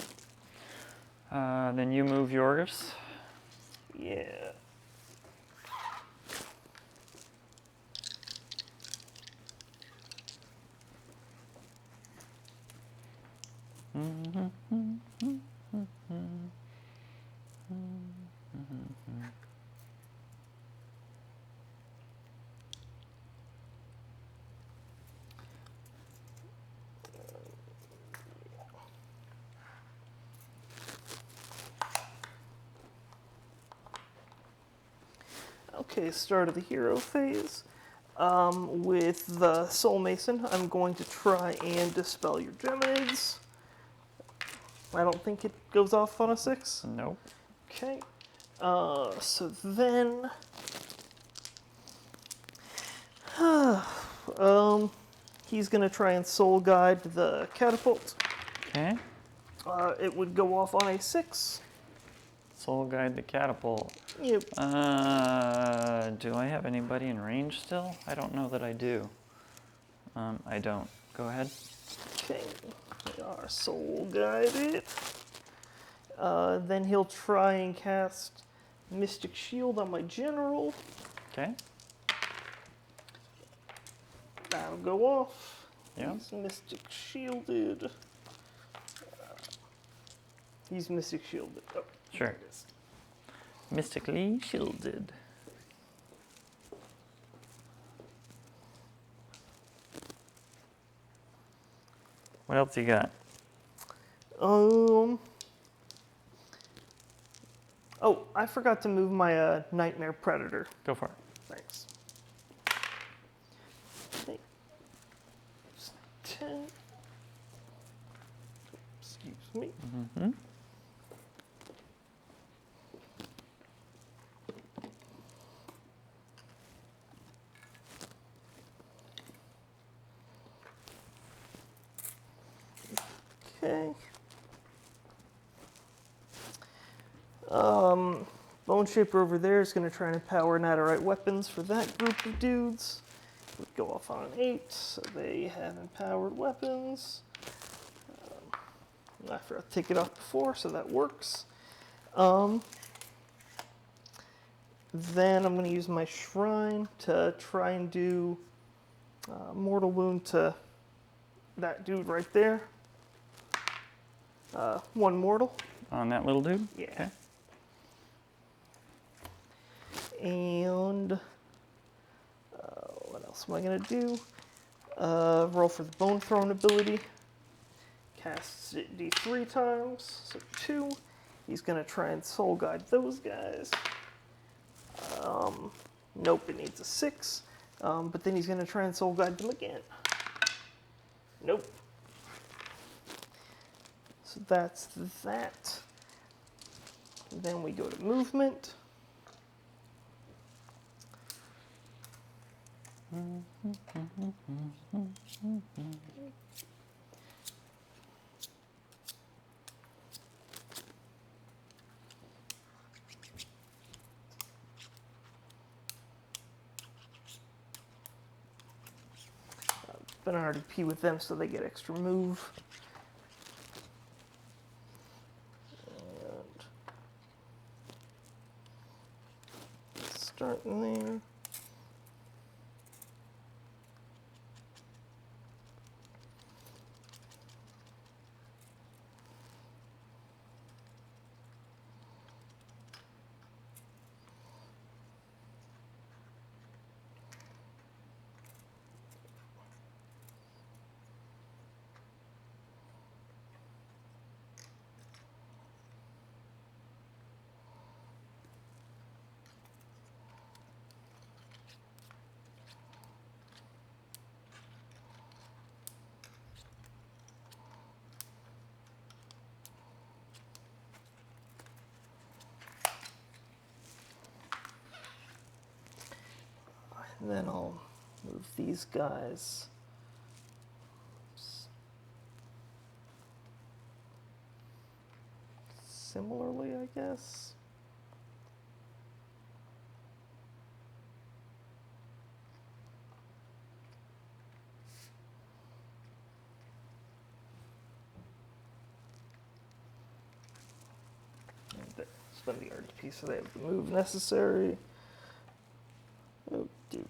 A: Then you move yours.
B: Yeah. Okay, start of the hero phase. With the Soul Mason, I'm going to try and dispel your Geminids. I don't think it goes off on a 6.
A: Nope.
B: Okay. So then... he's going to try and Soul Guide the Catapult.
A: Okay.
B: It would go off on a 6.
A: Soul Guide the catapult.
B: Yep.
A: Do I have anybody in range still? I don't know that I do. I don't. Go ahead.
B: Okay, they are soul guided. Then he'll try and cast Mystic Shield on my general.
A: Okay.
B: That'll go off.
A: Yeah.
B: He's Mystic Shielded. He's Mystic Shielded. Oh,
A: Sure.
B: there it is.
A: Mystically shielded. What else you got?
B: Oh, I forgot to move my Nightmare Predator.
A: Go for it.
B: Thanks. Okay. 10. Excuse me.
A: Mm-hmm.
B: Okay. Boneshaper over there is going to try and empower Nadirite weapons for that group of dudes. We go off on an 8, so they have empowered weapons. I forgot to take it off before, so that works. Then I'm going to use my shrine to try and do mortal wound to that dude right there. 1 mortal.
A: On that little dude?
B: Yeah.
A: Okay.
B: And what else am I going to do? Roll for the Bone Throne ability. Casts it D3 times, so 2. He's going to try and soul guide those guys. Nope, it needs a 6. But then he's going to try and soul guide them again. Nope. So that's that. Then we go to movement. But I already P with them, so they get extra move. And start in there. And then I'll move these guys. Similarly, I guess. And spend the RDP so they have the move necessary. Oh, do.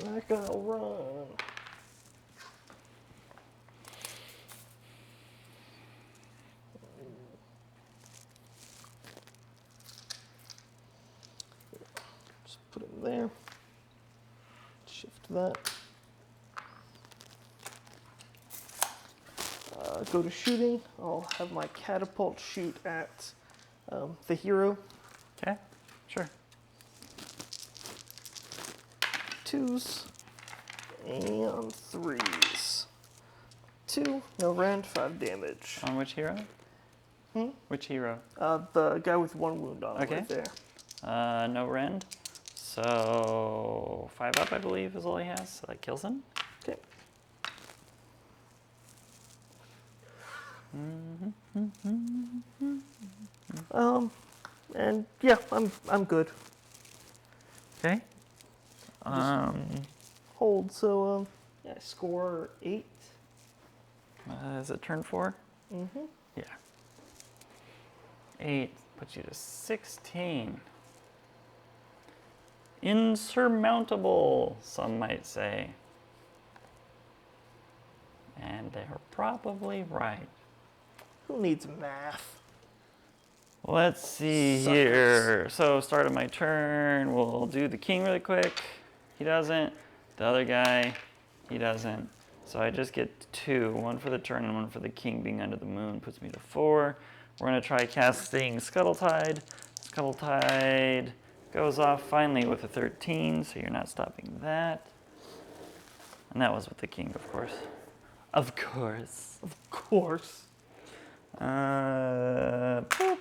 B: That gonna run. Just put it there. Shift that. Go to shooting. I'll have my catapult shoot at the hero.
A: Okay, sure.
B: 2s and 3s. 2, no rend, 5 damage.
A: On which hero? Which hero?
B: The guy with 1 wound on him
A: Okay.
B: right there.
A: No rend. So 5 up, I believe, is all he has. So that kills him.
B: Okay. And yeah, I'm good.
A: Okay.
B: Hold, so yeah, I score 8.
A: Is it turn 4?
B: Mm-hmm.
A: Yeah. 8 puts you to 16. Insurmountable, some might say. And they're probably right.
B: Who needs math?
A: Let's see
B: Suckers.
A: here. So, start of my turn. We'll do the king really quick. He doesn't. The other guy, he doesn't. So I just get 2. 1 for the turn and 1 for the king being under the moon. Puts me to 4. We're going to try casting Scuttletide. Scuttletide goes off finally with a 13, so you're not stopping that. And that was with the king, of course. Of course.
B: Of course.
A: Boop.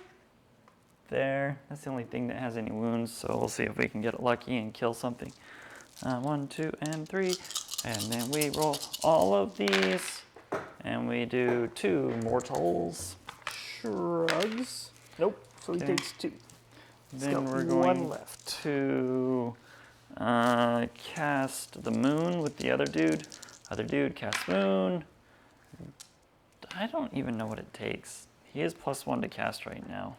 A: There. That's the only thing that has any wounds, so we'll see if we can get lucky and kill something. 1, 2, and 3. And then we roll all of these. And we do 2 mortals.
B: Shrugs. Nope. So he
A: Okay.
B: takes 2.
A: Then
B: got
A: we're
B: one
A: going
B: left.
A: to cast the moon with the other dude. Other dude casts moon. I don't even know what it takes. He is +1 to cast right now.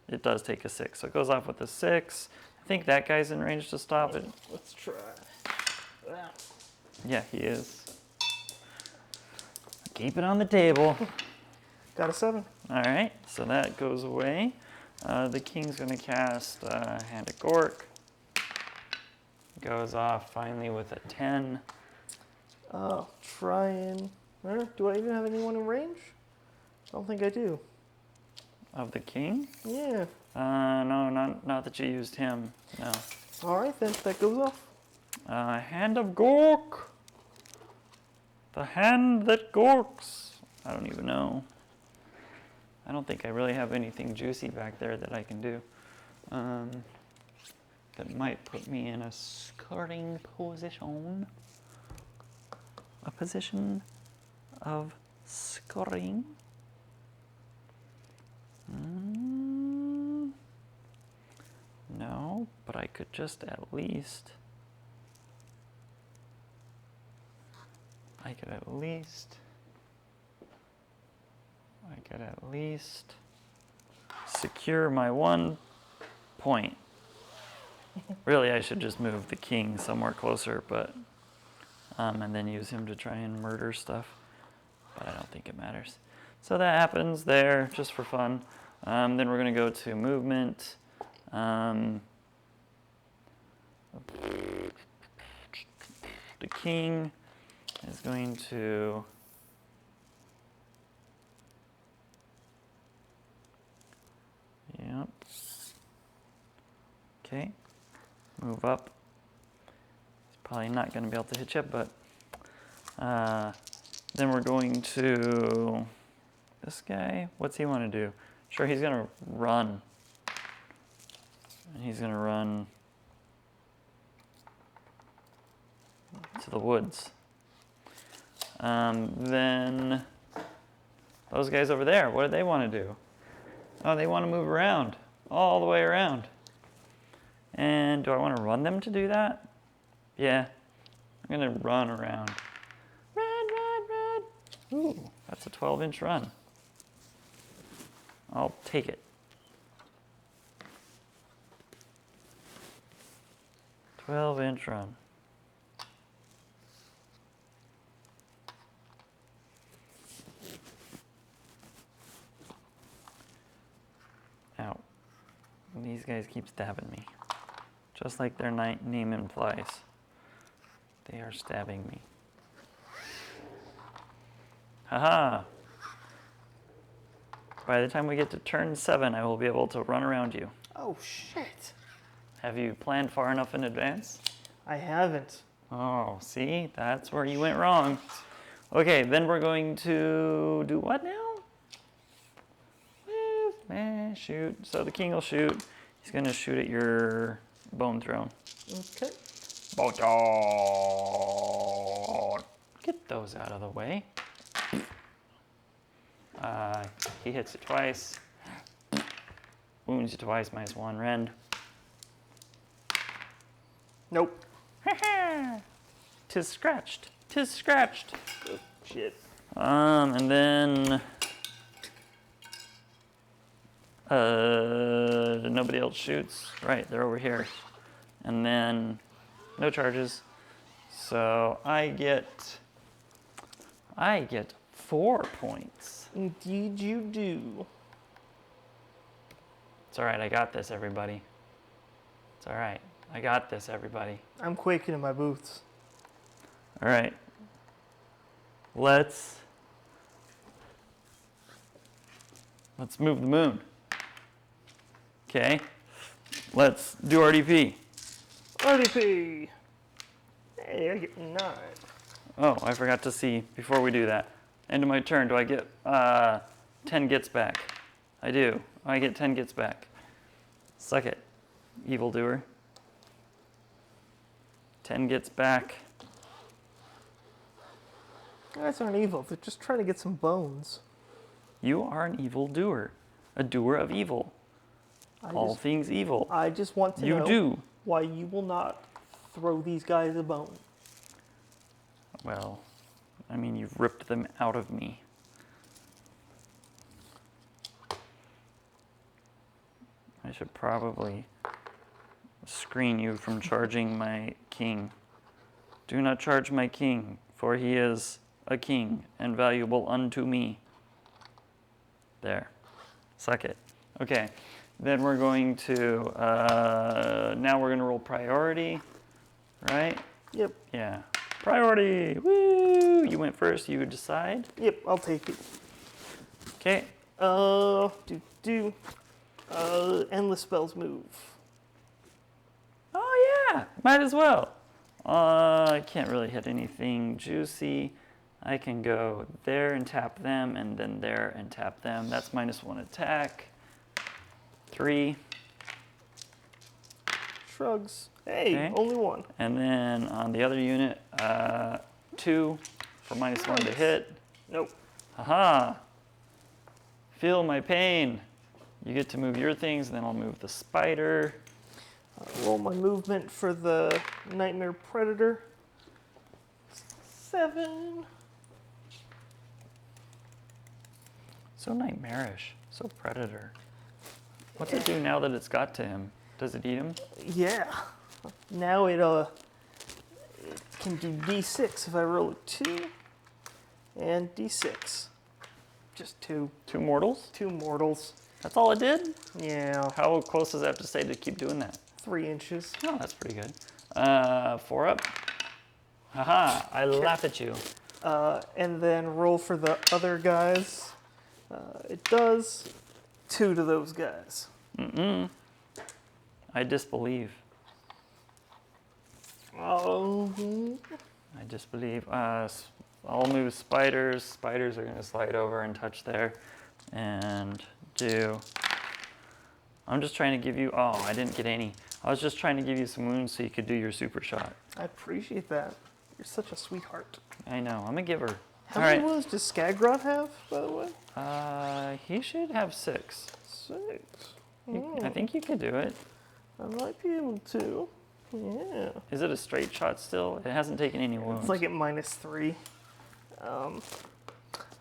A: It does take a 6, so it goes off with a 6. I think that guy's in range to stop it.
B: Let's try. Ah.
A: Yeah, he is. Keep it on the table.
B: Got a 7.
A: All right, so that goes away. The king's going to cast Hand of Gork. Goes off finally with a 10.
B: Try and... do I even have anyone in range? I don't think I do.
A: Of the king?
B: Yeah.
A: No, not that you used him. No.
B: Alright then, that goes off.
A: Hand of Gork. The hand that gorks. I don't even know. I don't think I really have anything juicy back there that I can do. That might put me in a scoring position. A position of scoring. No, but I could just at least... I could at least secure my 1 point. Really, I should just move the king somewhere closer, but and then use him to try and murder stuff. But I don't think it matters. So that happens there, just for fun. Then we're going to go to movement. The king is going to... Yep. Okay. Move up. He's probably not going to be able to hit you, but... then we're going to... This guy, what's he want to do? Sure, he's going to run. And he's going to run to the woods. Then those guys over there, what do they want to do? Oh, they want to move around, all the way around. And do I want to run them to do that? Yeah, I'm going to run around. Run. Ooh, that's a 12-inch run. I'll take it. 12-inch run. Ow. These guys keep stabbing me. Just like their name implies. They are stabbing me. Haha! By the time we get to turn 7, I will be able to run around you.
B: Oh, shit.
A: Have you planned far enough in advance?
B: I haven't.
A: Oh, see? That's where you went wrong. Okay, then we're going to do what now? Shoot. So the king will shoot. He's going to shoot at your bone throne.
B: Okay.
A: Bone throne. Get those out of the way. He hits it twice. Wounds you twice, -1 rend.
B: Nope.
A: Tis scratched. Tis scratched.
B: Oh, shit.
A: And then Nobody else shoots. Right, they're over here. And then no charges. So I get 4 points.
B: Indeed you do.
A: It's all right. I got this, everybody. It's all right. I got this, everybody.
B: I'm quaking in my boots.
A: All right. Let's move the moon. Okay. Let's do RDP.
B: RDP. Hey, I get 9.
A: Oh, I forgot to see before we do that. End of my turn. Do I get 10 Gitz back? I do. I get 10 Gitz back. Suck it, evildoer. 10 Gitz back.
B: Guys aren't evil. They're just trying to get some bones.
A: You are an evil doer, a doer of evil. All things evil.
B: I just want to
A: You
B: know
A: do.
B: why you will not throw these guys a bone.
A: Well, I mean, you've ripped them out of me. I should probably screen you from charging my king. Do not charge my king, for he is a king and valuable unto me. There. Suck it. Okay. Then we're going to, now we're going to roll priority, right?
B: Yep.
A: Yeah. Priority! Woo! You went first, you decide.
B: Yep, I'll take it.
A: Okay.
B: Endless spells move.
A: Oh yeah, might as well. I can't really hit anything juicy. I can go there and tap them, and then there and tap them. That's -1 attack. 3.
B: Shrugs. Hey,
A: Okay.
B: only 1.
A: And then on the other unit, 2 for -1 to hit.
B: Nope.
A: Haha. Feel my pain. You get to move your things, and then I'll move the spider.
B: Roll my movement for the Nightmare Predator. 7.
A: So nightmarish. So predator. What's it do now that it's got to him? Does it eat him?
B: Yeah. Now it can do D6 if I roll a 2 and D6. Just 2.
A: 2 mortals?
B: 2 mortals.
A: That's all it did?
B: Yeah.
A: How close does it have to stay to keep doing that?
B: 3 inches.
A: Oh, that's pretty good. 4 up. Haha, I laugh at you.
B: And then roll for the other guys. It does 2 to those guys.
A: I disbelieve.
B: Oh.
A: I disbelieve. I'll move spiders. Spiders are going to slide over and touch there. And do... I'm just trying to give you... Oh, I didn't get any. I was just trying to give you some wounds so you could do your super shot.
B: I appreciate that. You're such a sweetheart.
A: I know. I'm a giver.
B: How
A: All
B: many
A: right.
B: wounds does Skagrod have, by the way?
A: He should have 6.
B: 6.
A: I think you could do it.
B: I might be able to. Yeah.
A: Is it a straight shot still? It hasn't taken any wounds.
B: It's like at -3. I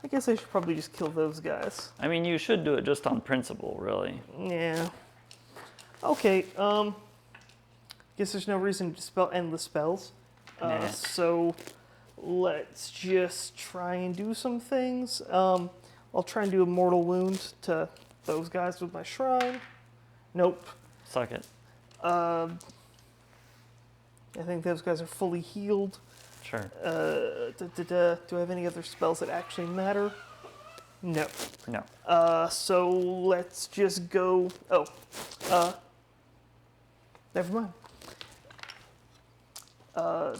B: guess I should probably just kill those guys.
A: I mean, you should do it just on principle, really.
B: Yeah. Okay, guess there's no reason to spell endless spells.
A: Nah.
B: So let's just try and do some things. I'll try and do a mortal wound to those guys with my shrine. Nope.
A: Suck it.
B: I think those guys are fully healed.
A: Sure.
B: Do I have any other spells that actually matter? No.
A: No.
B: So let's just go. Never mind.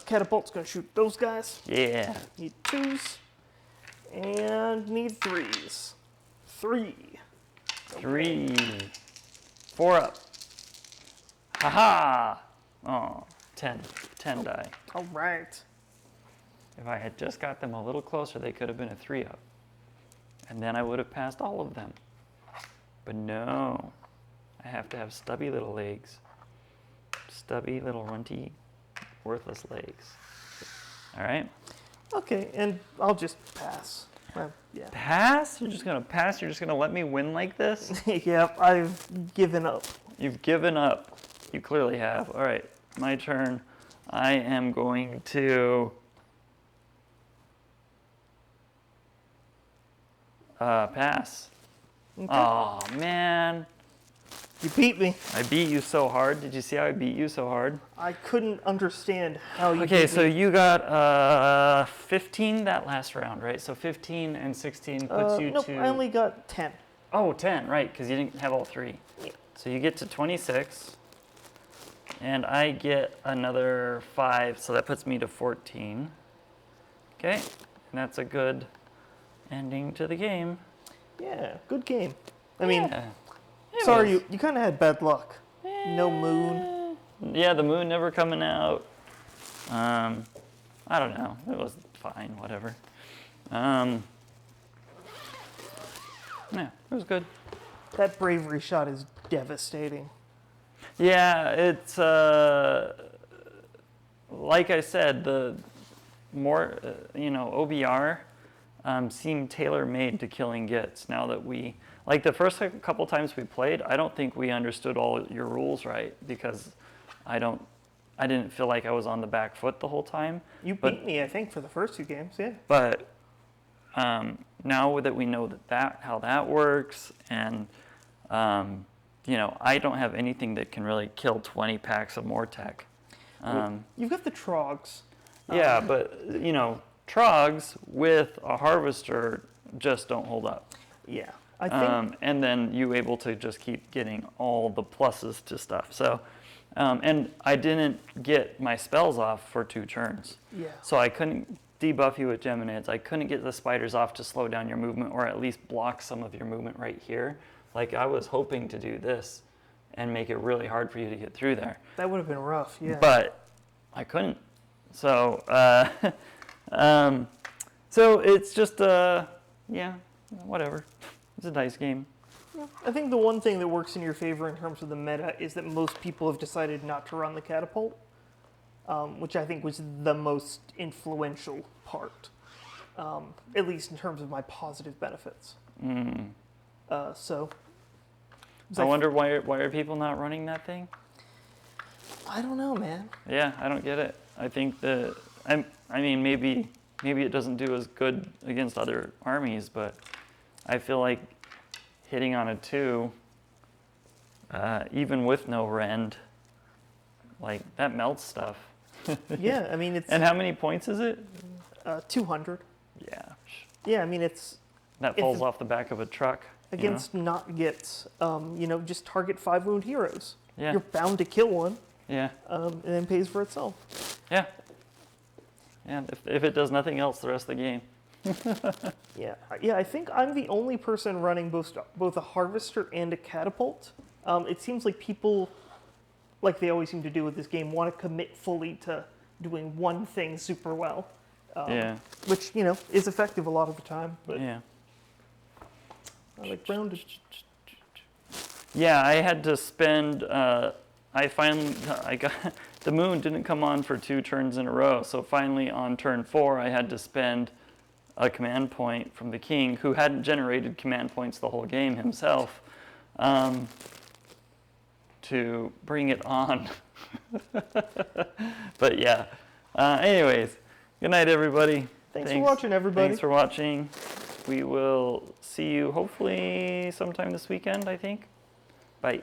B: Catapult's gonna shoot those guys.
A: Yeah.
B: Need 2s and need 3s. 3.
A: 3. 4 up. Haha! Oh, 10. 10 die.
B: All right.
A: If I had just got them a little closer, they could have been a 3 up. And then I would have passed all of them. But no. I have to have stubby little legs. Stubby little runty, worthless legs. All right?
B: Okay, and I'll just pass. Yeah.
A: Pass? You're just gonna pass? You're just gonna let me win like this?
B: Yep, I've given up.
A: You've given up. You clearly have. All right, my turn. I am going to pass.
B: Okay.
A: Oh man,
B: You beat me.
A: I beat you so hard. Did you see how I beat you so hard?
B: I couldn't understand how you
A: Okay,
B: beat
A: so
B: me.
A: you got 15 that last round, right? So 15 and 16 puts you
B: Nope,
A: to...
B: I only got 10.
A: Oh, 10, right, because you didn't have all three.
B: Yeah.
A: So you get to 26, and I get another 5, so that puts me to 14. Okay, and that's a good ending to the game.
B: Yeah, good game. I mean,
A: Yeah, it
B: sorry,
A: was.
B: you kind of had bad luck. No moon.
A: Yeah, the moon never coming out. I don't know. It was fine, whatever. Yeah, it was good.
B: That bravery shot is devastating.
A: Yeah, it's like I said, the more OBR seemed tailor-made to killing Gitz. Now that we like the first couple times we played, I don't think we understood all your rules right because I didn't feel like I was on the back foot the whole time.
B: You beat me, I think, for the first 2 games, yeah.
A: But now that we know how that works, and I don't have anything that can really kill 20 packs of Mortec.
B: You've got the Trogs.
A: Yeah, but Trogs with a Harvester just don't hold up.
B: Yeah, I think.
A: And then you able to just keep getting all the pluses to stuff. So, and I didn't get my spells off for 2 turns.
B: Yeah.
A: So I couldn't debuff you with Geminids. I couldn't get the spiders off to slow down your movement or at least block some of your movement right here. Like I was hoping to do this and make it really hard for you to get through there.
B: That would have been rough, yeah.
A: But I couldn't. So, so it's just, yeah, whatever. It's a dice game.
B: I think the one thing that works in your favor in terms of the meta is that most people have decided not to run the catapult, which I think was the most influential part, at least in terms of my positive benefits. So
A: I wonder why are people not running that thing?
B: I don't know, man.
A: Yeah, I don't get it. I think that I mean maybe it doesn't do as good against other armies, but I feel like hitting on a 2, even with no rend, like that melts stuff.
B: Yeah, I mean it's
A: And how many points is it?
B: 200.
A: Yeah,
B: Yeah, I mean it's
A: that
B: If
A: falls
B: it-
A: off the back of a truck.
B: against not Gitz. Just target 5 wound heroes.
A: Yeah.
B: You're bound to kill one,
A: Yeah,
B: and then pays for itself.
A: yeah. Yeah, if it does nothing else the rest of the game.
B: Yeah, I think I'm the only person running both a harvester and a catapult. It seems like people, like they always seem to do with this game, want to commit fully to doing one thing super well.
A: Yeah,
B: Which, is effective a lot of the time, but
A: yeah.
B: I like rounded.
A: Yeah, I had to spend, I got, the moon didn't come on for 2 turns in a row, so finally on turn 4 I had to spend a command point from the king, who hadn't generated command points the whole game himself, to bring it on. But yeah, anyways, good night everybody.
B: Thanks for watching, everybody.
A: Thanks for watching. We will see you hopefully sometime this weekend, I think. Bye.